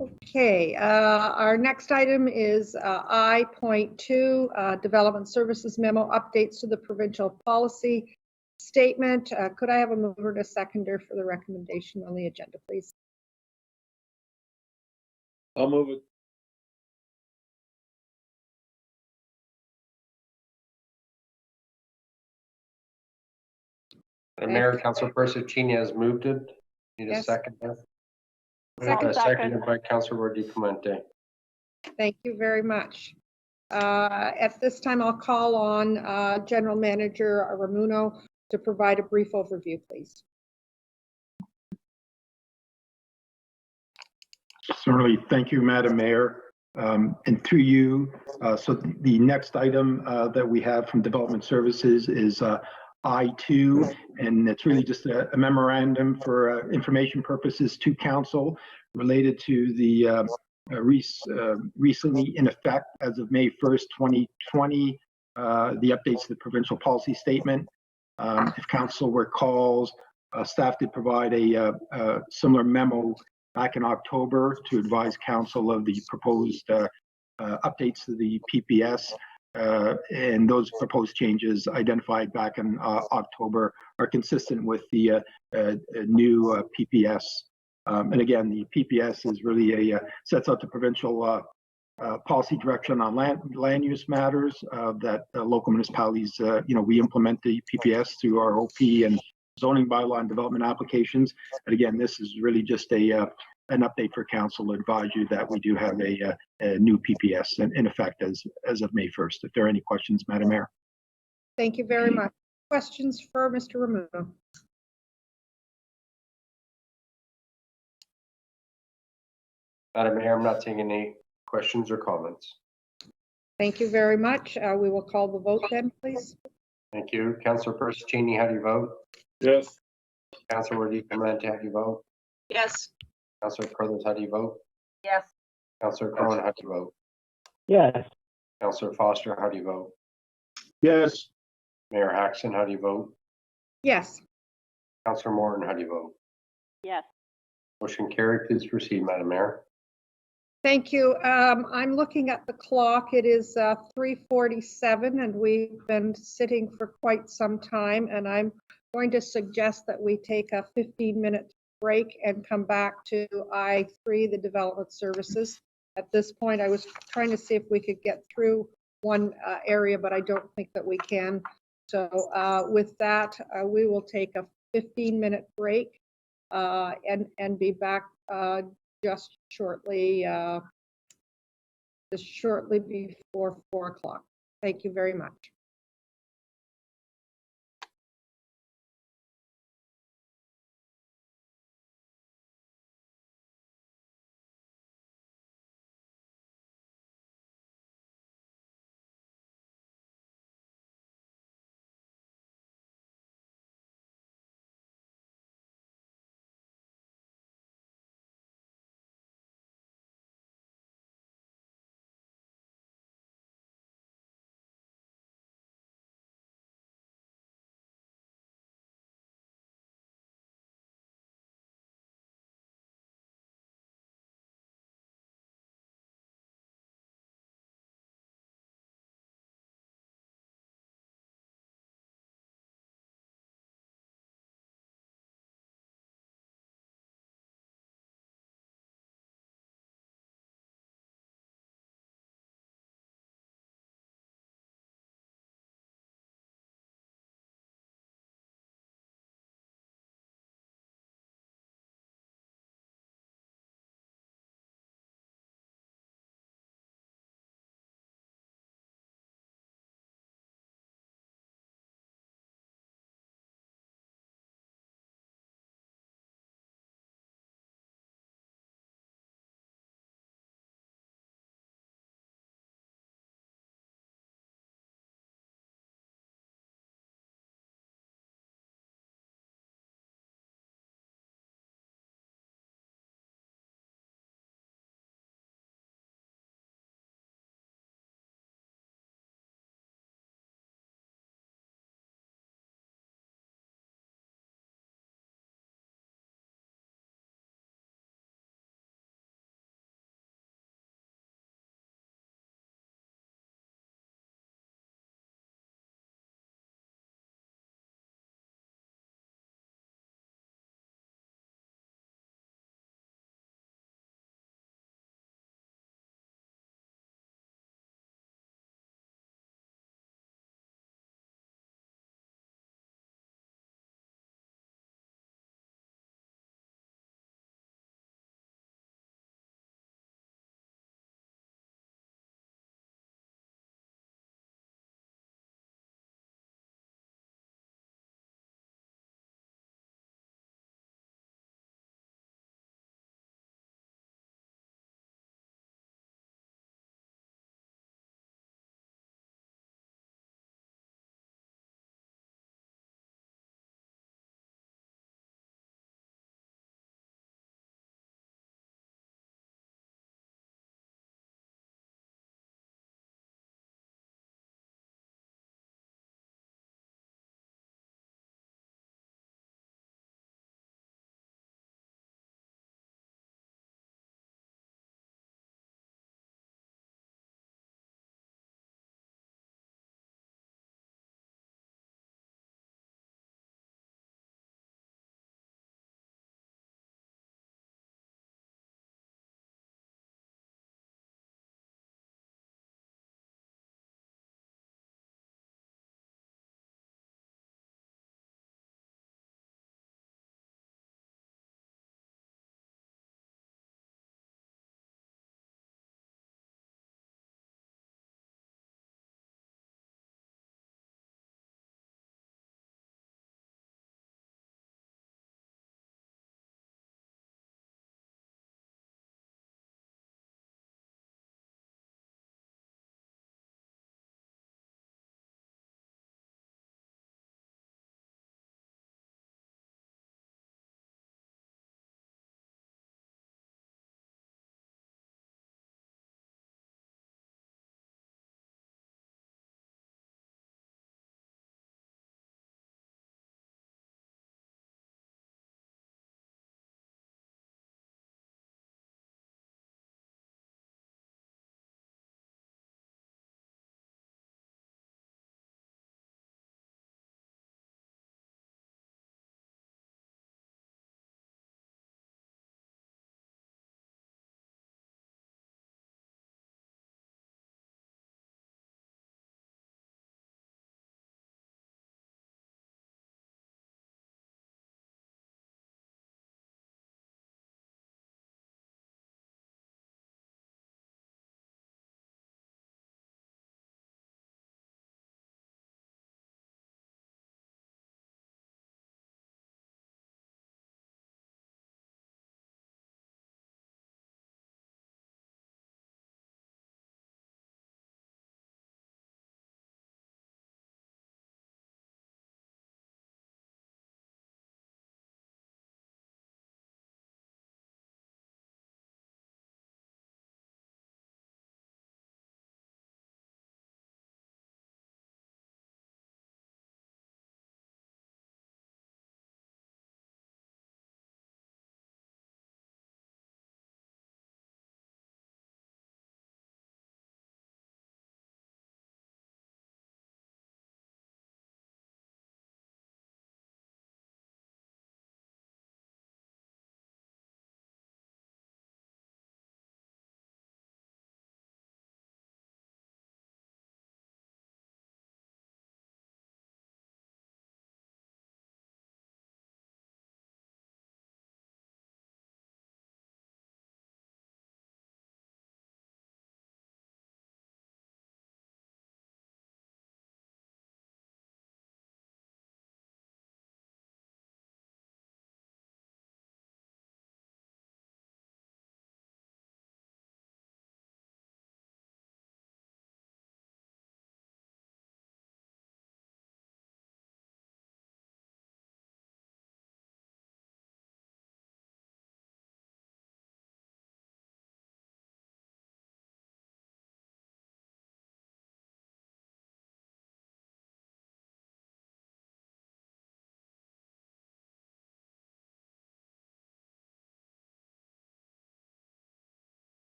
Okay, our next item is I.2, Development Services Memo Updates to the Provincial Policy Statement. Could I have a mover and a seconder for the recommendation on the agenda, please? I'll move it. Madam Mayor, Councillor Persicini has moved it. Need a Yes. second there? Second. Seconded by Councillor Di Clemente. Thank you very much. At this time, I'll call on General Manager Ramuno to provide a brief overview, please. Certainly, thank you, Madam Mayor. And through you, so the next item that we have from Development Services is I2, and it's really just a memorandum for information purposes to Council related to the recently in effect as of May 1st, 2020, the updates to the Provincial Policy Statement. If Council recalls, staff did provide a similar memo back in October to advise Council of the proposed updates to the PPS. And those proposed changes identified back in October are consistent with the new PPS. And again, the PPS is really sets out the provincial policy direction on land use matters that local municipalities, we implement the PPS through our OP and zoning bylaw and development applications. And again, this is really just an update for Council to advise you that we do have a new PPS in effect as of May 1st. If there are any questions, Madam Mayor. Thank you very much. Questions for Mr. Ramuno? Madam Mayor, I'm not seeing any questions or comments. Thank you very much. We will call the vote then, please. Thank you. Councillor Persicini, how do you vote? Yes. Councillor Di Clemente, how do you vote? Yes. Councillor Crothers, how do you vote? Yes. Councillor Cronin, how do you vote? Yes. Councillor Foster, how do you vote? Yes. Mayor Hackson, how do you vote? Yes. Councillor Morton, how do you vote? Yes. Motion carried. Please proceed, Madam Mayor. Thank you. I'm looking at the clock. It is 3:47 and we've been sitting for quite some time, and I'm going to suggest that we take a 15-minute break and come back to I3, the Development Services. at this point. I was trying to see if we could get through one area, but I don't think that we can. So with that, we will take a 15-minute break and be back just shortly before 4 o'clock. Thank you very much.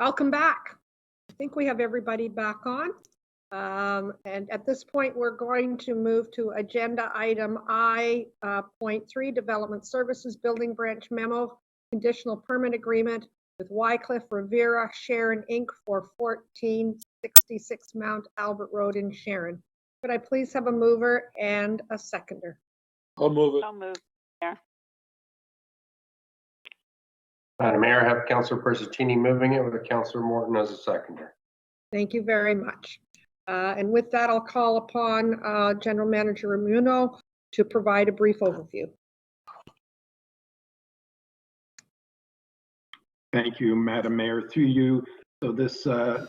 Welcome back. I think we have everybody back on. And at this point, we're going to move to agenda item I.3, Development Services Building Branch Memo, Conditional Permit Agreement with Wycliffe, Revera, Sharon, Inc. for 1466 Mount Albert Road in Sharon. Could I please have a mover and a seconder? I'll move it. So moved, Mayor. Madam Mayor, I have Councillor Persicini moving it with Councillor Morton as a seconder. Thank you very much. And with that, I'll call upon General Manager Ramuno to provide a brief overview. Thank you, Madam Mayor. Through you. So this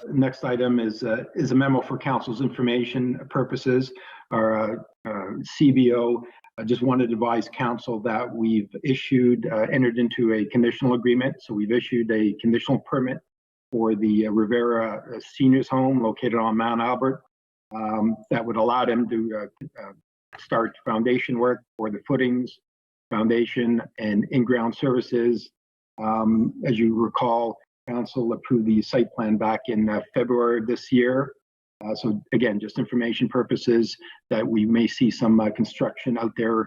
next item is a memo for council's information purposes. Our CBO I just wanted to advise council that we've entered into a conditional agreement. So we've issued a conditional permit for the Revera Seniors Home located on Mount Albert that would allow them to start foundation work for the footings, foundation, and in-ground services. As you recall, council approved the site plan back in February of this year. So again, just information purposes that we may see some construction out there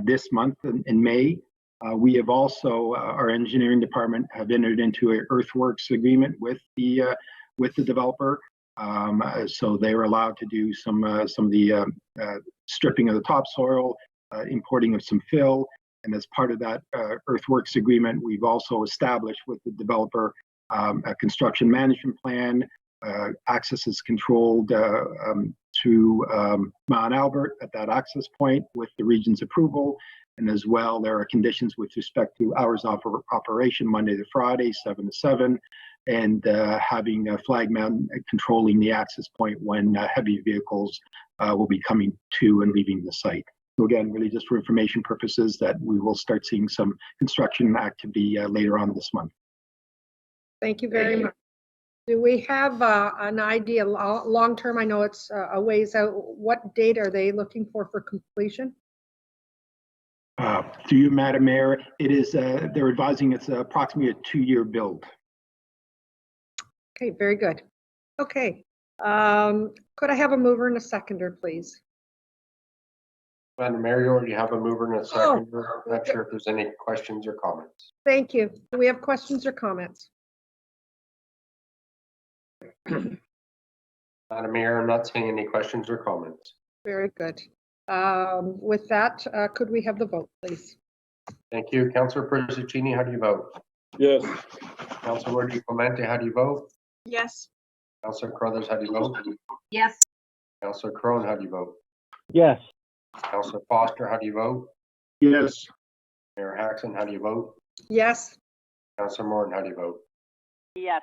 this month in May. We have also, our engineering department have entered into an earthworks agreement with the developer. So they're allowed to do some of the stripping of the topsoil, importing of some fill. And as part of that earthworks agreement, we've also established with the developer a construction management plan. Access is controlled to Mount Albert at that access point with the region's approval. And as well, there are conditions with respect to hours of operation, Monday to Friday, 7 to 7, and having a flag man controlling the access point when heavy vehicles will be coming to and leaving the site. So again, really just for information purposes that we will start seeing some construction activity later on this month. Thank you very much. Do we have an idea long term? I know it's a ways out. What date are they looking for completion? To you, Madam Mayor, it is, they're advising it's approximately a 2-year build. Okay, very good. Okay. Could I have a mover and a seconder, please? Madam Mayor, you already have a mover and a seconder. I'm not sure if there's any questions or comments. Thank you. Do we have questions or comments? Madam Mayor, I'm not seeing any questions or comments. Very good. With that, could we have the vote, please? Thank you. Councillor Persicini, how do you vote? Yes. Councillor Di Clemente, how do you vote? Yes. Councillor Carruthers, how do you vote? Yes. Councillor Crone, how do you vote? Yes. Councillor Foster, how do you vote? Yes. Mayor Hackson, how do you vote? Yes. Councillor Morton, how do you vote? Yes.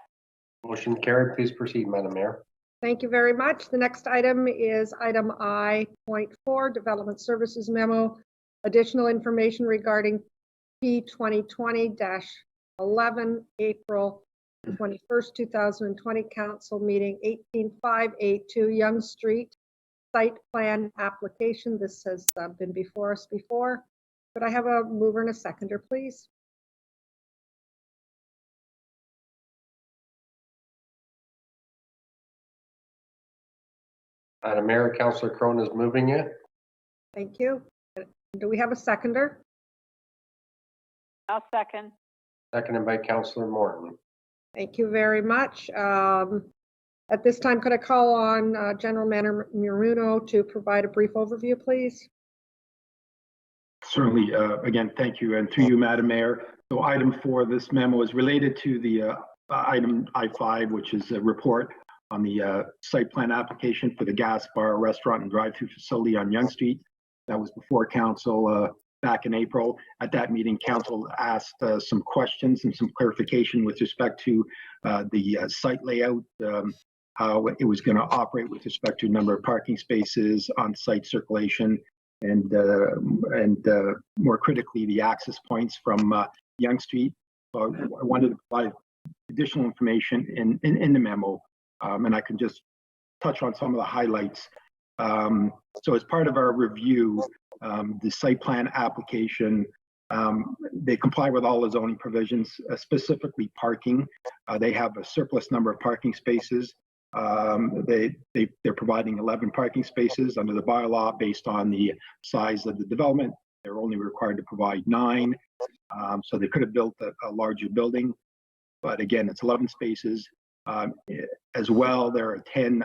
Motion carried. Please proceed, Madam Mayor. Thank you very much. The next item is item I.4, Development Services Memo. Additional information regarding P 2020-11, April 21st, 2020 Council Meeting 18582 Yonge Street Site Plan Application. This has been before us before. Could I have a mover and a seconder, please? Madam Mayor, Councillor Crone is moving it. Thank you. Do we have a seconder? I'll second. Seconded by Councillor Morton. Thank you very much. At this time, could I call on General Manager Muruno to provide a brief overview, please? Certainly. Again, thank you. And through you, Madam Mayor. So item 4 of this memo is related to the item I5, which is a report on the site plan application for the gas bar, restaurant, and drive-through facility on Yonge Street. That was before council back in April. At that meeting, council asked some questions and some clarification with respect to the site layout, how it was going to operate with respect to number of parking spaces, on-site circulation, and more critically, the access points from Yonge Street. So I wanted to provide additional information in the memo. And I can just touch on some of the highlights. So as part of our review, the site plan application They comply with all the zoning provisions, specifically parking. They have a surplus number of parking spaces. They're providing 11 parking spaces under the bylaw based on the size of the development. They're only required to provide 9. So they could have built a larger building, but again, it's 11 spaces. As well, there are 10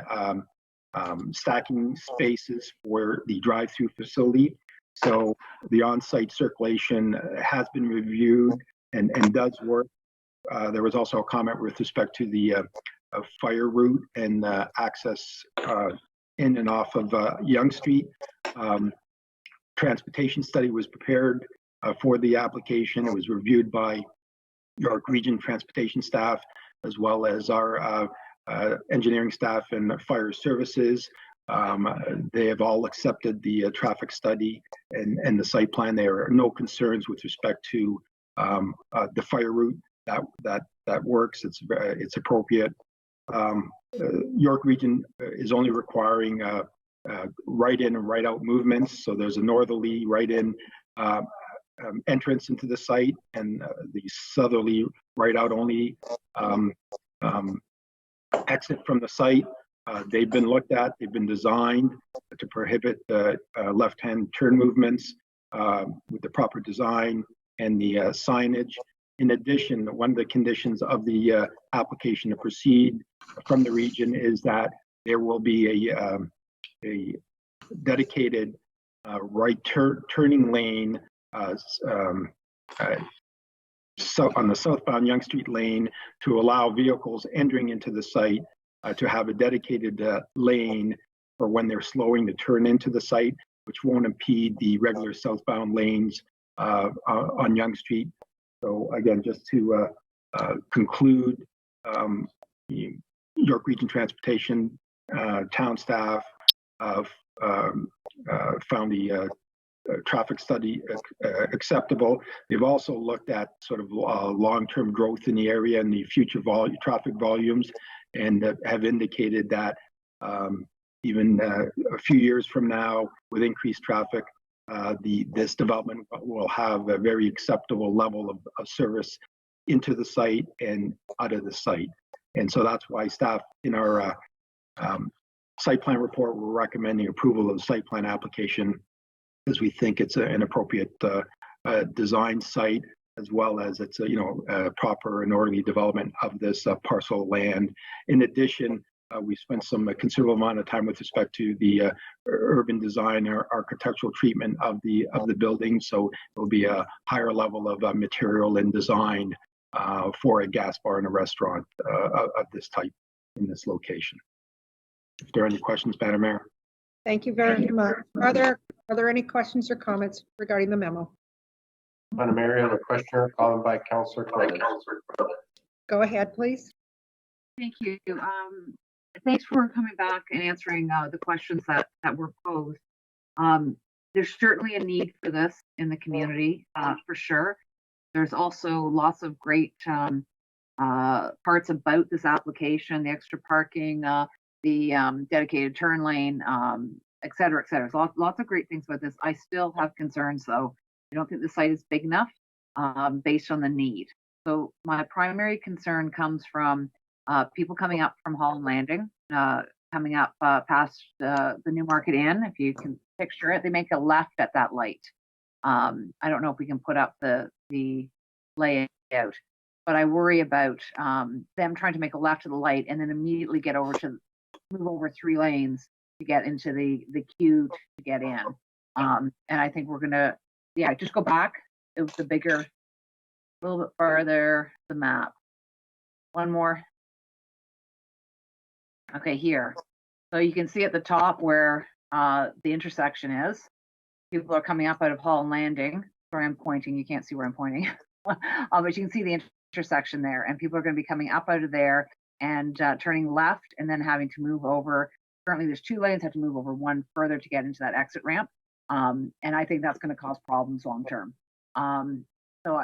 stacking spaces for the drive-through facility. So the on-site circulation has been reviewed and does work. There was also a comment with respect to the fire route and access in and off of Yonge Street. Transportation study was prepared for the application. It was reviewed by York Region Transportation staff, as well as our engineering staff and fire services. They have all accepted the traffic study and the site plan. There are no concerns with respect to the fire route. That works. It's appropriate. York Region is only requiring right-in and right-out movements. So there's a northerly right-in entrance into the site, and the southerly right-out only exit from the site. They've been looked at. They've been designed to prohibit left-hand turn movements with the proper design and the signage. In addition, one of the conditions of the application to proceed from the region is that there will be a dedicated turning lane so on the southbound Yonge Street lane to allow vehicles entering into the site to have a dedicated lane for when they're slowing to turn into the site, which won't impede the regular southbound lanes on Yonge Street. So again, just to conclude, York Region Transportation town staff found the traffic study acceptable. They've also looked at sort of long-term growth in the area and the future traffic volumes, and have indicated that even a few years from now, with increased traffic, this development will have a very acceptable level of service into the site and out of the site. And so that's why staff in our site plan report, we're recommending approval of the site plan application, because we think it's an appropriate design site, as well as it's a proper and orderly development of this parcel of land. In addition, we spent some considerable amount of time with respect to the urban design or architectural treatment of the building. So it will be a higher level of material and design for a gas bar and a restaurant of this type in this location. If there are any questions, Madam Mayor. Thank you very much. Are there any questions or comments regarding the memo? Madam Mayor, I have a question or comment by Councillor Clerks. Go ahead, please. Thank you. Thanks for coming back and answering the questions that were posed. There's certainly a need for this in the community, for sure. There's also lots of great parts about this application, the extra parking, the dedicated turn lane, et cetera, et cetera. There's lots of great things about this. I still have concerns, though. I don't think the site is big enough based on the need. So my primary concern comes from people coming up from Holland Landing, coming up past the New Market Inn. If you can picture it, they make a left at that light. I don't know if we can put up the layout, but I worry about them trying to make a left to the light and then immediately move over 3 lanes to get into the queue to get in. And I think we're gonna, just go back. It was the bigger, a little bit farther, the map. One more. Okay, here. So you can see at the top where the intersection is. People are coming up out of Holland Landing. Sorry, I'm pointing. You can't see where I'm pointing. But you can see the intersection there, and people are going to be coming up out of there and turning left and then having to move over. Currently, there's 2 lanes, have to move over 1 further to get into that exit ramp. And I think that's going to cause problems long term. So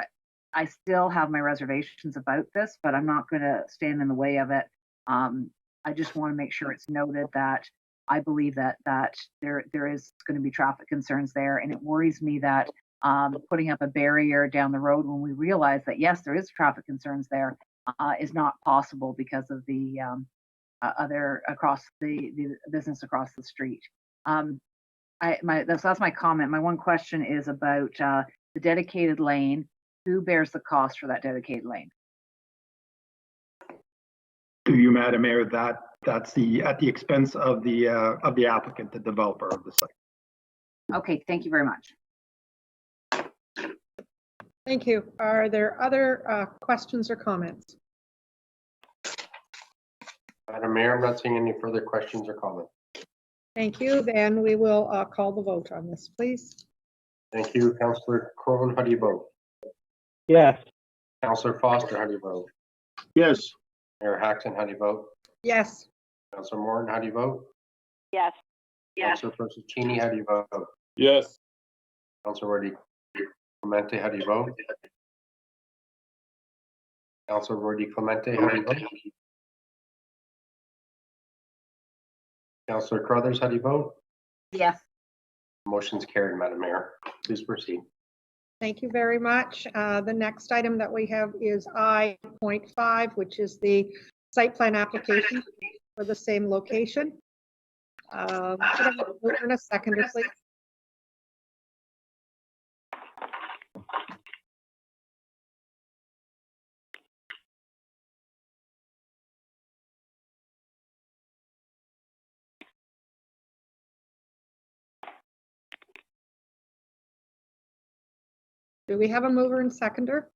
I still have my reservations about this, but I'm not going to stand in the way of it. I just want to make sure it's noted that I believe that there is going to be traffic concerns there, and it worries me that putting up a barrier down the road when we realize that, yes, there is traffic concerns there, is not possible because of the other across the business across the street. That's my comment. My one question is about the dedicated lane. Who bears the cost for that dedicated lane? To you, Madam Mayor, that's at the expense of the applicant, the developer of the site. Okay, thank you very much. Thank you. Are there other questions or comments? Madam Mayor, I'm not seeing any further questions or comments. Thank you. Then we will call the vote on this, please. Thank you. Councillor Crone, how do you vote? Yes. Councillor Foster, how do you vote? Yes. Mayor Hackson, how do you vote? Yes. Councillor Morton, how do you vote? Yes. Councillor Procaccini, how do you vote? Yes. Councillor Clemente, how do you vote? Councillor Clemente, how do you vote? Councillor Crothers, how do you vote? Yes. Motion's carried, Madam Mayor. Please proceed. Thank you very much. The next item that we have is I.5, which is the site plan application for the same location. Could I have a mover and a seconder, please? Do we have a mover and seconder?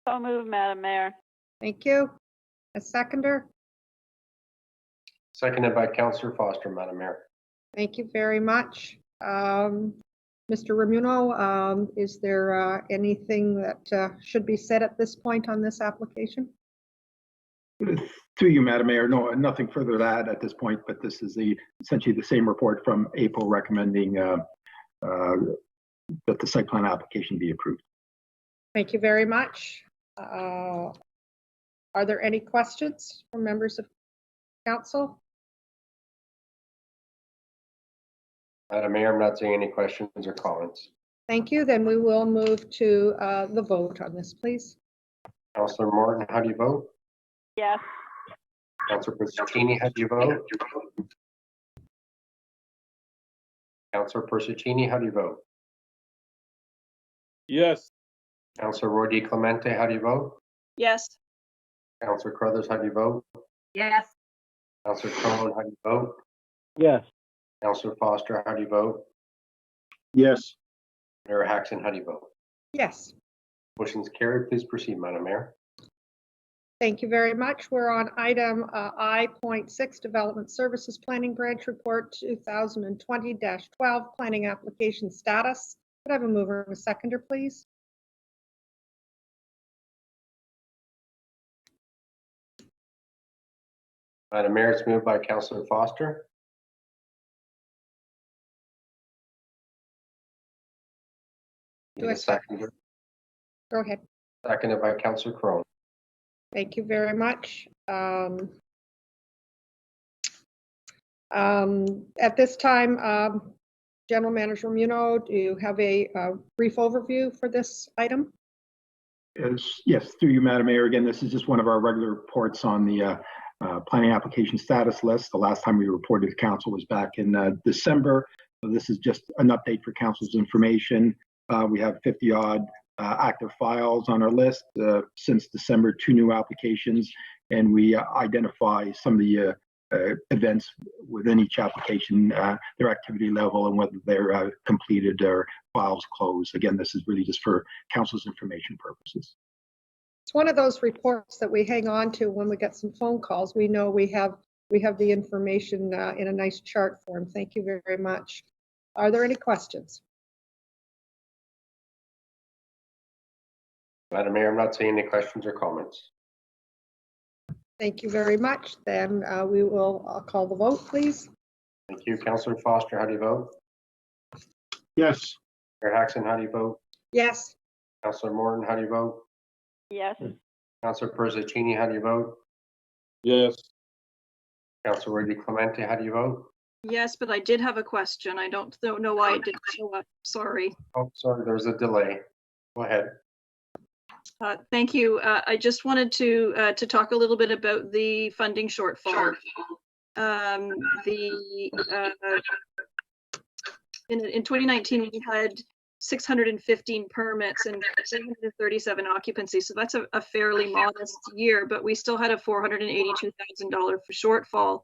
So moved, Madam Mayor. Thank you. A seconder? Seconded by Councillor Foster, Madam Mayor. Thank you very much. Mr. Remuno, is there anything that should be said at this point on this application? To you, Madam Mayor, no, nothing further to add at this point, but this is essentially the same report from April recommending that the site plan application be approved. Thank you very much. Are there any questions from members of council? Madam Mayor, I'm not seeing any questions or comments. Thank you. Then we will move to the vote on this, please. Councillor Morton, how do you vote? Yes. Councillor Procaccini, how do you vote? Councillor Procaccini, how do you vote? Yes. Councillor Clemente, how do you vote? Yes. Councillor Crothers, how do you vote? Yes. Councillor Crone, how do you vote? Yes. Councillor Foster, how do you vote? Yes. Mayor Hackson, how do you vote? Yes. Motion's carried. Please proceed, Madam Mayor. Thank you very much. We're on item I.6, Development Services Planning Branch Report 2020-12, Planning Application Status. Could I have a mover and a seconder, please? Madam Mayor, it's moved by Councillor Foster. Need a seconder. Go ahead. Seconded by Councillor Crone. Thank you very much. At this time, General Manager Remuno, do you have a brief overview for this item? Yes, through you, Madam Mayor. Again, this is just one of our regular reports on the planning application status list. The last time we reported to council was back in December. So this is just an update for council's information. We have 50 odd active files on our list since December, 2 new applications, and we identify some of the events within each application, their activity level, and whether they're completed or files closed. Again, this is really just for council's information purposes. It's one of those reports that we hang on to when we get some phone calls. We know we have the information in a nice chart form. Thank you very much. Are there any questions? Madam Mayor, I'm not seeing any questions or comments. Thank you very much. Then we will call the vote, please. Thank you. Councillor Foster, how do you vote? Yes. Mayor Hackson, how do you vote? Yes. Councillor Morton, how do you vote? Yes. Councillor Procaccini, how do you vote? Yes. Councillor Clemente, how do you vote? Yes, but I did have a question. I don't know why it didn't show up. Sorry. Oh, sorry, there's a delay. Go ahead. Thank you. I just wanted to talk a little bit about the funding shortfall. In 2019, we had 615 permits and 737 occupancy. So that's a fairly modest year, but we still had a $482,000 shortfall.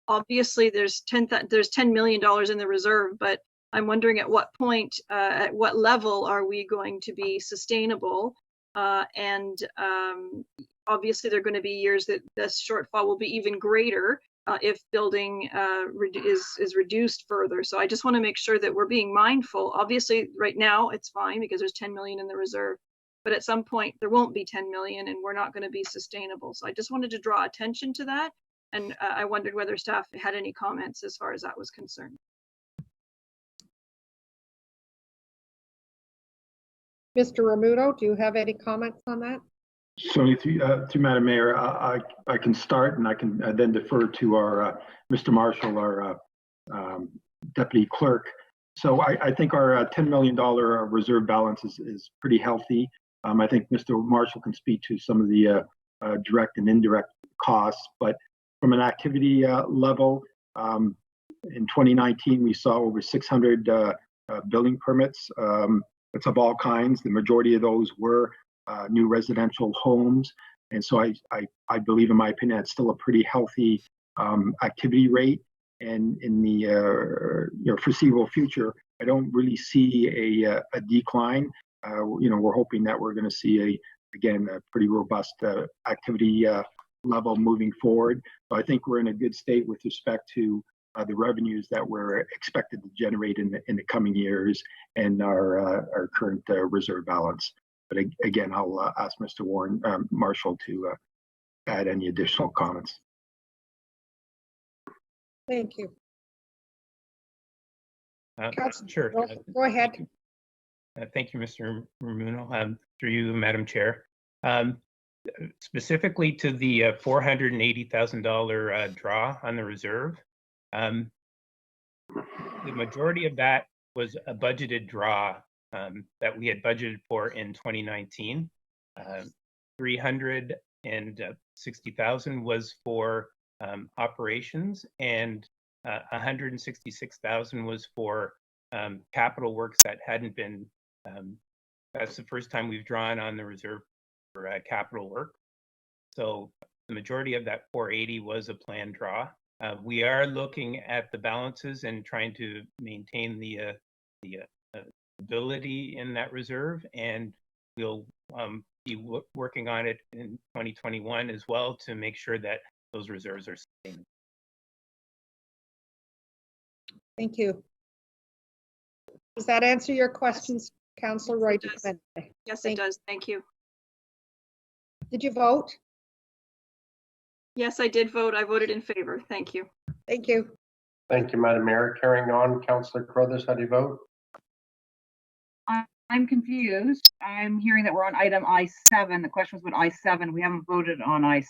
Obviously, there's $10 million in the reserve, but I'm wondering at what point, at what level are we going to be sustainable? Obviously, there are going to be years that this shortfall will be even greater if building is reduced further. So I just want to make sure that we're being mindful. Obviously, right now it's fine because there's 10 million in the reserve, but at some point there won't be 10 million and we're not going to be sustainable. So I just wanted to draw attention to that. And I wondered whether staff had any comments as far as that was concerned. Mr. Ramuto, do you have any comments on that? So to Madam Mayor, I can start and I can then defer to our Mr. Marshall, our Deputy Clerk. So I think our $10 million reserve balance is pretty healthy. I think Mr. Marshall can speak to some of the direct and indirect costs, but from an activity level, in 2019, we saw over 600 building permits. It's of all kinds. The majority of those were new residential homes. And so I believe, in my opinion, it's still a pretty healthy activity rate. And in the foreseeable future, I don't really see a decline. We're hoping that we're going to see again, a pretty robust activity level moving forward. So I think we're in a good state with respect to the revenues that we're expected to generate in the coming years and our current reserve balance. But again, I'll ask Mr. Marshall to add any additional comments. Thank you. Sure. Go ahead. Thank you, Mr. Ramuto. Through you, Madam Chair. Specifically to the $480,000 draw on the reserve, the majority of that was a budgeted draw that we had budgeted for in 2019. 360,000 was for operations, and 166,000 was for capital works that hadn't been. That's the first time we've drawn on the reserve for capital work. So the majority of that 480 was a planned draw. We are looking at the balances and trying to maintain the stability in that reserve, and we'll be working on it in 2021 as well to make sure that those reserves are sustained. Thank you. Does that answer your questions, Councillor Roy? Yes, it does. Thank you. Did you vote? Yes, I did vote. I voted in favor. Thank you. Thank you. Thank you, Madam Mayor. Carrying on, Councillor Carruthers, how do you vote? I'm confused. I'm hearing that we're on item I7. The question was about I7. We haven't voted on I6.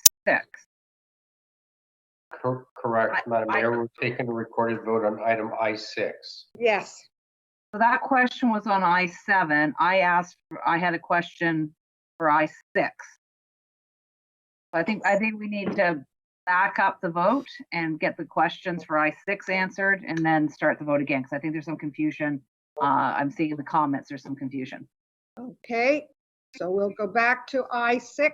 Correct, Madam Mayor. We're taking a recorded vote on item I6. Yes. So that question was on I7. I had a question for I6. So I think we need to back up the vote and get the questions for I6 answered and then start the vote again, because I think there's some confusion. I'm seeing in the comments there's some confusion. Okay, so we'll go back to I6.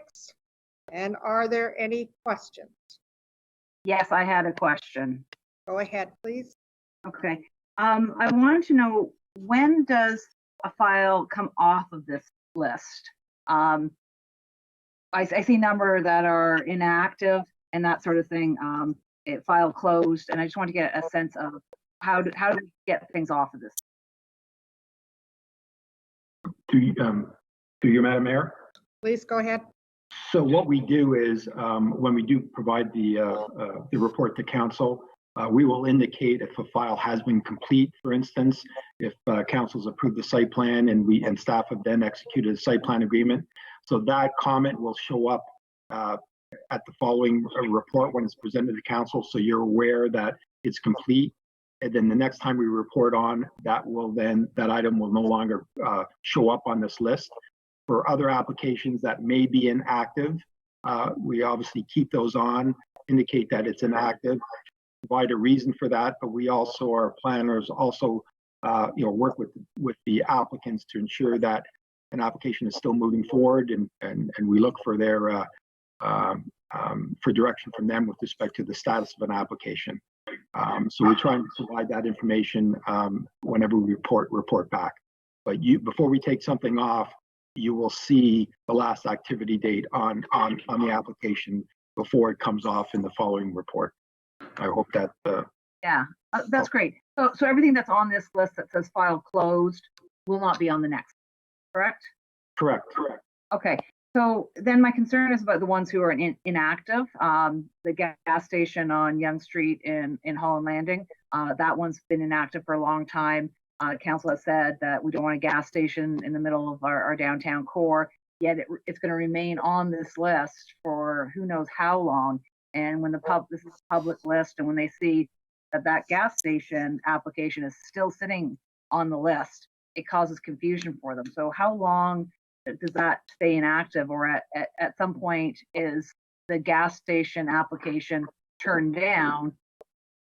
And are there any questions? Yes, I had a question. Go ahead, please. Okay. I wanted to know, when does a file come off of this list? I see a number that are inactive and that sort of thing. File closed, and I just want to get a sense of how do we get things off of this? To you, Madam Mayor. Please go ahead. So what we do is when we do provide the report to council, we will indicate if a file has been complete. For instance, if council's approved the site plan and staff have then executed a site plan agreement. So that comment will show up at the following report when it's presented to council. So you're aware that it's complete. And then the next time we report on that, that item will no longer show up on this list. For other applications that may be inactive, we obviously keep those on, indicate that it's inactive, provide a reason for that, but we also, our planners also, work with the applicants to ensure that an application is still moving forward, and we look for their for direction from them with respect to the status of an application. So we try and provide that information whenever we report back. But before we take something off, you will see the last activity date on the application before it comes off in the following report. I hope that. Yeah, that's great. So everything that's on this list that says file closed will not be on the next, correct? Correct. Okay. So then my concern is about the ones who are inactive. The gas station on Yonge Street in Holland Landing, that one's been inactive for a long time. Council has said that we don't want a gas station in the middle of our downtown core, yet it's going to remain on this list for who knows how long. And when this is a public list, and when they see that gas station application is still sitting on the list, it causes confusion for them. So how long does that stay inactive, or at some point is the gas station application turned down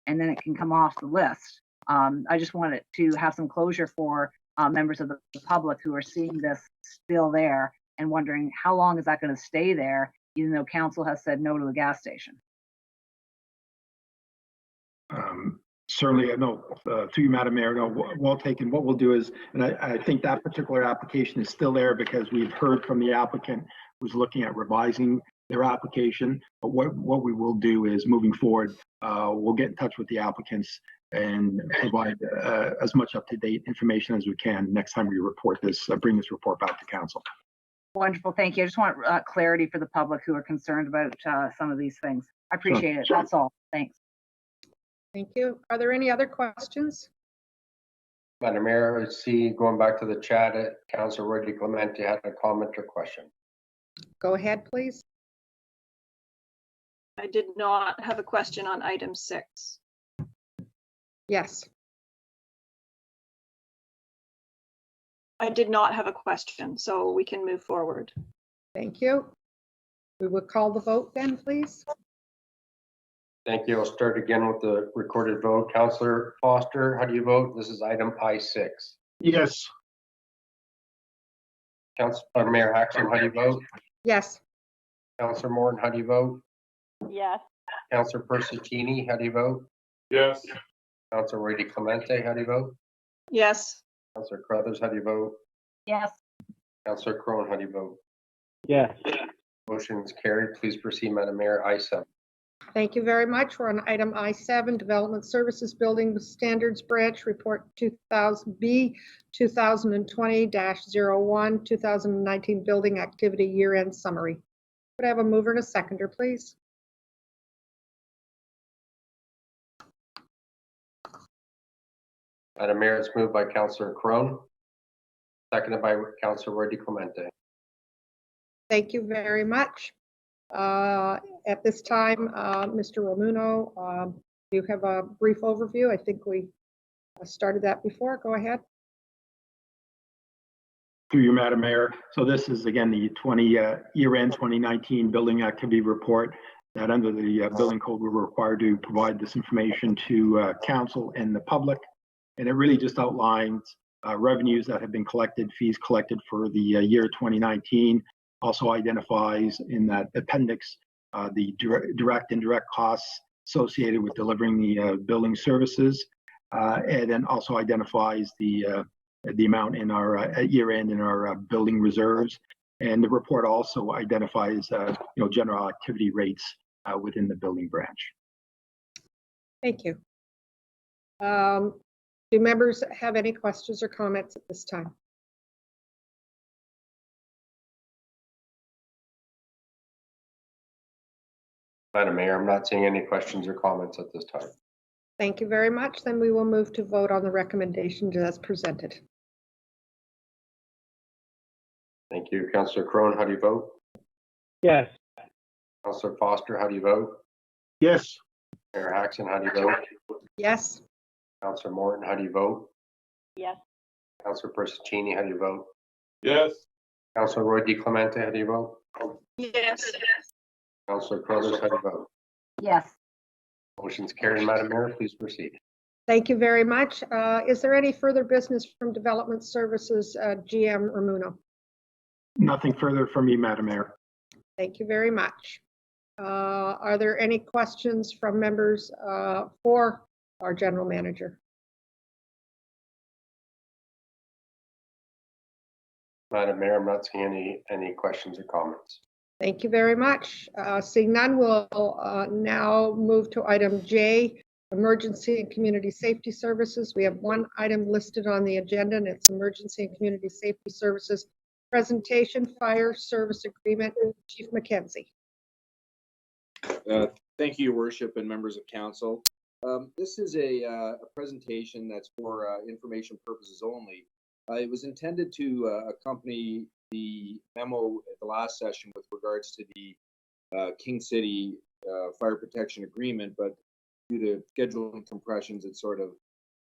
and then it can come off the list? I just wanted to have some closure for members of the public who are seeing this still there and wondering how long is that going to stay there, even though council has said no to a gas station. Certainly, no, to you, Madam Mayor, no, well taken. What we'll do is, and I think that particular application is still there because we've heard from the applicant who's looking at revising their application. But what we will do is, moving forward, we'll get in touch with the applicants and provide as much up-to-date information as we can next time we report this, bring this report back to council. Wonderful, thank you. I just want clarity for the public who are concerned about some of these things. I appreciate it. That's all. Thanks. Thank you. Are there any other questions? Madam Mayor, I see, going back to the chat, Councilor Roy Clemente had a comment or question. Go ahead, please. I did not have a question on item 6. Yes. I did not have a question, so we can move forward. Thank you. We will call the vote then, please. Thank you. I'll start again with the recorded vote. Councillor Foster, how do you vote? This is item I6. Yes. Councillor Mayor Hackson, how do you vote? Yes. Councillor Morton, how do you vote? Yes. Councillor Persicini, how do you vote? Yes. Councillor Roy Clemente, how do you vote? Yes. Councillor Crothers, how do you vote? Yes. Councillor Crone, how do you vote? Yes. Motion is carried. Please proceed, Madam Mayor. I7. Thank you very much. We're on item I7, Development Services Building Standards Branch Report 2000B 2020-01, 2019 Building Activity Year-End Summary. Could I have a mover and a seconder, please? Madam Mayor, it's moved by Councillor Crone, seconded by Councillor Roy Clemente. Thank you very much. At this time, Mr. Romuno, you have a brief overview. I think we started that before. Go ahead. Through you, Madam Mayor. So this is again the year-end 2019 building activity report that under the building code we're required to provide this information to council and the public. And it really just outlines revenues that have been collected, fees collected for the year 2019. Also identifies in that appendix the direct and indirect costs associated with delivering the building services, and then also identifies the amount in our at year end in our building reserves. And the report also identifies general activity rates within the building branch. Thank you. Do members have any questions or comments at this time? Madam Mayor, I'm not seeing any questions or comments at this time. Thank you very much. Then we will move to vote on the recommendation as presented. Thank you. Councillor Crone, how do you vote? Yes. Councillor Foster, how do you vote? Yes. Mayor Hackson, how do you vote? Yes. Councillor Morton, how do you vote? Yes. Councillor Cini, how do you vote? Yes. Councillor Roy DeClemente, how do you vote? Yes. Councillor Crothers, how do you vote? Yes. Motion's carried. Madam Mayor, please proceed. Thank you very much. Is there any further business from Development Services, GM Ramuno? Nothing further from me, Madam Mayor. Thank you very much. Are there any questions from members for our general manager? Madam Mayor, I'm not seeing any questions or comments. Thank you very much. Seeing none, we'll now move to item J, Emergency and Community Safety Services. We have one item listed on the agenda, and it's Emergency and Community Safety Services Presentation, Fire Service Agreement. Chief McKenzie. Thank you, Your Worship and members of council. This is a presentation that's for information purposes only. It was intended to accompany the memo at the last session with regards to the King City Fire Protection Agreement, but due to scheduling compressions, it sort of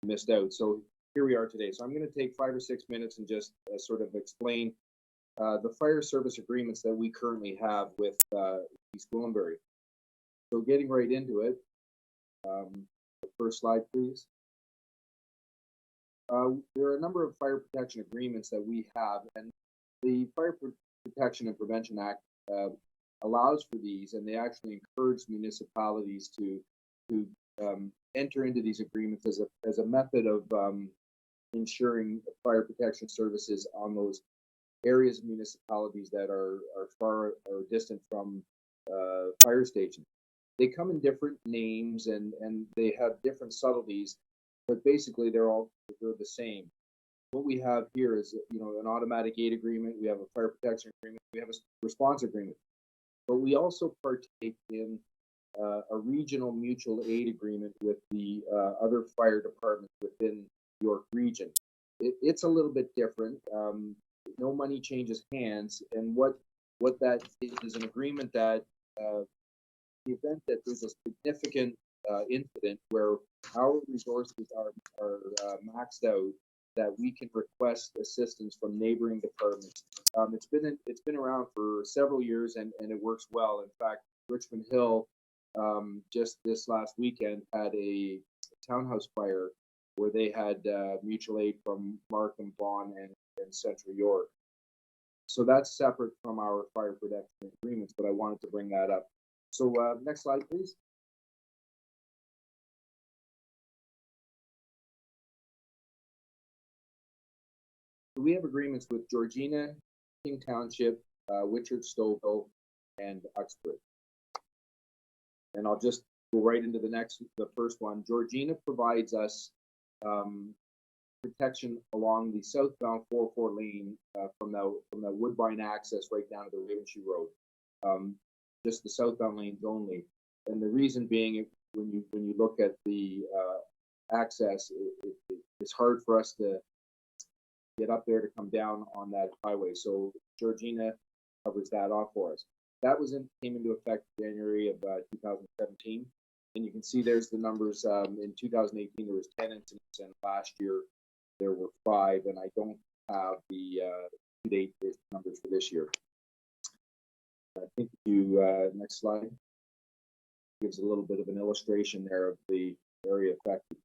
missed out. So here we are today. So I'm going to take 5 or 6 minutes and just sort of explain the fire service agreements that we currently have with East Gwillimbury. So getting right into it, the first slide, please. There are a number of fire protection agreements that we have, and the Fire Protection and Prevention Act allows for these, and they actually encourage municipalities to enter into these agreements as a method of ensuring fire protection services on those areas of municipalities that are far or distant from fire stations. They come in different names and they have different subtleties, but basically they're the same. What we have here is, an automatic aid agreement. We have a fire protection agreement. We have a response agreement, but we also partake in a regional mutual aid agreement with the other fire departments within York region. It's a little bit different. No money changes hands, and what that is an agreement that the event that there's a significant incident where our resources are maxed out, that we can request assistance from neighboring departments. It's been around for several years and it works well. In fact, Richmond Hill just this last weekend had a townhouse fire where they had mutual aid from Markham, Vaughan, and Central York. So that's separate from our fire protection agreements, but I wanted to bring that up. So next slide, please. We have agreements with Georgina, King Township, Witchard, Stouffville, and Uxbridge. And I'll just go right into the first one. Georgina provides us protection along the southbound 404 lane from the Woodbine access right down to the Ravenshoe Road. Just the southbound lanes only. And the reason being, when you look at the access, it's hard for us to get up there to come down on that highway. So Georgina covers that off for us. That came into effect January of 2017. And you can see there's the numbers. In 2018, there was 10 incidents, and last year there were 5. And I don't have the to-date numbers for this year. I think next slide gives a little bit of an illustration there of the area affected.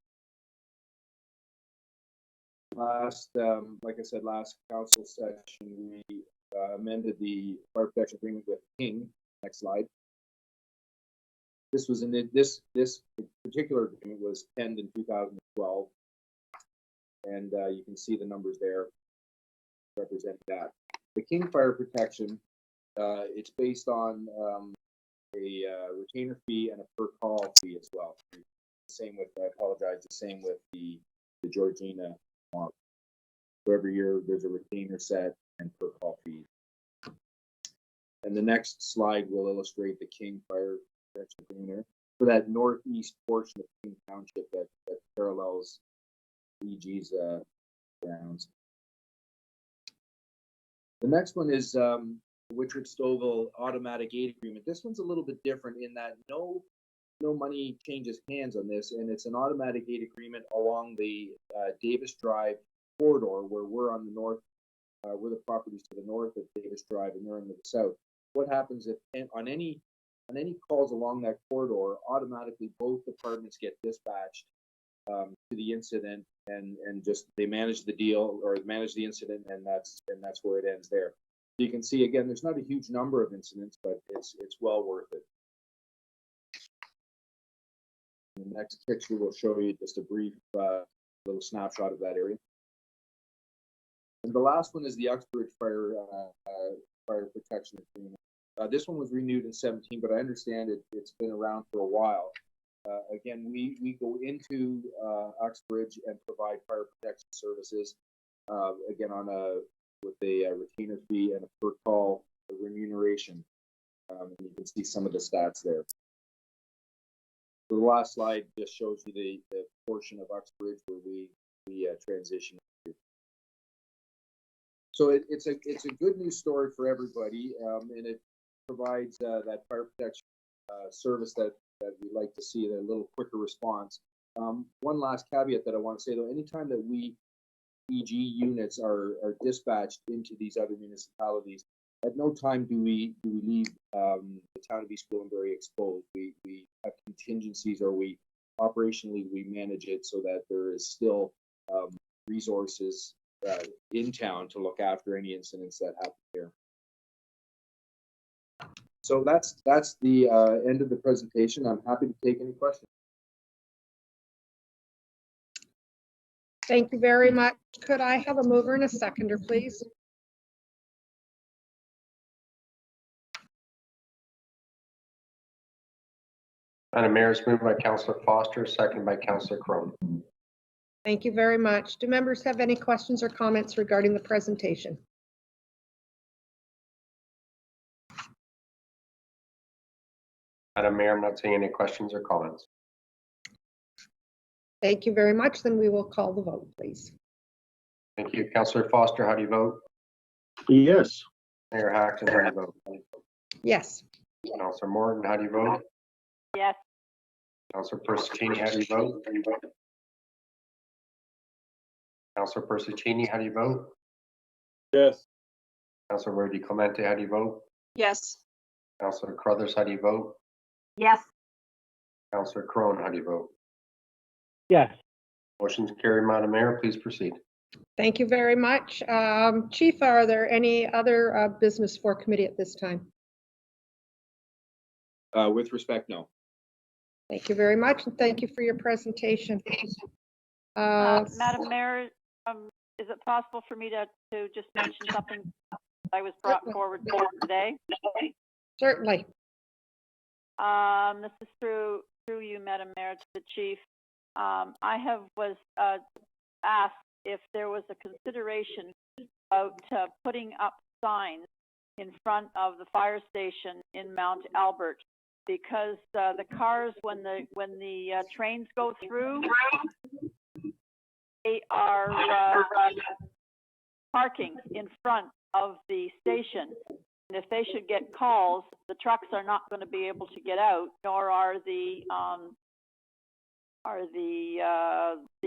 Like I said, last council session, we amended the fire protection agreement with King. Next slide. This was this particular agreement was penned in 2012, and you can see the numbers there representing that. The King Fire Protection, it's based on a retainer fee and a per call fee as well. Same with, I apologize, the same with the Georgina model. So every year there's a retainer set and per call fees. And the next slide will illustrate the King Fire Protection Agreement for that northeast portion of King Township that parallels EG's grounds. The next one is Witchard Stouffville Automatic Aid Agreement. This one's a little bit different in that no no money changes hands on this, and it's an automatic gate agreement along the Davis Drive corridor where we're on the north, we're the properties to the north of Davis Drive and they're in the south. What happens if on any calls along that corridor, automatically both departments get dispatched to the incident and just they manage the deal or manage the incident, and that's where it ends there. So you can see again, there's not a huge number of incidents, but it's well worth it. The next picture will show you just a brief little snapshot of that area. And the last one is the Uxbridge Fire Protection Agreement. This one was renewed in 17, but I understand it's been around for a while. Again, we go into Uxbridge and provide fire protection services. Again, with a retainer fee and a per call remuneration. You can see some of the stats there. So the last slide just shows you the portion of Uxbridge where we transition to. So it's a good news story for everybody, and it provides that fire protection service that we like to see, a little quicker response. One last caveat that I want to say though, anytime that we EG units are dispatched into these other municipalities, at no time do we leave the town of East Gwillimbury exposed. We have contingencies, or operationally we manage it so that there is still resources in town to look after any incidents that happen here. So that's the end of the presentation. I'm happy to take any questions. Thank you very much. Could I have a mover and a seconder, please? Madam Mayor, it's moved by Councillor Foster, seconded by Councillor Crone. Thank you very much. Do members have any questions or comments regarding the presentation? Madam Mayor, I'm not seeing any questions or comments. Thank you very much. Then we will call the vote, please. Thank you. Councillor Foster, how do you vote? Yes. Mayor Hackson, how do you vote? Yes. Councillor Morton, how do you vote? Yes. Councillor Persicini, how do you vote? Councillor Persicini, how do you vote? Yes. Councillor Rudy Clemente, how do you vote? Yes. Councillor Crothers, how do you vote? Yes. Councillor Crone, how do you vote? Yes. Motion's carried, Madam Mayor. Please proceed. Thank you very much. Chief, are there any other business for committee at this time? With respect, no. Thank you very much, and thank you for your presentation. Madam Mayor, is it possible for me to just mention something I was brought forward for today? Certainly. This is through you, Madam Mayor, to the Chief. I was asked if there was a consideration about putting up signs in front of the fire station in Mount Albert, because the cars, when the trains go through, they are parking in front of the station. And if they should get calls, the trucks are not going to be able to get out, nor are the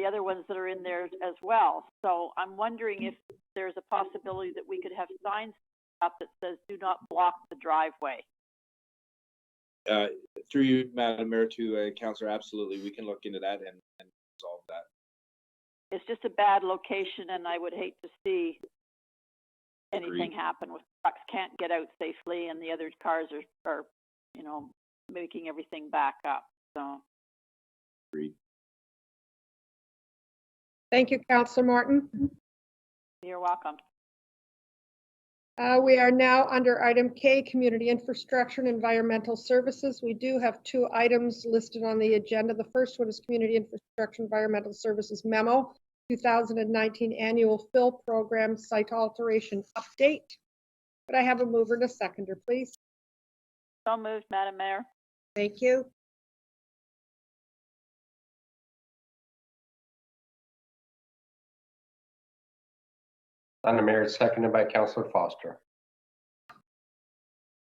other ones that are in there as well. So I'm wondering if there's a possibility that we could have signs up that says "Do not block the driveway." Through you, Madam Mayor, to Councillor, absolutely, we can look into that and resolve that. It's just a bad location, and I would hate to see anything Agreed. happen with trucks can't get out safely, and the other cars are making everything back up. So. Agreed. Thank you, Councillor Morton. You're welcome. We are now under item K, Community Infrastructure and Environmental Services. We do have two items listed on the agenda. The first one is Community Infrastructure and Environmental Services Memo, 2019 Annual Fill Program Site Alteration Update. Could I have a mover and a seconder, please? So moved, Madam Mayor. Thank you. Madam Mayor, seconded by Councillor Foster.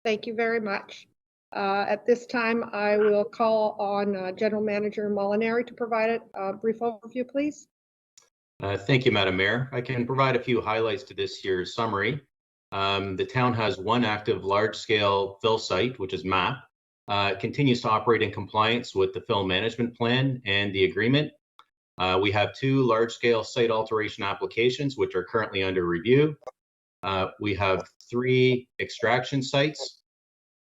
Thank you very much. At this time, I will call on General Manager Molinari to provide a brief overview, please. Thank you, Madam Mayor. I can provide a few highlights to this year's summary. The town has one active large-scale fill site, which is MAP. It continues to operate in compliance with the fill management plan and the agreement. We have two large-scale site alteration applications, which are currently under review. We have 3 extraction sites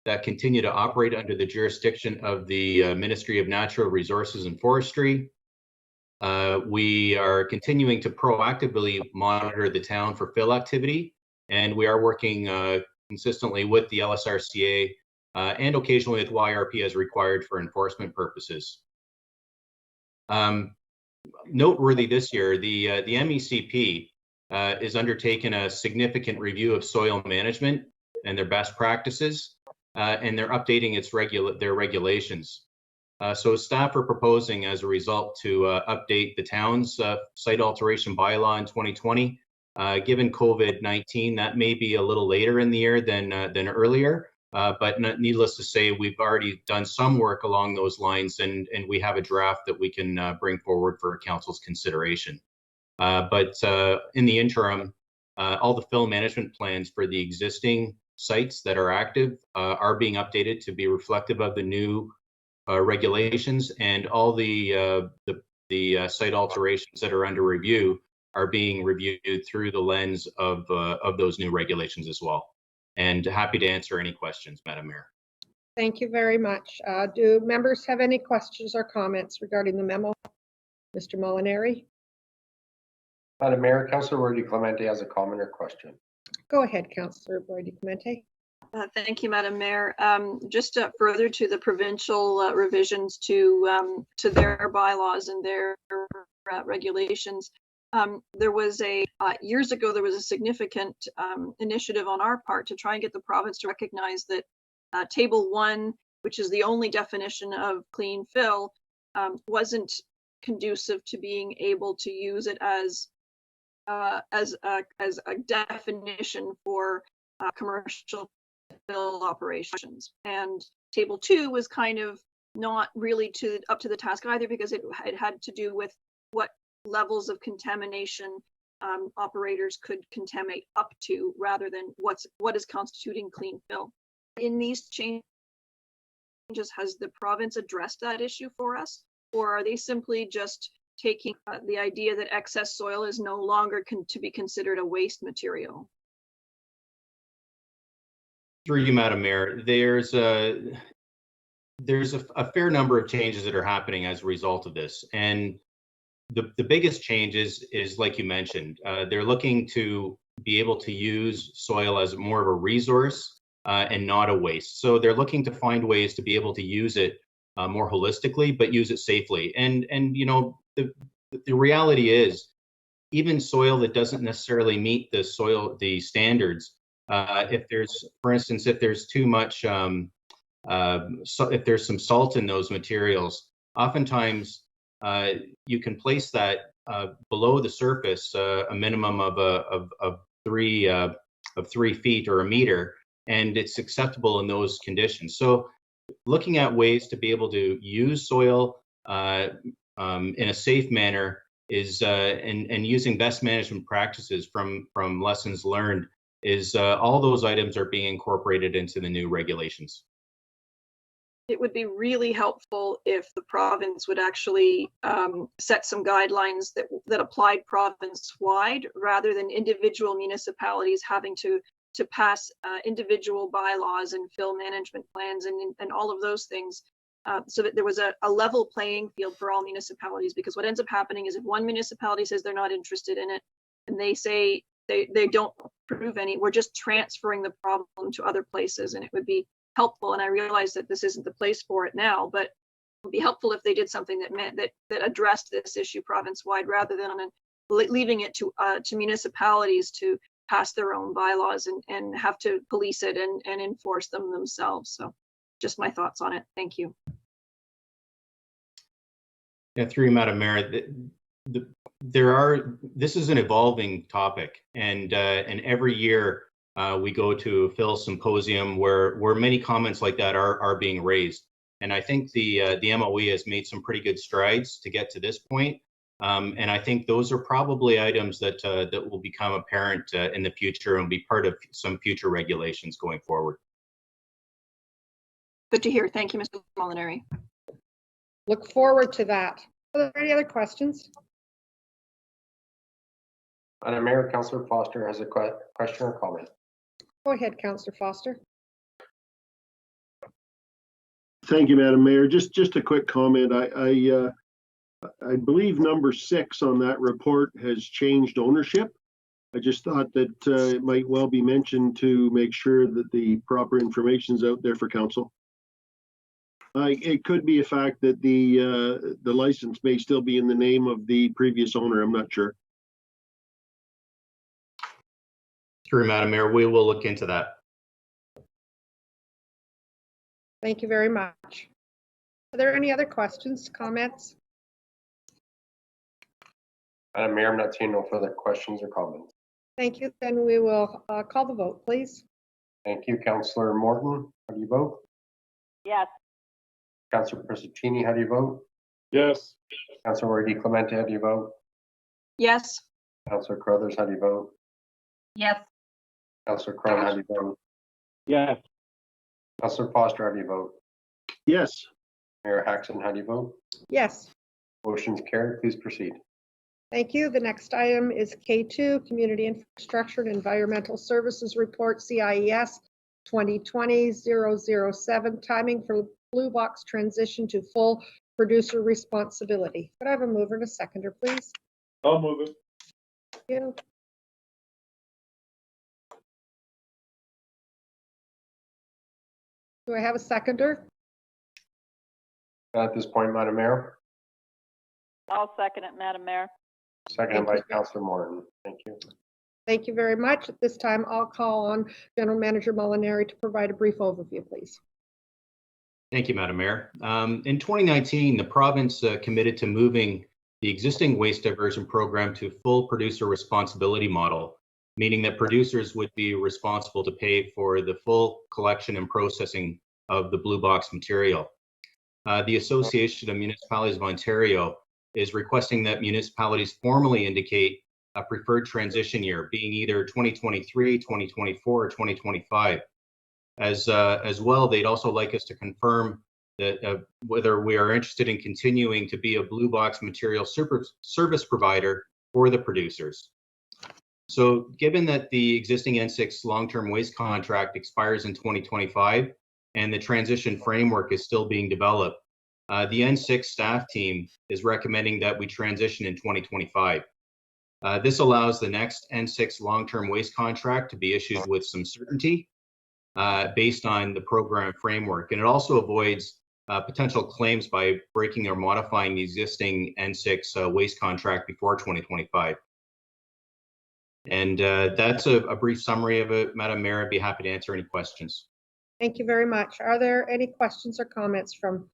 that continue to operate under the jurisdiction of the Ministry of Natural Resources and Forestry. We are continuing to proactively monitor the town for fill activity, and we are working consistently with the LSRCA and occasionally with YRP as required for enforcement purposes. Noteworthy this year, the MECP is undertaking a significant review of soil management and their best practices, and they're updating their regulations. So staff are proposing as a result to update the town's site alteration bylaw in 2020. Given COVID-19, that may be a little later in the year than earlier, but needless to say, we've already done some work along those lines, and we have a draft that we can bring forward for council's consideration. But in the interim, all the fill management plans for the existing sites that are active are being updated to be reflective of the new regulations, and all the site alterations that are under review are being reviewed through the lens of those new regulations as well. And happy to answer any questions, Madam Mayor. Thank you very much. Do members have any questions or comments regarding the memo? Mr. Molinari? Madam Mayor, Councillor Brody Clemente has a comment or question. Go ahead, Councillor Brody Clemente. Thank you, Madam Mayor. Just further to the provincial revisions to their bylaws and their regulations, there was years ago, there was a significant initiative on our part to try and get the province to recognize that Table 1, which is the only definition of clean fill, wasn't conducive to being able to use it as a definition for commercial fill operations. And Table 2 was kind of not really up to the task either, because it had to do with what levels of contamination operators could contaminate up to, rather than what is constituting clean fill. In these changes, has the province addressed that issue for us, or are they simply just taking the idea that excess soil is no longer to be considered a waste material? Through you, Madam Mayor, there's a fair number of changes that are happening as a result of this, and the biggest change is like you mentioned, they're looking to be able to use soil as more of a resource and not a waste. So they're looking to find ways to be able to use it more holistically, but use it safely. And you know, the reality is, even soil that doesn't necessarily meet the standards, if there's, for instance, if there's too much, if there's some salt in those materials, oftentimes you can place that below the surface, a minimum of 3 feet or a meter, and it's acceptable in those conditions. So looking at ways to be able to use soil in a safe manner is, and using best management practices from lessons learned, is all those items are being incorporated into the new regulations. It would be really helpful if the province would actually set some guidelines that applied province-wide, rather than individual municipalities having to pass individual bylaws and fill management plans and all of those things, so that there was a level playing field for all municipalities. Because what ends up happening is, if one municipality says they're not interested in it, and they say they don't prove any, we're just transferring the problem to other places. And it would be helpful, and I realize that this isn't the place for it now, but it would be helpful if they did something that addressed this issue province-wide, rather than leaving it to municipalities to pass their own bylaws and have to police it and enforce them themselves. So just my thoughts on it. Thank you. Yeah, through you, Madam Mayor, this is an evolving topic, and every year we go to a Phil symposium where many comments like that are being raised. And I think the MOE has made some pretty good strides to get to this point. And I think those are probably items that that will become apparent in the future and be part of some future regulations going forward. Good to hear. Thank you, Mr. Molinari. Look forward to that. Are there any other questions? Madam Mayor, Councillor Foster has a question or comment. Go ahead, Councillor Foster. Thank you, Madam Mayor. Just a quick comment. I believe number 6 on that report has changed ownership. I just thought that it might well be mentioned to make sure that the proper information is out there for council. It could be a fact that the license may still be in the name of the previous owner. I'm not sure. Through Madam Mayor, we will look into that. Thank you very much. Are there any other questions, comments? Madam Mayor, I'm not seeing no further questions or comments. Thank you. Then we will call the vote, please. Thank you. Councillor Morton, how do you vote? Yes. Councillor Procaccini, how do you vote? Yes. Councillor Di Clemente, how do you vote? Yes. Councillor Crothers, how do you vote? Yes. Councillor Crone, how do you vote? Yes. Councillor Foster, how do you vote? Yes. Mayor Hackson, how do you vote? Yes. Motion's carried. Please proceed. Thank you. The next item is K2, Community Infrastructure and Environmental Services Report, CIES 2020-007, timing for Blue Box transition to full producer responsibility. Could I have a mover and a seconder, please? I'll move it. Thank you. Do I have a seconder? At this point, Madam Mayor, I'll second it, Madam Mayor. seconded by Councillor Morton. Thank you. Thank you very much. At this time, I'll call on General Manager Molinari to provide a brief overview, please. Thank you, Madam Mayor. In 2019, the province committed to moving the existing waste diversion program to full producer responsibility model, meaning that producers would be responsible to pay for the full collection and processing of the blue box material. The Association of Municipalities of Ontario is requesting that municipalities formally indicate a preferred transition year, being either 2023, 2024, or 2025. As well, they'd also like us to confirm that whether we are interested in continuing to be a blue box material service provider for the producers. So given that the existing N6 long-term waste contract expires in 2025 and the transition framework is still being developed, the N6 staff team is recommending that we transition in 2025. This allows the next N6 long-term waste contract to be issued with some certainty based on the program framework. And it also avoids potential claims by breaking or modifying the existing N6 waste contract before 2025. And that's a brief summary of it, Madam Mayor. I'd be happy to answer any questions. Thank you very much. Are there any questions or comments from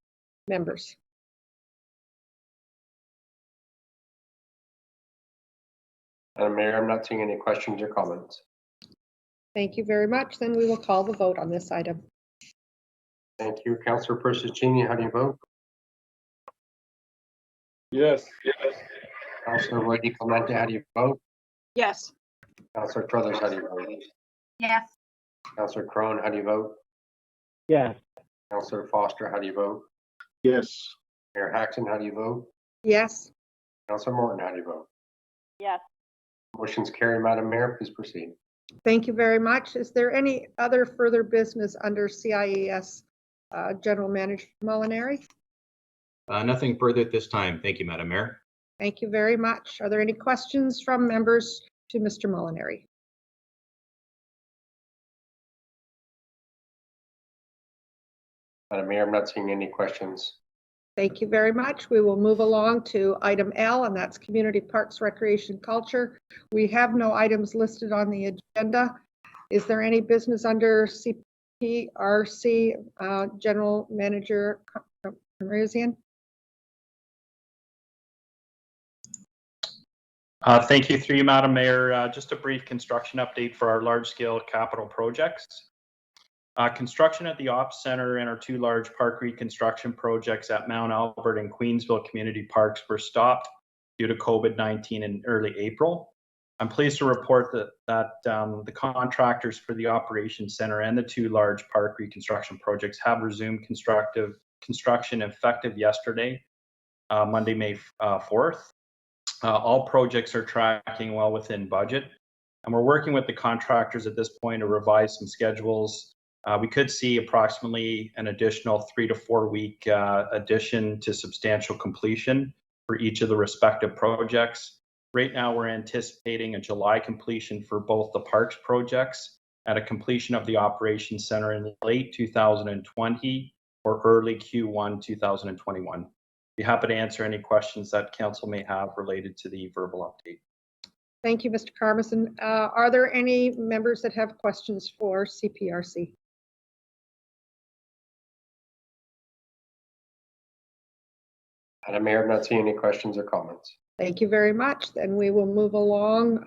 members? Madam Mayor, I'm not seeing any questions or comments. Thank you very much. Then we will call the vote on this item. Thank you. Councillor Procaccini, how do you vote? Yes. Councillor Di Clemente, how do you vote? Yes. Councillor Crothers, how do you vote? Yes. Councillor Crone, how do you vote? Yes. Councillor Foster, how do you vote? Yes. Mayor Hackson, how do you vote? Yes. Councillor Morton, how do you vote? Yes. Motion's carried, Madam Mayor. Please proceed. Thank you very much. Is there any other further business under CIES General Manager Molinari? Nothing further at this time. Thank you, Madam Mayor. Thank you very much. Are there any questions from members to Mr. Molinari? Madam Mayor, I'm not seeing any questions. Thank you very much. We will move along to item L, and that's Community Parks, Recreation, Culture. We have no items listed on the agenda. Is there any business under CPRC General Manager Camerizian? Thank you, through you, Madam Mayor. Just a brief construction update for our large-scale capital projects. Construction at the Ops Center and our two large park reconstruction projects at Mount Albert and Queensville Community Parks were stopped due to COVID-19 in early April. I'm pleased to report that the contractors for the Operations Center and the two large park reconstruction projects have resumed construction effective yesterday, Monday, May 4th. All projects are tracking well within budget, and we're working with the contractors at this point to revise some schedules. We could see approximately an additional 3 to 4 week addition to substantial completion for each of the respective projects. Right now, we're anticipating a July completion for both the parks projects and a completion of the Operations Center in late 2020 or early Q1 2021. Be happy to answer any questions that council may have related to the verbal update. Thank you, Mr. Carmison. Are there any members that have questions for CPRC? Madam Mayor, I'm not seeing any questions or comments. Thank you very much. Then we will move along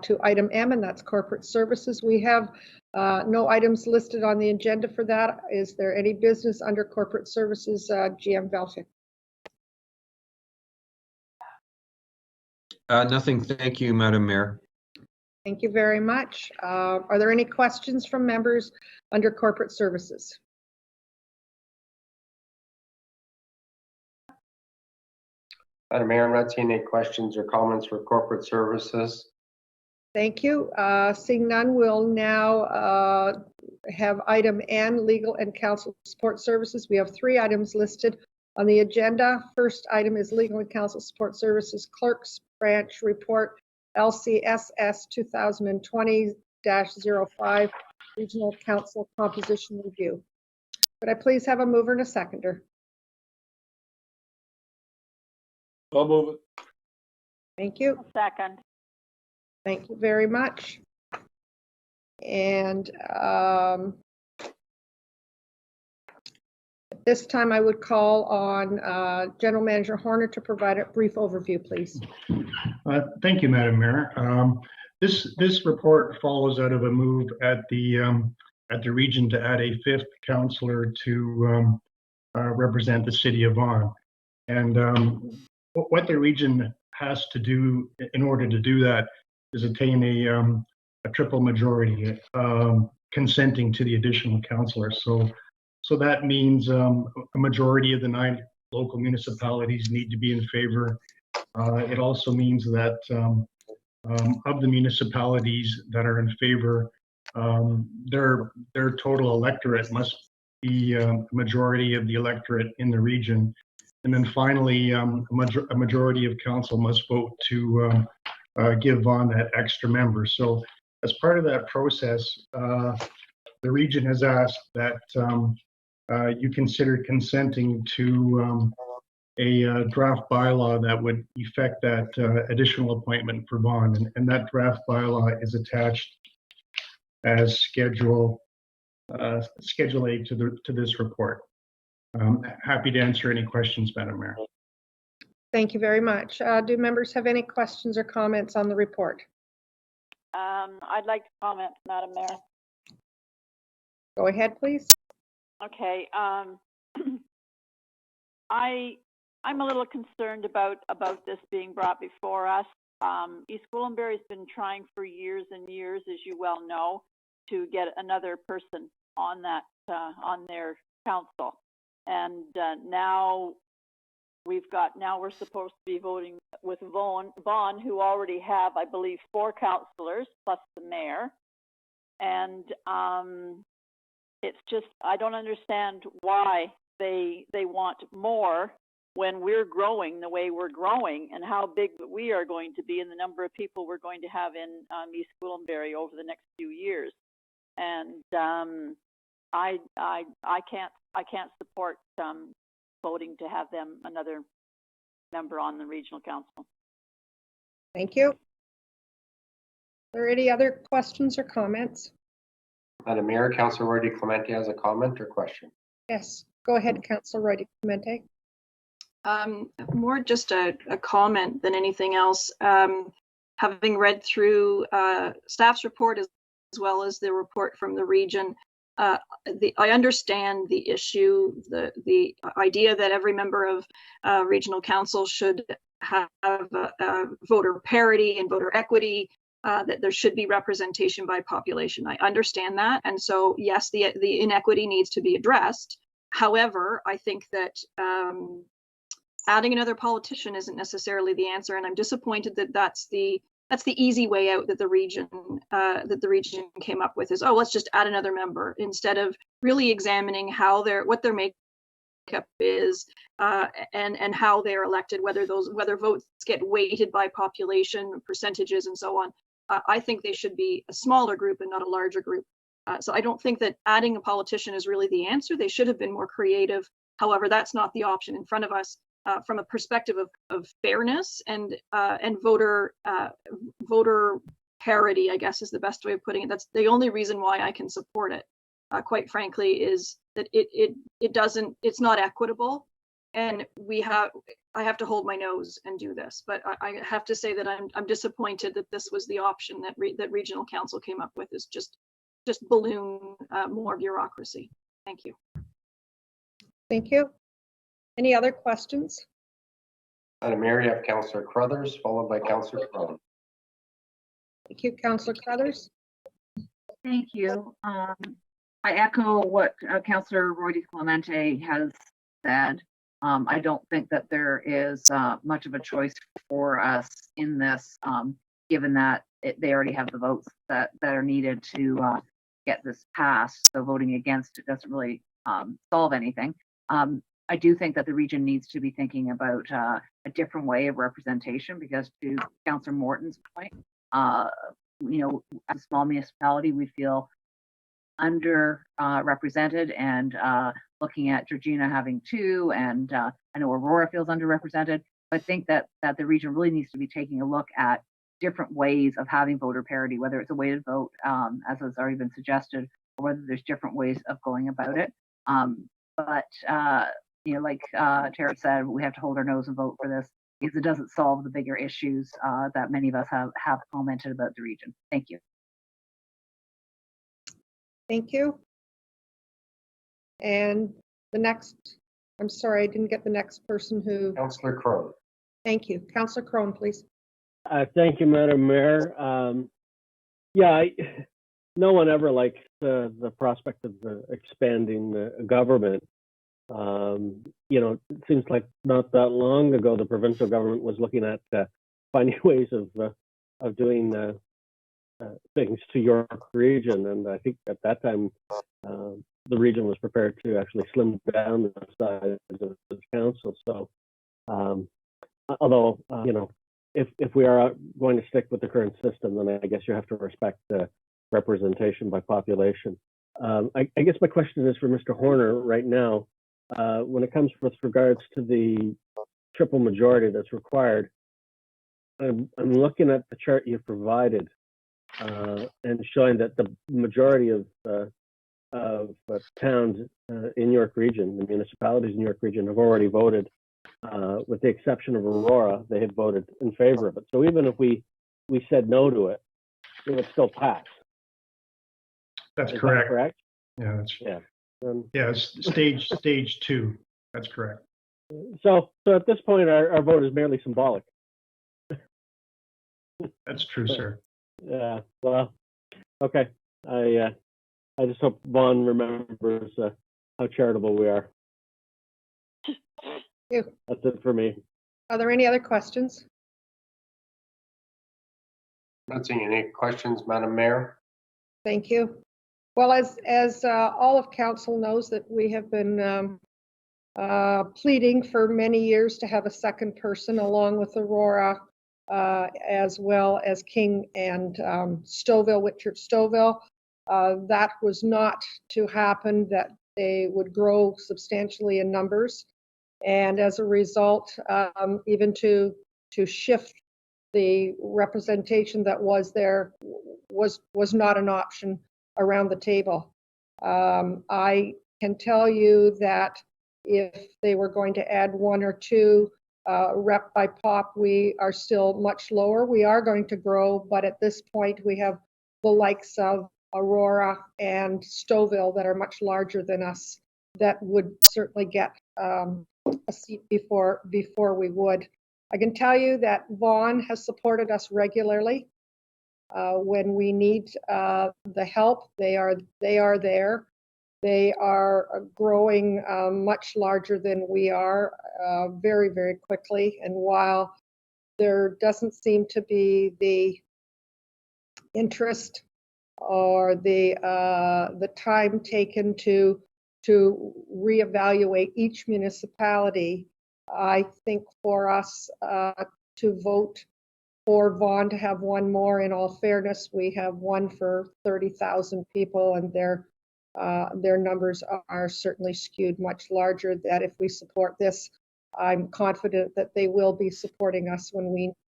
to item M, and that's corporate services. We have no items listed on the agenda for that. Is there any business under corporate services, GM Velfic? Nothing, thank you, Madam Mayor. Thank you very much. Are there any questions from members under corporate services? Madam Mayor, I'm not seeing any questions or comments for corporate services. Thank you. Seeing none, we'll now have item N, legal and counsel support services. We have 3 items listed on the agenda. First item is legal and counsel support services clerks branch report LCSS 2020-05 regional council composition review. Could I please have a mover and a seconder? I'll move it. Thank you. Second. Thank you very much. And at this time, I would call on General Manager Horner to provide a brief overview, please. Thank you, Madam Mayor. This report follows out of a move at the region to add a 5th councillor to represent the city of Vaughan. And what the region has to do in order to do that is attain a triple majority consenting to the additional councillors. So that means a majority of the 9 local municipalities need to be in favor. It also means that of the municipalities that are in favor, their total electorate must be a majority of the electorate in the region. And then finally, a majority of council must vote to give Vaughan that extra member. So as part of that process, the region has asked that you consider consenting to a draft bylaw that would effect that additional appointment for Vaughan. And that draft bylaw is attached as Schedule A to this report. Happy to answer any questions, Madam Mayor. Thank you very much. Do members have any questions or comments on the report? I'd like to comment, Madam Mayor. Go ahead, please. Okay. I'm a little concerned about this being brought before us. East Gwillimbury has been trying for years and years, as you well know, to get another person on that on their council. And now we're supposed to be voting with Vaughan, who already have, I believe, 4 councillors plus the mayor. And it's just, I don't understand why they want more when we're growing the way we're growing, and how big we are going to be, and the number of people we're going to have in East Gwillimbury over the next few years. And I can't support voting to have them another member on the regional council. Thank you. Are there any other questions or comments? Madam Mayor, Councillor Roy Clemente has a comment or question. Yes, go ahead, Councillor Roy Clemente. More just a comment than anything else. having read through staff's report as well as the report from the region, I understand the issue, the idea that every member of regional council should have voter parity and voter equity, that there should be representation by population. I understand that. And so, yes, the inequity needs to be addressed. However, I think that adding another politician isn't necessarily the answer. And I'm disappointed that that's the easy way out that the region came up with, is, oh, let's just add another member, instead of really examining what their makeup is, and how they're elected, whether votes get weighted by population percentages and so on. I think they should be a smaller group and not a larger group. So I don't think that adding a politician is really the answer. They should have been more creative. However, that's not the option in front of us. From a perspective of fairness and voter parity, I guess is the best way of putting it. That's the only reason why I can support it. Quite frankly, is that it's not equitable, and I have to hold my nose and do this. But I have to say that I'm disappointed that this was the option that regional council came up with, is just balloon more bureaucracy. Thank you. Thank you. Any other questions? Madam Mayor, you have Councillor Crothers, followed by Councillor Crone. Thank you, Councillor Crothers. Thank you. I echo what Councillor Roy DeClemente has said. I don't think that there is much of a choice for us in this, given that they already have the votes that are needed to get this passed. So voting against it doesn't really solve anything. I do think that the region needs to be thinking about a different way of representation, because to Councillor Morton's point, as a small municipality, we feel underrepresented, and looking at Georgina having 2, and I know Aurora feels underrepresented. But I think that the region really needs to be taking a look at different ways of having voter parity, whether it's a weighted vote, as has already been suggested, or whether there's different ways of going about it. Like Tara said, we have to hold our nose and vote for this, because it doesn't solve the bigger issues that many of us have commented about the region. Thank you. Thank you. And the next, I'm sorry, I didn't get the next person who. Councillor Crone. Thank you. Councillor Crone, please. Thank you, Madam Mayor. No one ever likes the prospect of expanding the government. It seems like not that long ago, the provincial government was looking at finding ways of doing things to York region, and I think at that time the region was prepared to actually slim down the size of the council. So, although if we are going to stick with the current system, then I guess you have to respect the representation by population. I guess my question is for Mr. Horner right now. When it comes with regards to the triple majority that's required, I'm looking at the chart you provided and showing that the majority of towns in York Region, the municipalities in York Region, have already voted. With the exception of Aurora, they had voted in favor of it. So even if we said no to it, it would still pass. That's Is correct. that correct? Yeah, that's Yeah. it's stage 2. That's correct. So at this point, our vote is merely symbolic. That's true, sir. Yeah. Well, okay. I just hope Vaughn remembers how charitable we are. Thank you. That's it for me. Are there any other questions? Not seeing any questions, Madam Mayor. Thank you. Well, as all of council knows, that we have been pleading for many years to have a second person, along with Aurora, as well as King and Stouffville, Whitchurch Stouffville. That was not to happen, that they would grow substantially in numbers. And as a result, even to shift the representation that was there was not an option around the table. I can tell you that if they were going to add 1 or 2, rep by pop, we are still much lower. We are going to grow, but at this point, we have the likes of Aurora and Stouffville that are much larger than us that would certainly get a seat before we would. I can tell you that Vaughan has supported us regularly. When we need the help, they are there. They are growing much larger than we are very, very quickly. And while there doesn't seem to be the interest or the time taken to reevaluate each municipality, I think for us to vote for Vaughan to have one more, in all fairness, we have one for 30,000 people, and their numbers are certainly skewed much larger. That if we support this, I'm confident that they will be supporting us when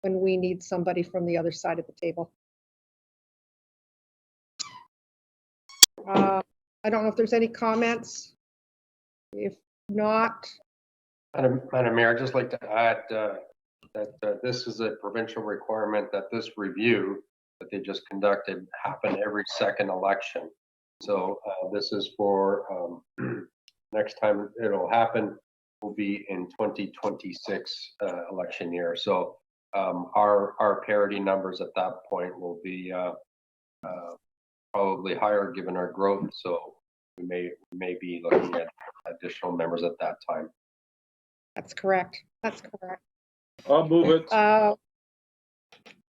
we need somebody from the other side of the table. I don't know if there's any comments. If not, Madam Mayor, I'd just like to add that this is a provincial requirement that this review that they just conducted happen every second election. So this is for next time it'll happen will be in 2026 election year. So our parity numbers at that point will be probably higher given our growth. So we may be looking at additional members at that time. that's correct. That's correct. I'll move it.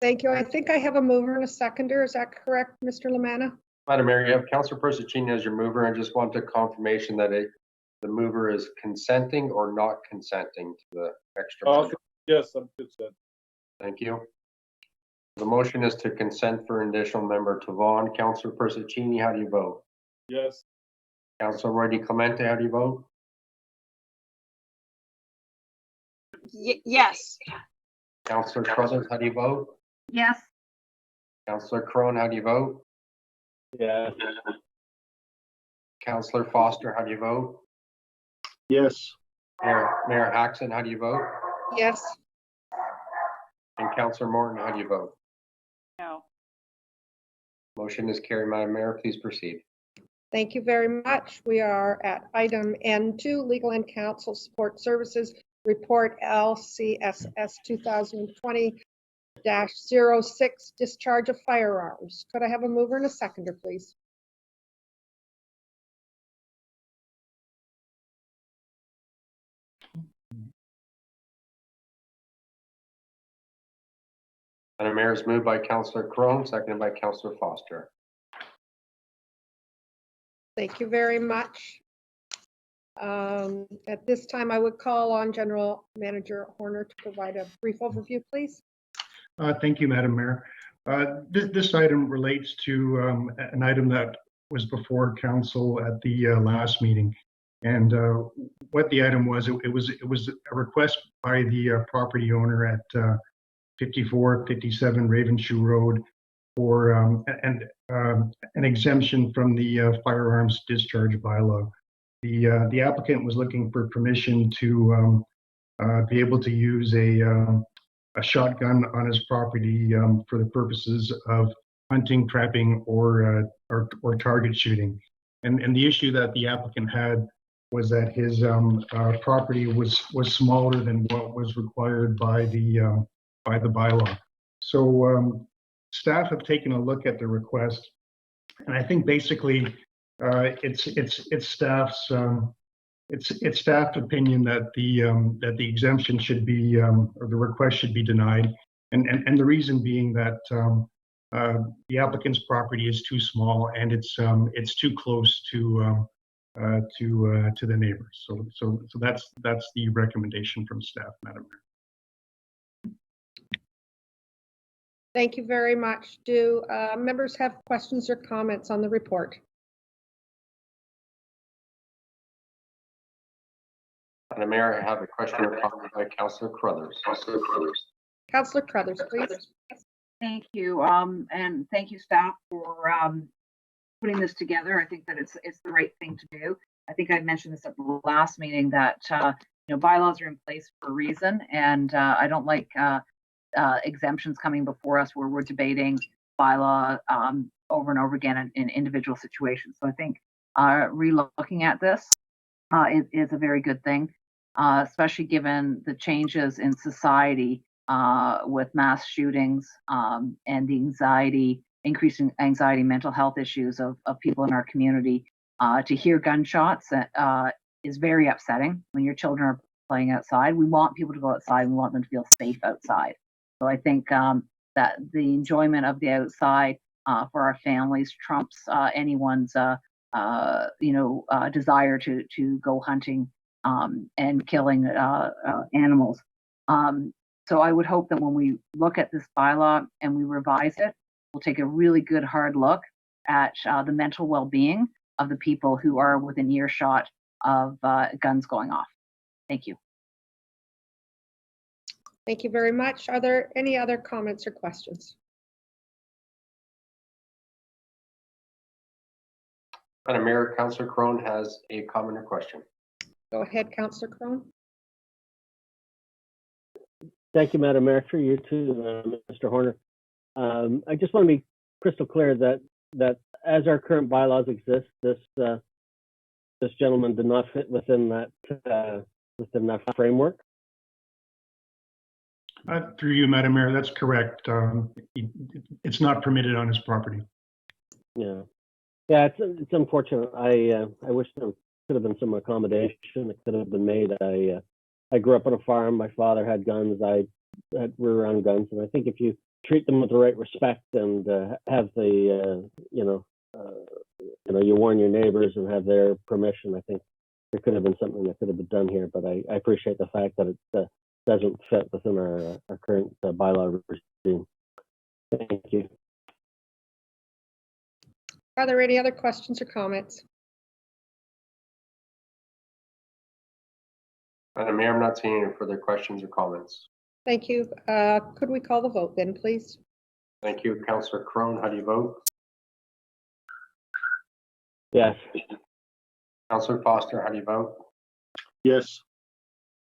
Thank you. I think I have a mover and a seconder. Is that correct, Mr. Lamanna? Madam Mayor, you have Councillor Persicini as your mover, and just want a confirmation that the mover is consenting or not consenting to the extra. Yes, I'm consent. Thank you. The motion is to consent for an additional member to Vaughan. Councillor Persicini, how do you vote? Yes. Councillor Roy Clemente, how do you vote? Yes. Councillor Crothers, how do you vote? Yes. Councillor Crone, how do you vote? Yeah. Councillor Foster, how do you vote? Yes. Mayor Hackson, how do you vote? Yes. And Councillor Morton, how do you vote? No. Motion is carried, Madam Mayor. Please proceed. Thank you very much. We are at item N2, Legal and Counsel Support Services Report LCSS 2020-06, Discharge of Firearms. Could I have a mover and a seconder, please? Madam Mayor, is moved by Councillor Crone, seconded by Councillor Foster. Thank you very much. At this time, I would call on General Manager Horner to provide a brief overview, please. Thank you, Madam Mayor. This item relates to an item that was before council at the last meeting. And what the item was, it was a request by the property owner at 5457 Ravenshoe Road for an exemption from the firearms discharge bylaw. The applicant was looking for permission to be able to use a shotgun on his property for the purposes of hunting, trapping, or target shooting. And the issue that the applicant had was that his property was smaller than what was required by the bylaw. So staff have taken a look at the request, and I think basically it's staff's opinion that the exemption should be or the request should be denied, and the reason being that the applicant's property is too small and it's too close to the neighbors. So that's the recommendation from staff, Madam Mayor. Thank you very much. Do members have questions or comments on the report? Madam Mayor, I have a question or comment by Councillor Crothers. Councillor Crothers, please. Thank you. And thank you, staff, for putting this together. I think that it's the right thing to do. I think I mentioned this at the last meeting that bylaws are in place for a reason, and I don't like exemptions coming before us where we're debating bylaw over and over again in individual situations. So I think re-looking at this is a very good thing, especially given the changes in society with mass shootings and the anxiety, increasing anxiety, mental health issues of people in our community. To hear gunshots is very upsetting when your children are playing outside. We want people to go outside. We want them to feel safe outside. So I think that the enjoyment of the outside for our families trumps anyone's desire to go hunting and killing animals. So I would hope that when we look at this bylaw and we revise it, we'll take a really good hard look at the mental well-being of the people who are within earshot of guns going off. Thank you. Thank you very much. Are there any other comments or questions? Madam Mayor, Councillor Crone has a comment or question. Go ahead, Councillor Crone. Thank you, Madam Mayor. Through you too, Mr. Horner. I just want to be crystal clear that as our current bylaws exist, this gentleman did not fit within that framework. Through you, Madam Mayor, that's correct. It's not permitted on his property. Yeah, it's unfortunate. I wish there could have been some accommodation that could have been made. I grew up on a farm. My father had guns. We were around guns, and I think if you treat them with the right respect and have the you warn your neighbors and have their permission, I think there could have been something that could have been done here. But I appreciate the fact that it doesn't fit within our current bylaw regime. Thank you. Are there any other questions or comments? Madam Mayor, I'm not seeing any further questions or comments. Thank you. Could we call the vote then, please? Thank you. Councillor Crone, how do you vote? Yes. Councillor Foster, how do you vote? Yes.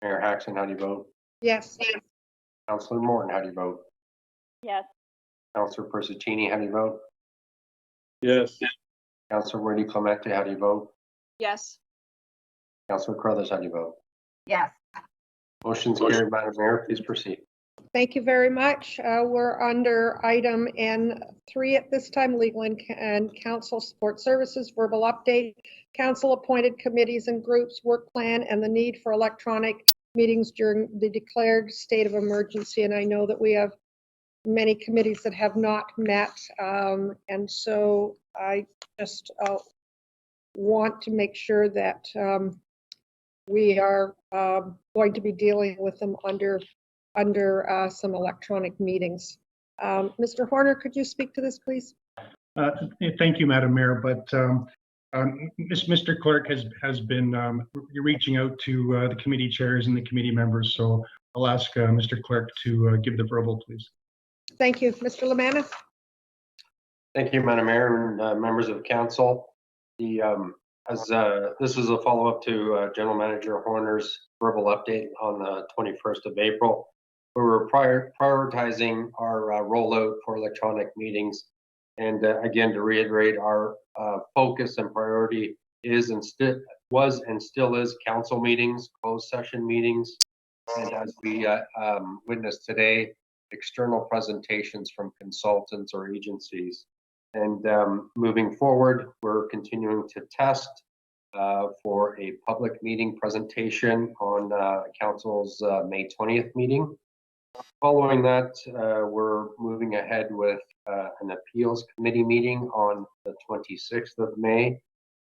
Mayor Hackson, how do you vote? Yes. Councillor Morton, how do you vote? Yes. Councillor Persicini, how do you vote? Yes. Councillor Wendy Clemente, how do you vote? Yes. Councillor Crothers, how do you vote? Yes. Motion's carried, Madam Mayor. Please proceed. Thank you very much. We're under item N3 at this time, legal and council support services, verbal update, council appointed committees and groups, work plan, and the need for electronic meetings during the declared state of emergency. And I know that we have many committees that have not met. And so I just want to make sure that we are going to be dealing with them under some electronic meetings. Mr. Horner, could you speak to this, please? Thank you, Madam Mayor. But Mr. Clerk has been reaching out to the committee chairs and the committee members. So I'll ask Mr. Clerk to give the verbal, please. Thank you. Mr. Lamanna? Thank you, Madam Mayor and members of council. This is a follow-up to General Manager Horner's verbal update on the 21st of April. We were prioritizing our rollout for electronic meetings. And again, to reiterate, our focus and priority was and still is council meetings, closed session meetings, and as we witnessed today, external presentations from consultants or agencies. And moving forward, we're continuing to test for a public meeting presentation on council's May 20th meeting. Following that, we're moving ahead with an appeals committee meeting on the 26th of May.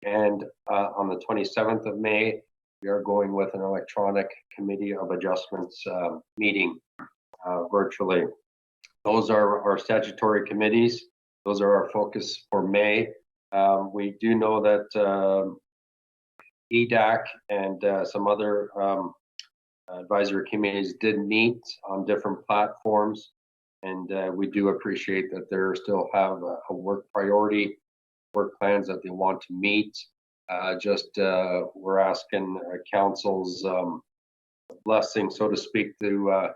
And on the 27th of May, we are going with an electronic committee of adjustments meeting virtually. Those are our statutory committees. Those are our focus for May. We do know that EDAC and some other advisory committees did meet on different platforms, and we do appreciate that they still have a work priority, work plans that they want to meet. We're asking council's blessing, so to speak, to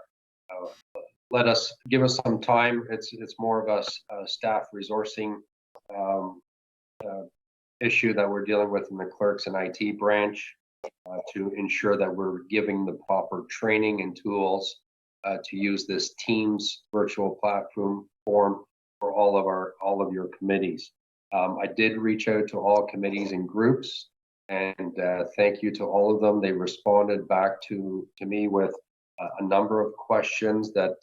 give us some time. It's more of a staff resourcing issue that we're dealing with in the clerks and IT branch to ensure that we're giving the proper training and tools to use this Teams virtual platform for all of your committees. I did reach out to all committees and groups, and thank you to all of them. They responded back to me with a number of questions that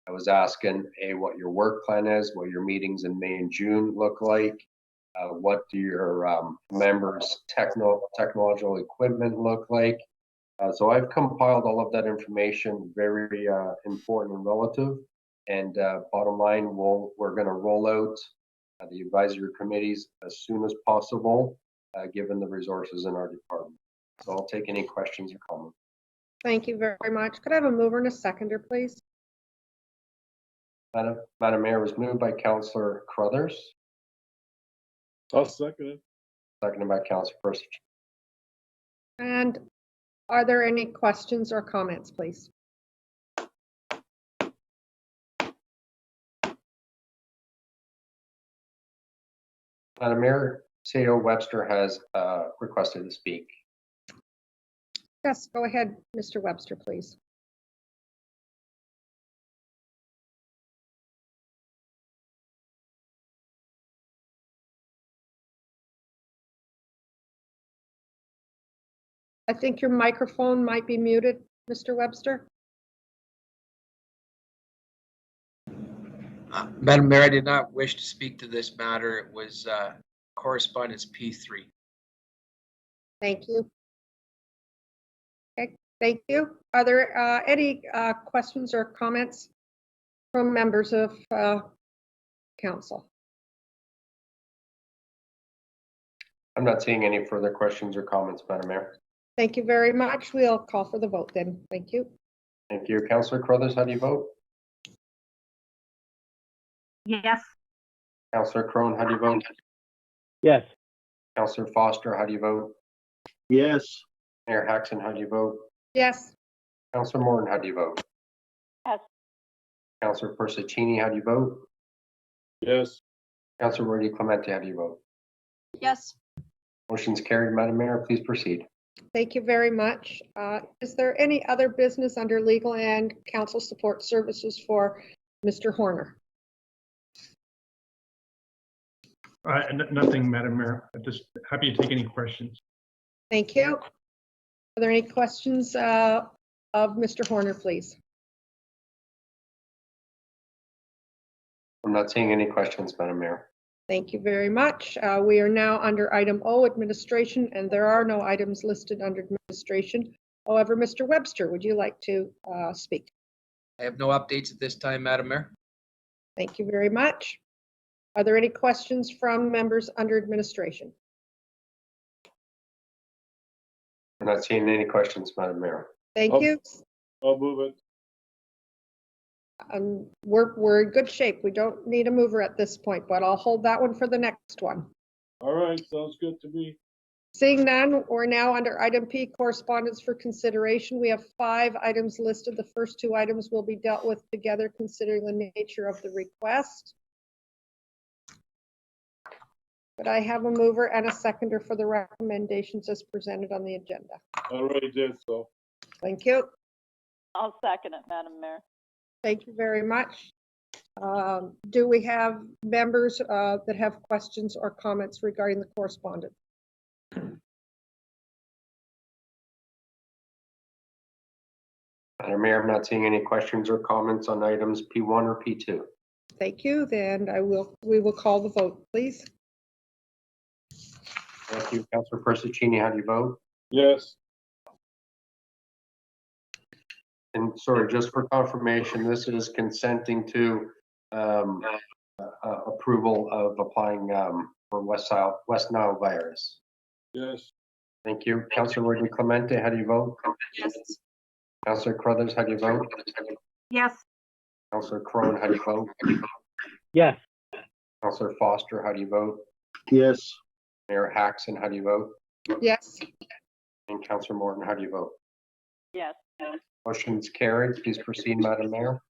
I was asking, what your work plan is, what your meetings in May and June look like, what do your members' technological equipment look like. So I've compiled all of that information, very important and relative. And bottom line, we're going to roll out the advisory committees as soon as possible, given the resources in our department. So I'll take any questions or comments. Thank you very much. Could I have a mover and a seconder, please? Madam Mayor, was moved by Councillor Crothers. I'll second it. Seconded by Councillor Percy. And are there any questions or comments, please? Madam Mayor, CEO Webster has requested to speak. Yes, go ahead, Mr. Webster, please. I think your microphone might be muted, Mr. Webster. Madam Mayor, I did not wish to speak to this matter. It was correspondence P3. Thank you. Okay, thank you. Are there any questions or comments from members of council? I'm not seeing any further questions or comments, Madam Mayor. Thank you very much. We'll call for the vote then. Thank you. Thank you. Councillor Crothers, how do you vote? Yes. Councillor Crone, how do you vote? Yes. Councillor Foster, how do you vote? Yes. Mayor Hackson, how do you vote? Yes. Councillor Morton, how do you vote? Yes. Councillor Persicini, how do you vote? Yes. Councillor Rudy Clemente, how do you vote? Yes. Motion's carried, Madam Mayor. Please proceed. Thank you very much. Is there any other business under legal and council support services for Mr. Horner? Nothing, Madam Mayor. I'm just happy to take any questions. Thank you. Are there any questions of Mr. Horner, please? I'm not seeing any questions, Madam Mayor. Thank you very much. We are now under item O, administration, and there are no items listed under administration. However, Mr. Webster, would you like to speak? I have no updates at this time, Madam Mayor. Thank you very much. Are there any questions from members under administration? I'm not seeing any questions, Madam Mayor. Thank you. I'll move it. We're in good shape. We don't need a mover at this point, but I'll hold that one for the next one. All right, sounds good to me. Seeing none, we're now under item P, correspondence for consideration. We have 5 items listed. The first 2 items will be dealt with together, considering the nature of the request. But I have a mover and a seconder for the recommendations as presented on the agenda. Already did so. Thank you. I'll second it, Madam Mayor. Thank you very much. Do we have members that have questions or comments regarding the correspondence? Madam Mayor, I'm not seeing any questions or comments on items P1 or P2. Thank you. Then we will call the vote, please. Thank you. Councillor Persicini, how do you vote? Yes. And sorry, just for confirmation, this is consenting to approval of applying for West Nile virus. Yes. Thank you. Councillor Rudy Clemente, how do you vote? Yes. Councillor Crothers, how do you vote? Yes. Councillor Crone, how do you vote? Yes. Councillor Foster, how do you vote? Yes. Mayor Hackson, how do you vote? Yes. And Councillor Morton, how do you vote? Yes. Motion's carried. Please proceed, Madam Mayor.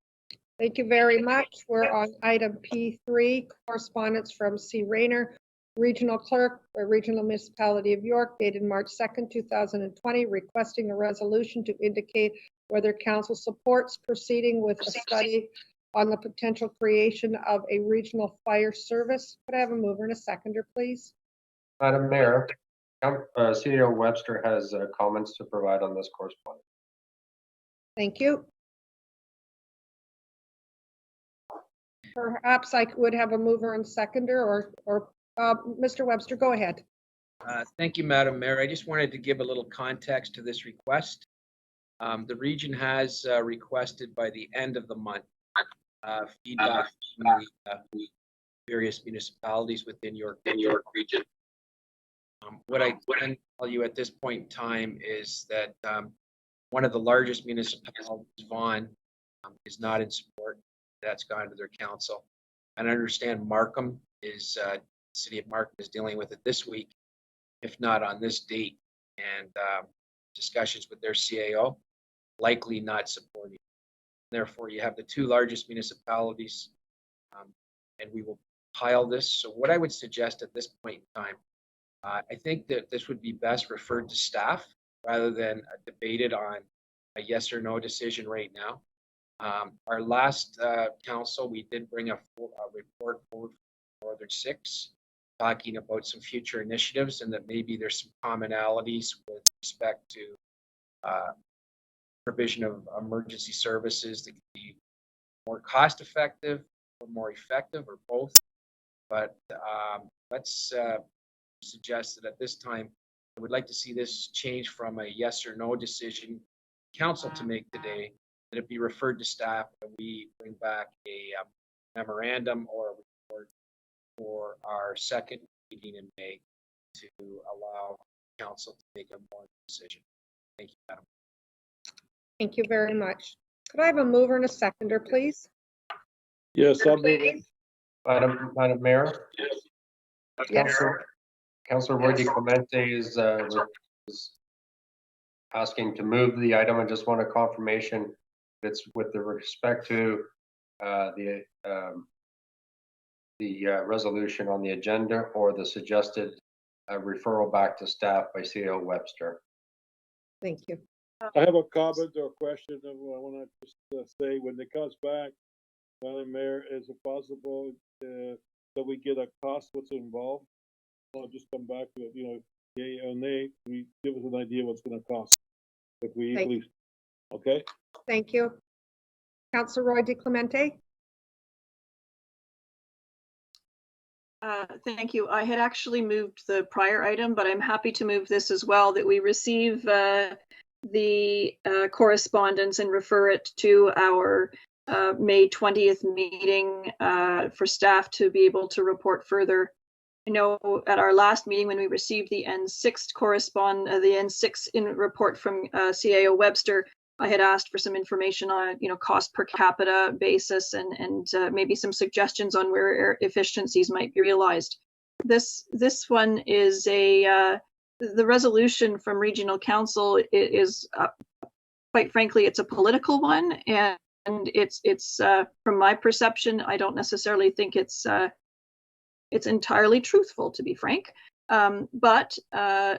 Thank you very much. We're on item P3, correspondence from C. Rayner, Regional Clerk for Regional Municipality of York, dated March 2nd, 2020, requesting a resolution to indicate whether council supports proceeding with a study on the potential creation of a regional fire service. Could I have a mover and a seconder, please? Madam Mayor, CEO Webster has comments to provide on this correspondence. Thank you. Perhaps I would have a mover and seconder, or Mr. Webster, go ahead. Thank you, Madam Mayor. I just wanted to give a little context to this request. The region has requested by the end of the month feedback from the various municipalities within York region. What I can tell you at this point in time is that one of the largest municipalities, Vaughan, is not in support. That's gone to their council. And I understand Markham is, the city of Markham is dealing with it this week, if not on this date. And discussions with their CAO, likely not supporting. Therefore, you have the two largest municipalities, and we will pile this. So what I would suggest at this point in time, I think that this would be best referred to staff rather than debated on a yes or no decision right now. Our last council, we did bring a report forward for Northern 6, talking about some future initiatives and that maybe there's some commonalities with respect to provision of emergency services that can be more cost effective or more effective or both. But let's suggest that at this time, I would like to see this change from a yes or no decision council to make today, that it be referred to staff and we bring back a memorandum or a report for our second meeting in May to allow council to make a more decision. Thank you, Madam. Thank you very much. Could I have a mover and a seconder, please? Yes, I'll move it. Madam Mayor? Yes. Councillor Roy DiClemente is asking to move the item. I just want a confirmation that it's with the respect to the resolution on the agenda or the suggested referral back to staff by CEO Webster. Thank you. I have a comment or a question that I want to just say. When it comes back, Madam Mayor, is it possible that we get a cost what's involved? I'll just come back to it, yay or nay, we give us an idea what's going to cost if we Thank equally, okay? Thank you. Councillor Roy DiClemente? Thank you. I had actually moved the prior item, but I'm happy to move this as well, that we receive the correspondence and refer it to our May 20th meeting for staff to be able to report further. I know at our last meeting when we received the N6 report from CAO Webster, I had asked for some information on, cost per capita basis and maybe some suggestions on where efficiencies might be realized. This one is the resolution from Regional Council is quite frankly, it's a political one, and it's from my perception, I don't necessarily think it's entirely truthful, to be frank. But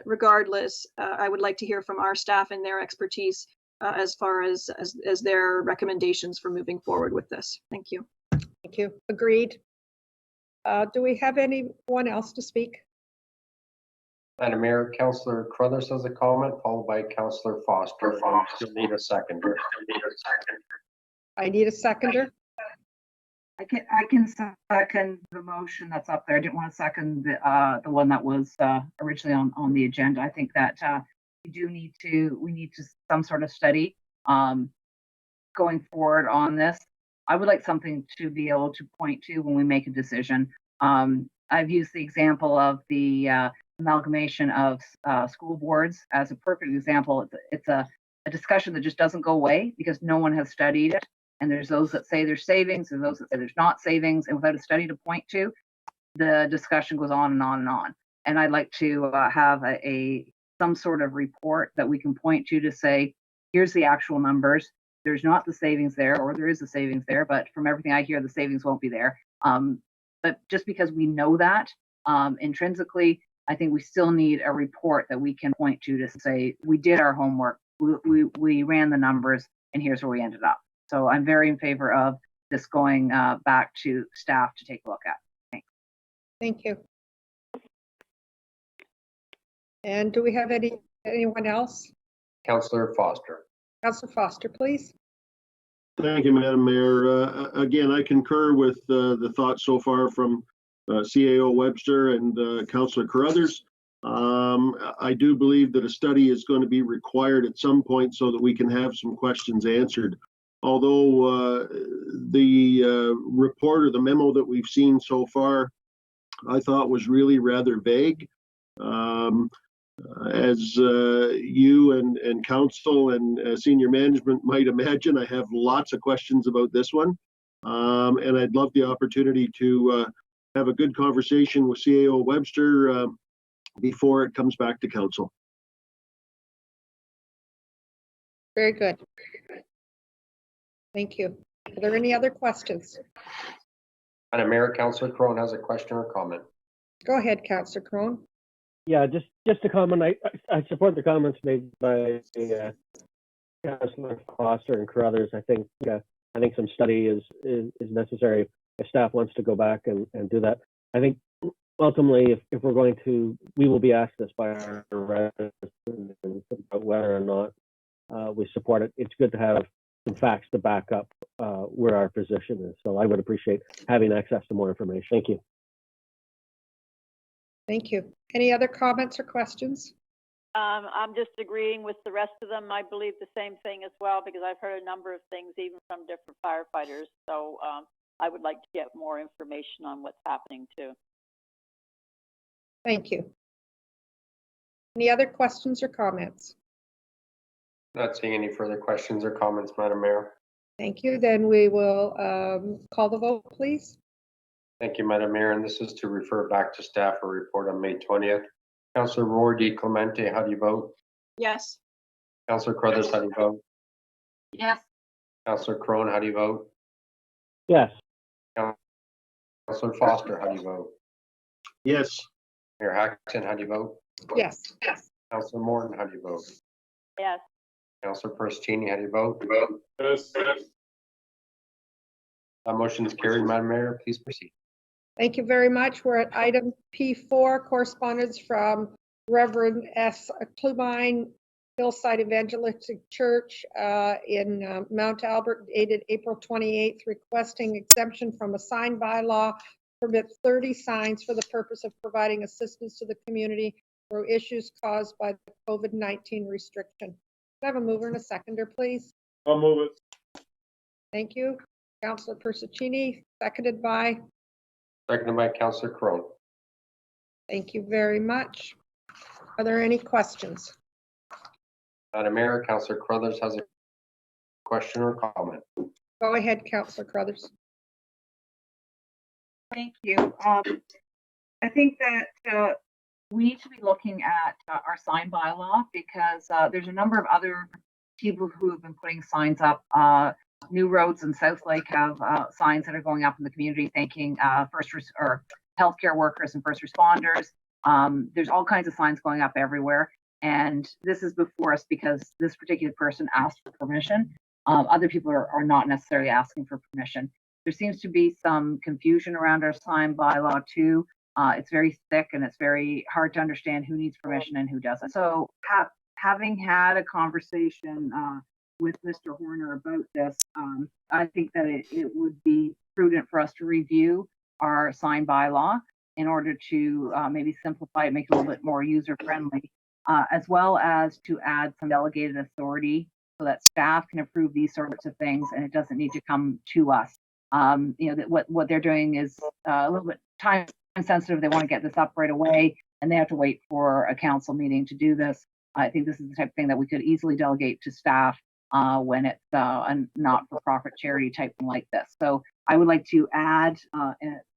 regardless, I would like to hear from our staff and their expertise as far as their recommendations for moving forward with this. Thank you. Thank you. Agreed. Do we have anyone else to speak? Madam Mayor, Councillor Crothers has a comment, followed by Councillor Foster. Still need a seconder. I need a seconder. I can second the motion that's up there. I didn't want to second the one that was originally on the agenda. I think that we need some sort of study going forward on this. I would like something to be able to point to when we make a decision. I've used the example of the amalgamation of school boards as a perfect example. It's a discussion that just doesn't go away because no one has studied it. And there's those that say there's savings and those that say there's not savings. And without a study to point to, the discussion goes on and on and on. And I'd like to have some sort of report that we can point to say, here's the actual numbers. There's not the savings there, or there is the savings there, but from everything I hear, the savings won't be there. But just because we know that intrinsically, I think we still need a report that we can point to say, we did our homework, we ran the numbers, and here's where we ended up. So I'm very in favor of this going back to staff to take a look at. Thanks. Thank you. And do we have anyone else? Councillor Foster. Councillor Foster, please. Thank you, Madam Mayor. Again, I concur with the thoughts so far from CAO Webster and Councillor Carruthers. I do believe that a study is going to be required at some point so that we can have some questions answered. Although the report or the memo that we've seen so far, I thought was really rather vague. As you and council and senior management might imagine, I have lots of questions about this one. And I'd love the opportunity to have a good conversation with CAO Webster before it comes back to council. Very good. Thank you. Are there any other questions? Madam Mayor, Councillor Crone has a question or comment. Go ahead, Councillor Crone. Yeah, just a comment. I support the comments made by Councillor Foster and Carruthers. I think some study is necessary if staff wants to go back and do that. I think ultimately, if we're going to, we will be asked this by our residents about whether or not we support it. It's good to have some facts to back up where our position is. So I would appreciate having access to more information. Thank you. Thank you. Any other comments or questions? I'm just agreeing with the rest of them. I believe the same thing as well, because I've heard a number of things, even from different firefighters. So I would like to get more information on what's happening too. Thank you. Any other questions or comments? Not seeing any further questions or comments, Madam Mayor. Thank you. Then we will call the vote, please. Thank you, Madam Mayor. And this is to refer back to staff for report on May 20th. Councillor Roy D. Clemente, how do you vote? Yes. Councillor Carruthers, how do you vote? Yes. Councillor Crone, how do you vote? Yes. Councillor Foster, how do you vote? Yes. Mayor Hackson, how do you vote? Yes. Yes. Councillor Morton, how do you vote? Yes. Councillor Perstini, how do you vote? Yes. Motion is carried, Madam Mayor. Please proceed. Thank you very much. We're at item P4, correspondence from Reverend S. Klubine, Hillside Evangelistic Church in Mount Albert, dated April 28th, requesting exemption from a sign bylaw permit 30 signs for the purpose of providing assistance to the community through issues caused by the COVID-19 restriction. Can I have a mover and a seconder, please? I'll move it. Thank you. Councillor Persichini, seconded by? Seconded by Councillor Crone. Thank you very much. Are there any questions? Madam Mayor, Councillor Carruthers has a question or comment. Go ahead, Councillor Carruthers. Thank you. I think that we need to be looking at our sign bylaw, because there's a number of other people who have been putting signs up. New Roads in South Lake have signs that are going up in the community thanking healthcare workers and first responders. There's all kinds of signs going up everywhere. And this is before us because this particular person asked for permission. Other people are not necessarily asking for permission. There seems to be some confusion around our sign bylaw too. It's very thick and it's very hard to understand who needs permission and who doesn't. So having had a conversation with Mr. Horner about this, I think that it would be prudent for us to review our sign bylaw in order to maybe simplify it, make it a little bit more user-friendly, as well as to add some delegated authority so that staff can approve these sorts of things and it doesn't need to come to us. That what they're doing is a little bit time sensitive. They want to get this up right away and they have to wait for a council meeting to do this. I think this is the type of thing that we could easily delegate to staff when it's a not-for-profit charity type thing like this. So I would like to add,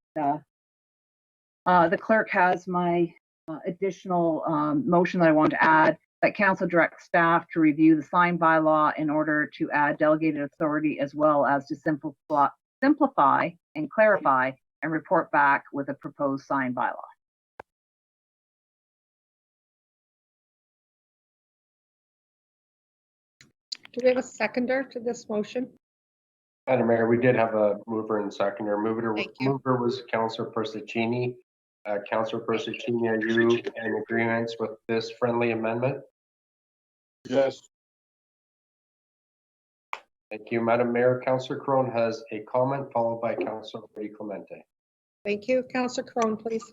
the clerk has my additional motion that I want to add, that council directs staff to review the sign bylaw in order to add delegated authority as well as to simplify and clarify and report back with a proposed sign bylaw. Do we have a seconder to this motion? Madam Mayor, we did have a mover and seconder. Mover Thank you. was Councillor Persicini. Councillor Persicini, are you in agreement with this friendly amendment? Yes. Thank you, Madam Mayor. Councillor Crone has a comment followed by Councillor Clemente. Thank you. Councillor Crone, please.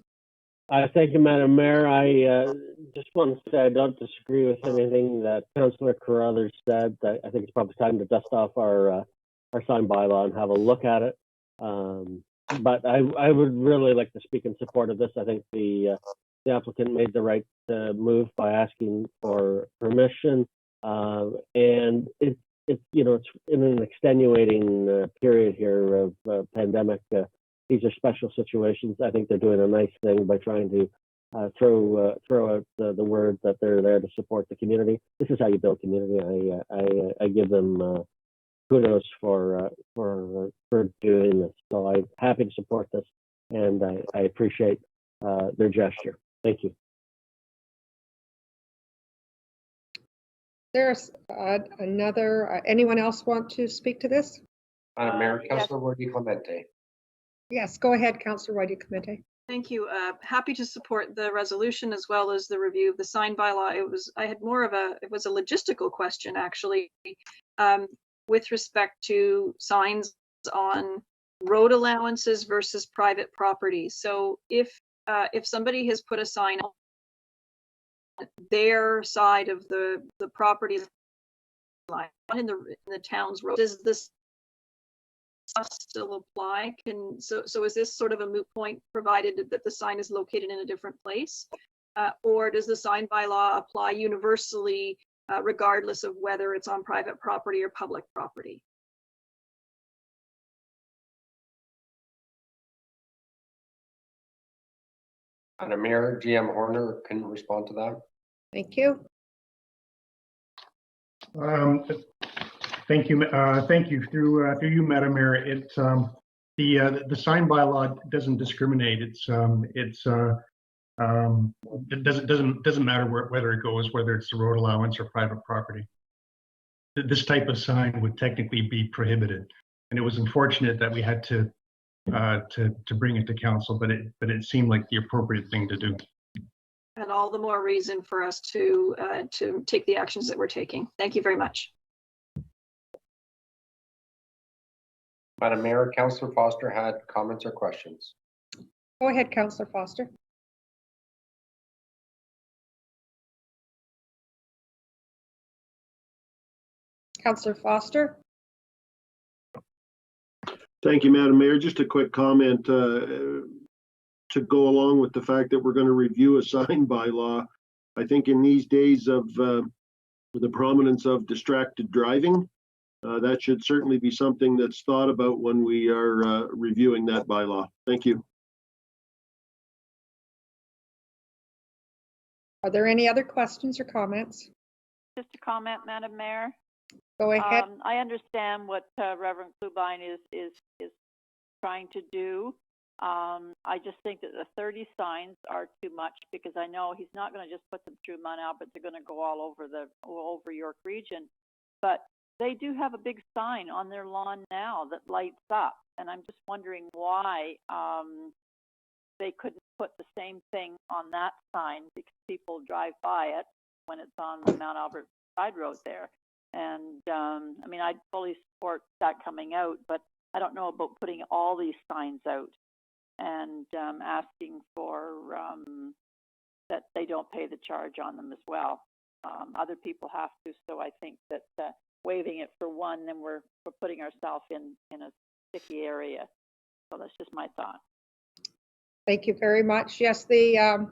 Thank you, Madam Mayor. I just want to say I don't disagree with anything that Councillor Carruthers said. I think it's probably time to dust off our sign bylaw and have a look at it. But I would really like to speak in support of this. I think the applicant made the right move by asking for permission, and it's in an extenuating period here of pandemic. These are special situations. I think they're doing a nice thing by trying to throw out the word that they're there to support the community. This is how you build community. I give them kudos for doing this. So I'm happy to support this, and I appreciate their gesture. Thank you. There's anyone else want to speak to this? Madam Mayor, yes. Councillor Clemente. Yes, go ahead, Councillor Clemente. Thank you. Happy to support the resolution as well as the review of the sign bylaw. It was a logistical question actually, with respect to signs on road allowances versus private property. So if somebody has put a sign on their side of the property line, not in the town's road, does this still apply? So is this sort of a moot point provided that the sign is located in a different place? Or does the sign bylaw apply universally regardless of whether it's on private property or public property? Madam Mayor, GM Horner can respond to that. Thank you. Thank you. Through you, Madam Mayor. It's the sign bylaw doesn't discriminate. It doesn't matter whether it goes, whether it's the road allowance or private property. This type of sign would technically be prohibited, and it was unfortunate that we had to bring it to council, but it seemed like the appropriate thing to do. And all the more reason for us to take the actions that we're taking. Thank you very much. Madam Mayor, Councillor Foster had comments or questions. Go ahead, Councillor Foster. Councillor Foster. Thank you, Madam Mayor. Just a quick comment to go along with the fact that we're going to review a sign bylaw. I think in these days of the prominence of distracted driving, that should certainly be something that's thought about when we are reviewing that bylaw. Thank you. Are there any other questions or comments? Just a comment, Madam Mayor. Go ahead. I understand what Reverend Klubine is trying to do. I just think that the 30 signs are too much, because I know he's not going to just put them through Mount Albert. They're going to go all over York Region. But they do have a big sign on their lawn now that lights up, and I'm just wondering why they couldn't put the same thing on that sign, because people drive by it when it's on the Mount Albert Sideroad there. And I mean, I'd fully support that coming out, but I don't know about putting all these signs out and asking for that they don't pay the charge on them as well. Other people have to, so I think that waiving it for one, then we're putting ourselves in a sticky area. So that's just my thought. Thank you very much. Yes, the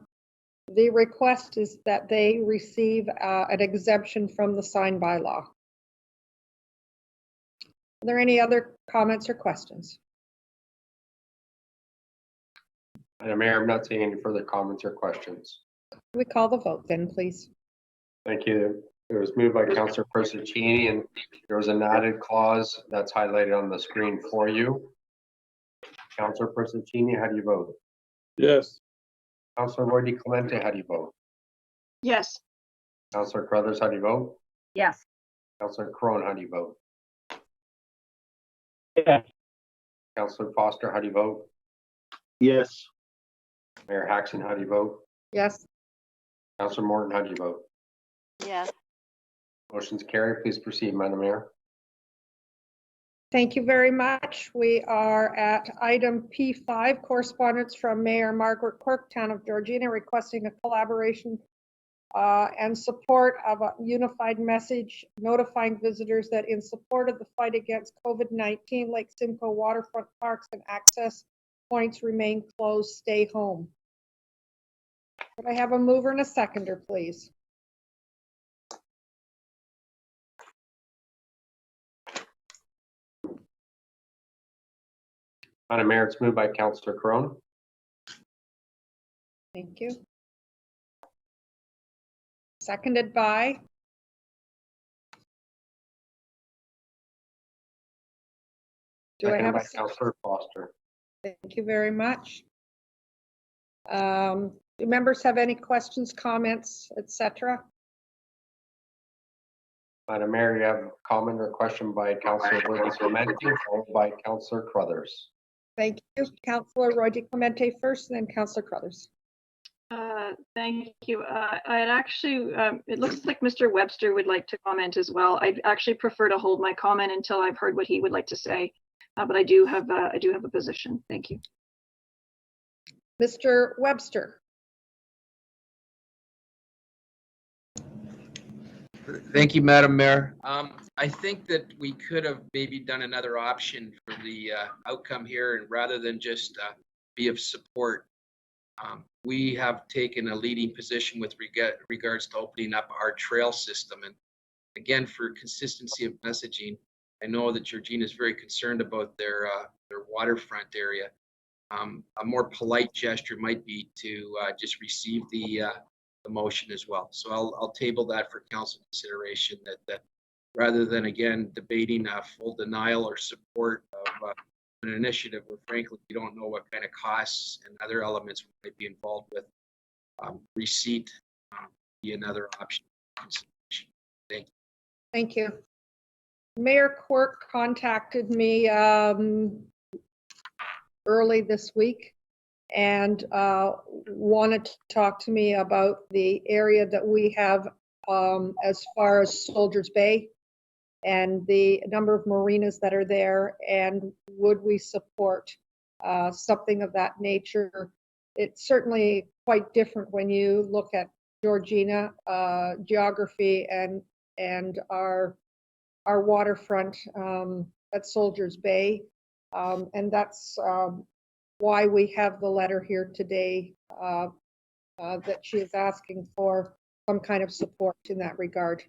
request is that they receive an exemption from the sign bylaw. Are there any other comments or questions? Madam Mayor, I'm not seeing any further comments or questions. We call the vote then, please. Thank you. It was moved by Councillor Procaccini, and there was an added clause that's highlighted on the screen for you. Councillor Procaccini, how do you vote? Yes. Councillor Roy Clemente, how do you vote? Yes. Councillor Crothers, how do you vote? Yes. Councillor Crone, how do you vote? Yes. Councillor Foster, how do you vote? Yes. Mayor Hackson, how do you vote? Yes. Councillor Morton, how do you vote? Yes. Motion's carried. Please proceed, Madam Mayor. Thank you very much. We are at item P5, correspondence from Mayor Margaret Quirk, Town of Georgina, requesting a collaboration and support of a unified message notifying visitors that in support of the fight against COVID-19, Lake Simcoe waterfront parks and access points remain closed. Stay home. Could I have a mover and a seconder, please? Madam Mayor, it's moved by Councillor Crone. Thank you. Seconded by? Do I have a second? Councillor Foster. Thank you very much. Do members have any questions, comments, etc.? Madam Mayor, you have a comment or question by Councillor Clemente, followed by Councillor Crothers. Thank you. Councillor Roy Clemente first, and then Councillor Crothers. Thank you. I'd actually, it looks like Mr. Webster would like to comment as well. I'd actually prefer to hold my comment until I've heard what he would like to say, but I do have a position. Thank you. Mr. Webster. Thank you, Madam Mayor. I think that we could have maybe done another option for the outcome here, and rather than just be of support, we have taken a leading position with regards to opening up our trail system. And again, for consistency of messaging, I know that Georgina is very concerned about their waterfront area. A more polite gesture might be to just receive the motion as well. So I'll table that for council consideration, that rather than again debating a full denial or support of an initiative where frankly we don't know what kind of costs and other elements we might be involved with, receipt be another option. Thank you. Thank you. Mayor Quirk contacted me early this week and wanted to talk to me about the area that we have as far as Soldiers Bay and the number of marinas that are there, and would we support something of that nature. It's certainly quite different when you look at Georgina geography and our waterfront at Soldiers Bay, and that's why we have the letter here today that she is asking for some kind of support in that regard.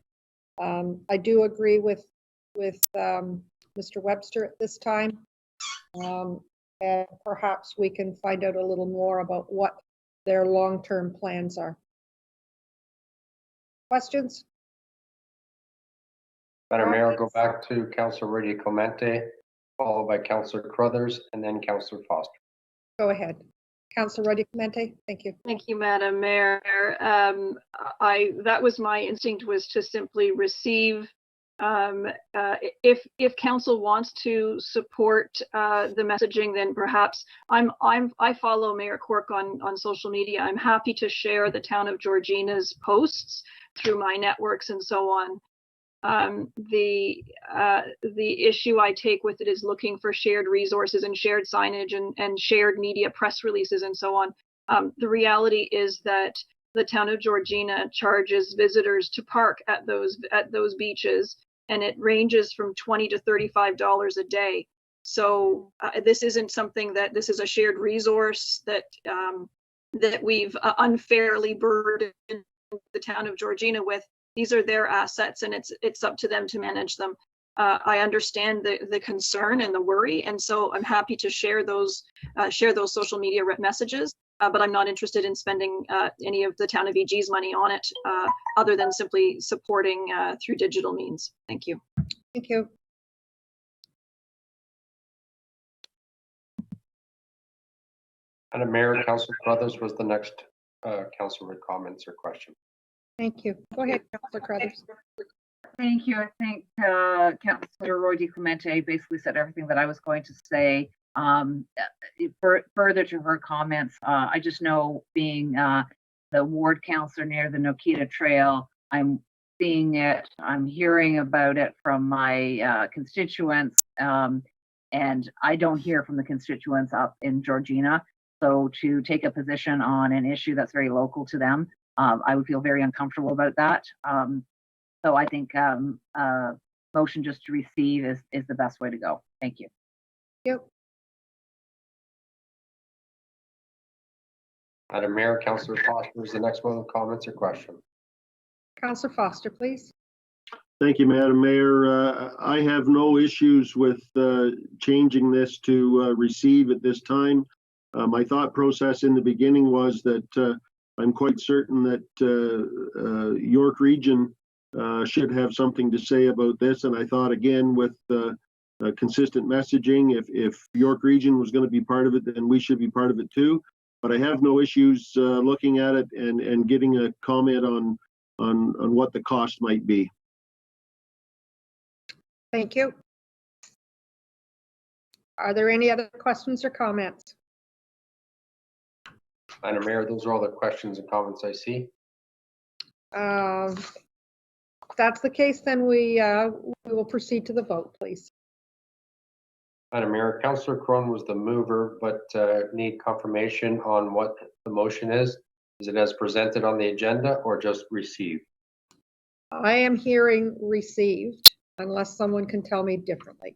I do agree with Mr. Webster at this time, and perhaps we can find out a little more about what their long-term plans are. Questions? Madam Mayor, I'll go back to Councillor Roy Clemente, followed by Councillor Crothers, and then Councillor Foster. Go ahead. Councillor Roy Clemente, thank you. Thank you, Madam Mayor. That was my instinct, was to simply receive. If council wants to support the messaging, then perhaps I follow Mayor Quirk on social media. I'm happy to share the Town of Georgina's posts through my networks and so on. The issue I take with it is looking for shared resources and shared signage and shared media press releases and so on. The reality is that the Town of Georgina charges visitors to park at those beaches, and it ranges from $20 to $35 a day. So this isn't something this is a shared resource that we've unfairly burdened the Town of Georgina with. These are their assets, and it's up to them to manage them. I understand the concern and the worry, and so I'm happy to share those social media messages. but I'm not interested in spending any of the town of EG's money on it, other than simply supporting through digital means. Thank you. Thank you. Madam Mayor, Councillor Crothers was the next councillor with comments or question. Thank you. Go ahead, Councillor Crothers. Thank you. I think Councillor Roy DiClemente basically said everything that I was going to say. Further to her comments, I just know being the ward councillor near the Nokita Trail, I'm seeing it, I'm hearing about it from my constituents, and I don't hear from the constituents up in Georgina. So to take a position on an issue that's very local to them, I would feel very uncomfortable about that. So I think motion just to receive is the best way to go. Thank you. Yep. Madam Mayor, Councillor Foster is the next one with comments or question. Councillor Foster, please. Thank you, Madam Mayor. I have no issues with changing this to receive at this time. My thought process in the beginning was that I'm quite certain that York Region should have something to say about this. And I thought, again, with consistent messaging, if York Region was going to be part of it, then we should be part of it too. But I have no issues looking at it and getting a comment on what the cost might be. Thank you. Are there any other questions or comments? Madam Mayor, those are all the questions and comments I see. If that's the case, then we will proceed to the vote, please. Madam Mayor, Councillor Crone was the mover, but need confirmation on what the motion is. Is it as presented on the agenda or just received? I am hearing received, unless someone can tell me differently.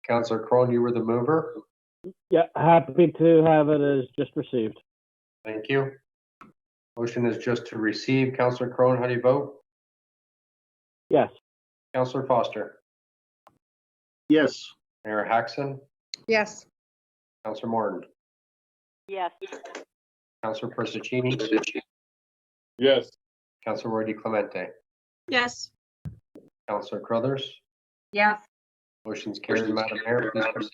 Councillor Crone, you were the mover. Yeah, happy to have it as just received. Thank you. Motion is just to receive. Councillor Crone, how do you vote? Yes. Councillor Foster? Yes. Mayor Hackson? Yes. Councillor Morton? Yes. Councillor Persichini? Yes. Councillor Roy DiClemente? Yes. Councillor Crothers? Yes. Motion's carried. Madam Mayor, please proceed.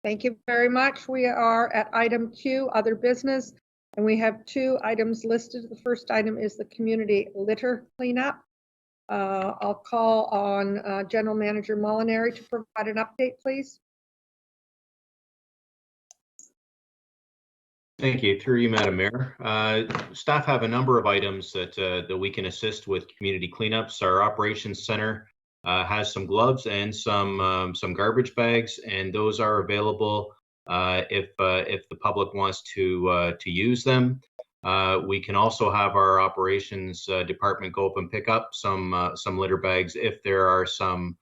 Thank you very much. We are at item 2, other business, and we have 2 items listed. The first item is the community litter cleanup. I'll call on General Manager Molinari to provide an update, please. Thank you. Through you, Madam Mayor. Staff have a number of items that we can assist with community cleanups. Our operations center has some gloves and some garbage bags, and those are available if the public wants to use them. We can also have our operations department go up and pick up some litter bags if there are some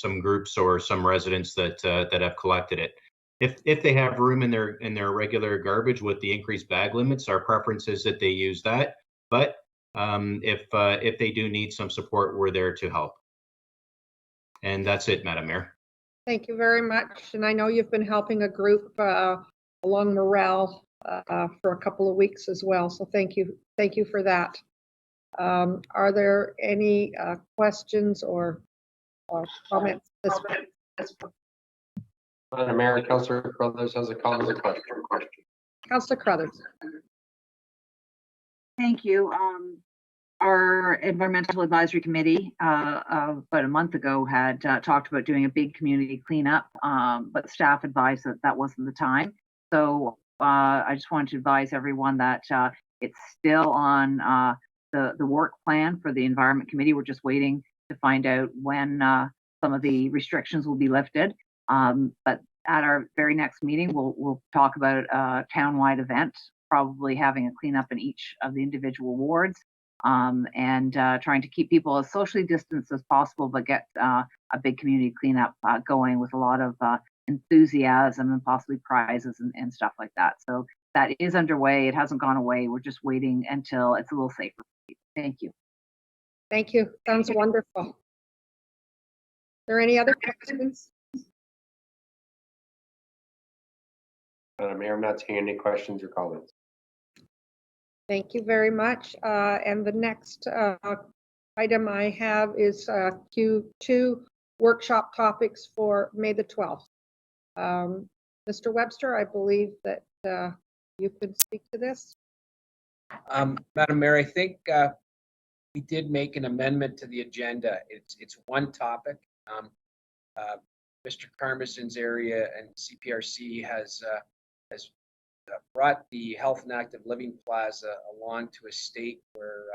groups or some residents that have collected it. If they have room in their regular garbage with the increased bag limits, our preference is that they use that. But if they do need some support, we're there to help. And that's it, Madam Mayor. Thank you very much. And I know you've been helping a group along Morale for a couple of weeks as well. So thank you for that. Are there any questions or comments? Madam Mayor, Councillor Crothers has a comment or question. Councillor Crothers. Thank you. Our Environmental Advisory Committee about a month ago had talked about doing a big community cleanup, but staff advised that that wasn't the time. So I just wanted to advise everyone that it's still on the work plan for the Environment Committee. We're just waiting to find out when some of the restrictions will be lifted. But at our very next meeting, we'll talk about a town-wide event, probably having a cleanup in each of the individual wards, and trying to keep people as socially distanced as possible, but get a big community cleanup going with a lot of enthusiasm and possibly prizes and stuff like that. So that is underway. It hasn't gone away. We're just waiting until it's a little safer. Thank you. Thank you. Sounds wonderful. Are there any other questions? Madam Mayor, I'm not seeing any questions or comments. Thank you very much. And the next item I have is Q2 workshop topics for May the 12th. Mr. Webster, I believe that you could speak to this. Madam Mayor, I think we did make an amendment to the agenda. It's one topic. Mr. Karmazin's area and CPRC has brought the Health and Active Living Plaza along to a state where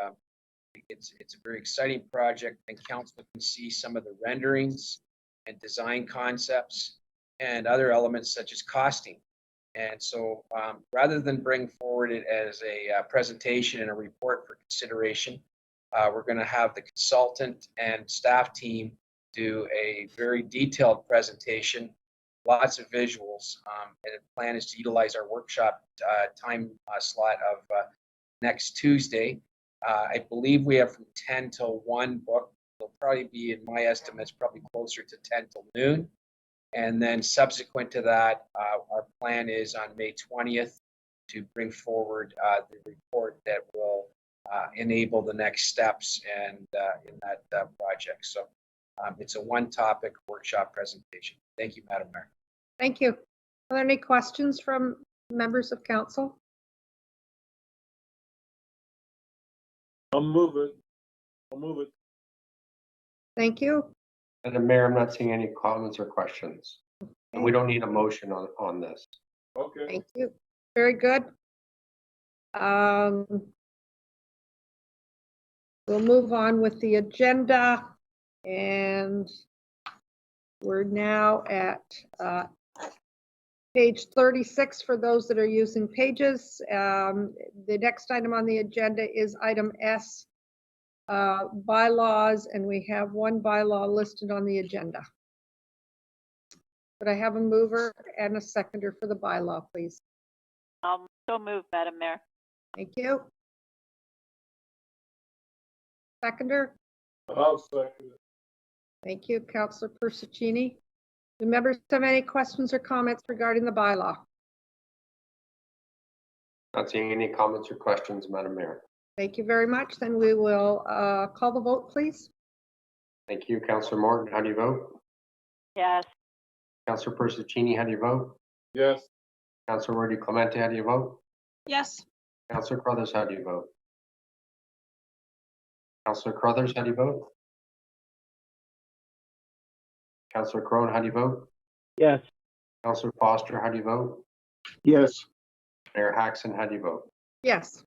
it's a very exciting project, and council can see some of the renderings and design concepts and other elements such as costing. And so rather than bring forward it as a presentation and a report for consideration, we're going to have the consultant and staff team do a very detailed presentation, lots of visuals, and the plan is to utilize our workshop time slot of next Tuesday. I believe we have from 10 till 1 book. It'll probably be, in my estimates, probably closer to 10 till noon. And then subsequent to that, our plan is on May 20th to bring forward the report that will enable the next steps and in that project. So it's a one-topic workshop presentation. Thank you, Madam Mayor. Thank you. Are there any questions from members of council? I'll move it. I'll move it. Thank you. Madam Mayor, I'm not seeing any comments or questions. And we don't need a motion on this. Okay. Thank you. Very good. We'll move on with the agenda, and we're now at page 36 for those that are using pages. The next item on the agenda is item S, bylaws, and we have one bylaw listed on the agenda. Could I have a mover and a seconder for the bylaw, please? So moved, Madam Mayor. Thank you. Seconder? I'll second it. Thank you, Councillor Persicini. Do members have any questions or comments regarding the bylaw? Not seeing any comments or questions, Madam Mayor. Thank you very much. Then we will call the vote, please. Thank you. Councillor Morton, how do you vote? Yes. Councillor Persicini, how do you vote? Yes. Councillor Rudy Clemente, how do you vote? Yes. Councillor Crothers, how do you vote? Councillor Crothers, how do you vote? Councillor Crone, how do you vote? Yes. Councillor Foster, how do you vote? Yes. Mayor Hackson, how do you vote? Yes.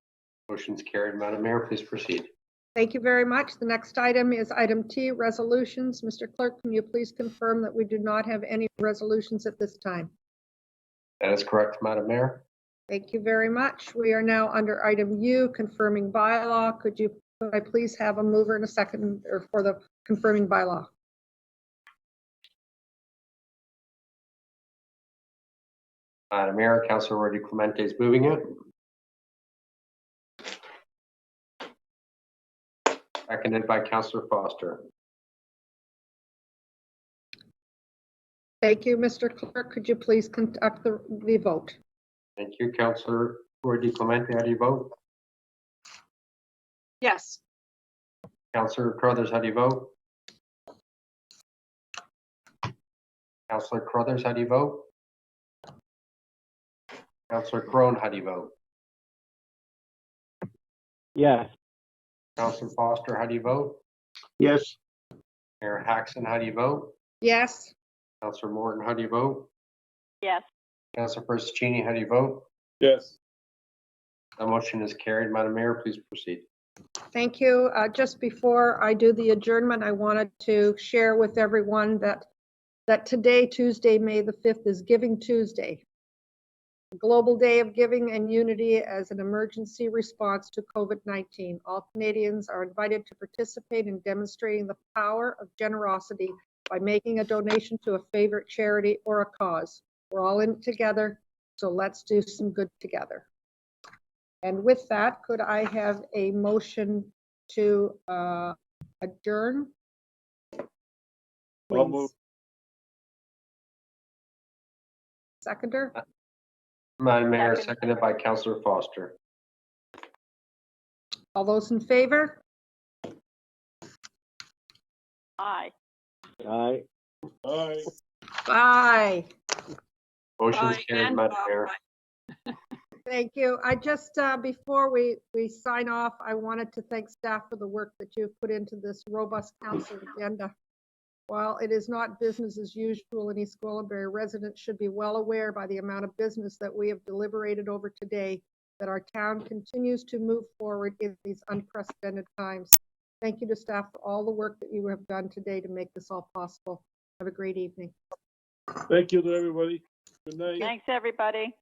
Motion's carried. Madam Mayor, please proceed. Thank you very much. The next item is item T, resolutions. Mr. Clerk, can you please confirm that we do not have any resolutions at this time? That is correct, Madam Mayor. Thank you very much. We are now under item U, confirming bylaw. Could I please have a mover and a seconder for the confirming bylaw? Madam Mayor, Councillor Rudy Clemente is moving it. Seconded by Councillor Foster. Thank you, Mr. Clerk. Could you please conduct the vote? Thank you. Councillor Rudy Clemente, how do you vote? Yes. Councillor Crothers, how do you vote? Councillor Crothers, how do you vote? Councillor Crone, how do you vote? Yes. Councillor Foster, how do you vote? Yes. Mayor Hackson, how do you vote? Yes. Councillor Morton, how do you vote? Yes. Councillor Persicini, how do you vote? Yes. The motion is carried. Madam Mayor, please proceed. Thank you. Just before I do the adjournment, I wanted to share with everyone that today, Tuesday, May the 5th, is Giving Tuesday, a global day of giving and unity as an emergency response to COVID-19. All Canadians are invited to participate in demonstrating the power of generosity by making a donation to a favorite charity or a cause. We're all in it together, so let's do some good together. And with that, could I have a motion to adjourn? I'll move. Seconder? Madam Mayor, seconded by Councillor Foster. All those in favor? Aye. Aye. Aye. Aye. Motion's carried, Madam Mayor. Thank you. I just, before we sign off, I wanted to thank staff for the work that you've put into this robust council agenda. While it is not business as usual in East Gwillimbury, residents should be well aware by the amount of business that we have deliberated over today that our town continues to move forward in these unprecedented times. Thank you to staff for all the work that you have done today to make this all possible. Have a great evening. Thank you to everybody. Good night. Thanks, everybody.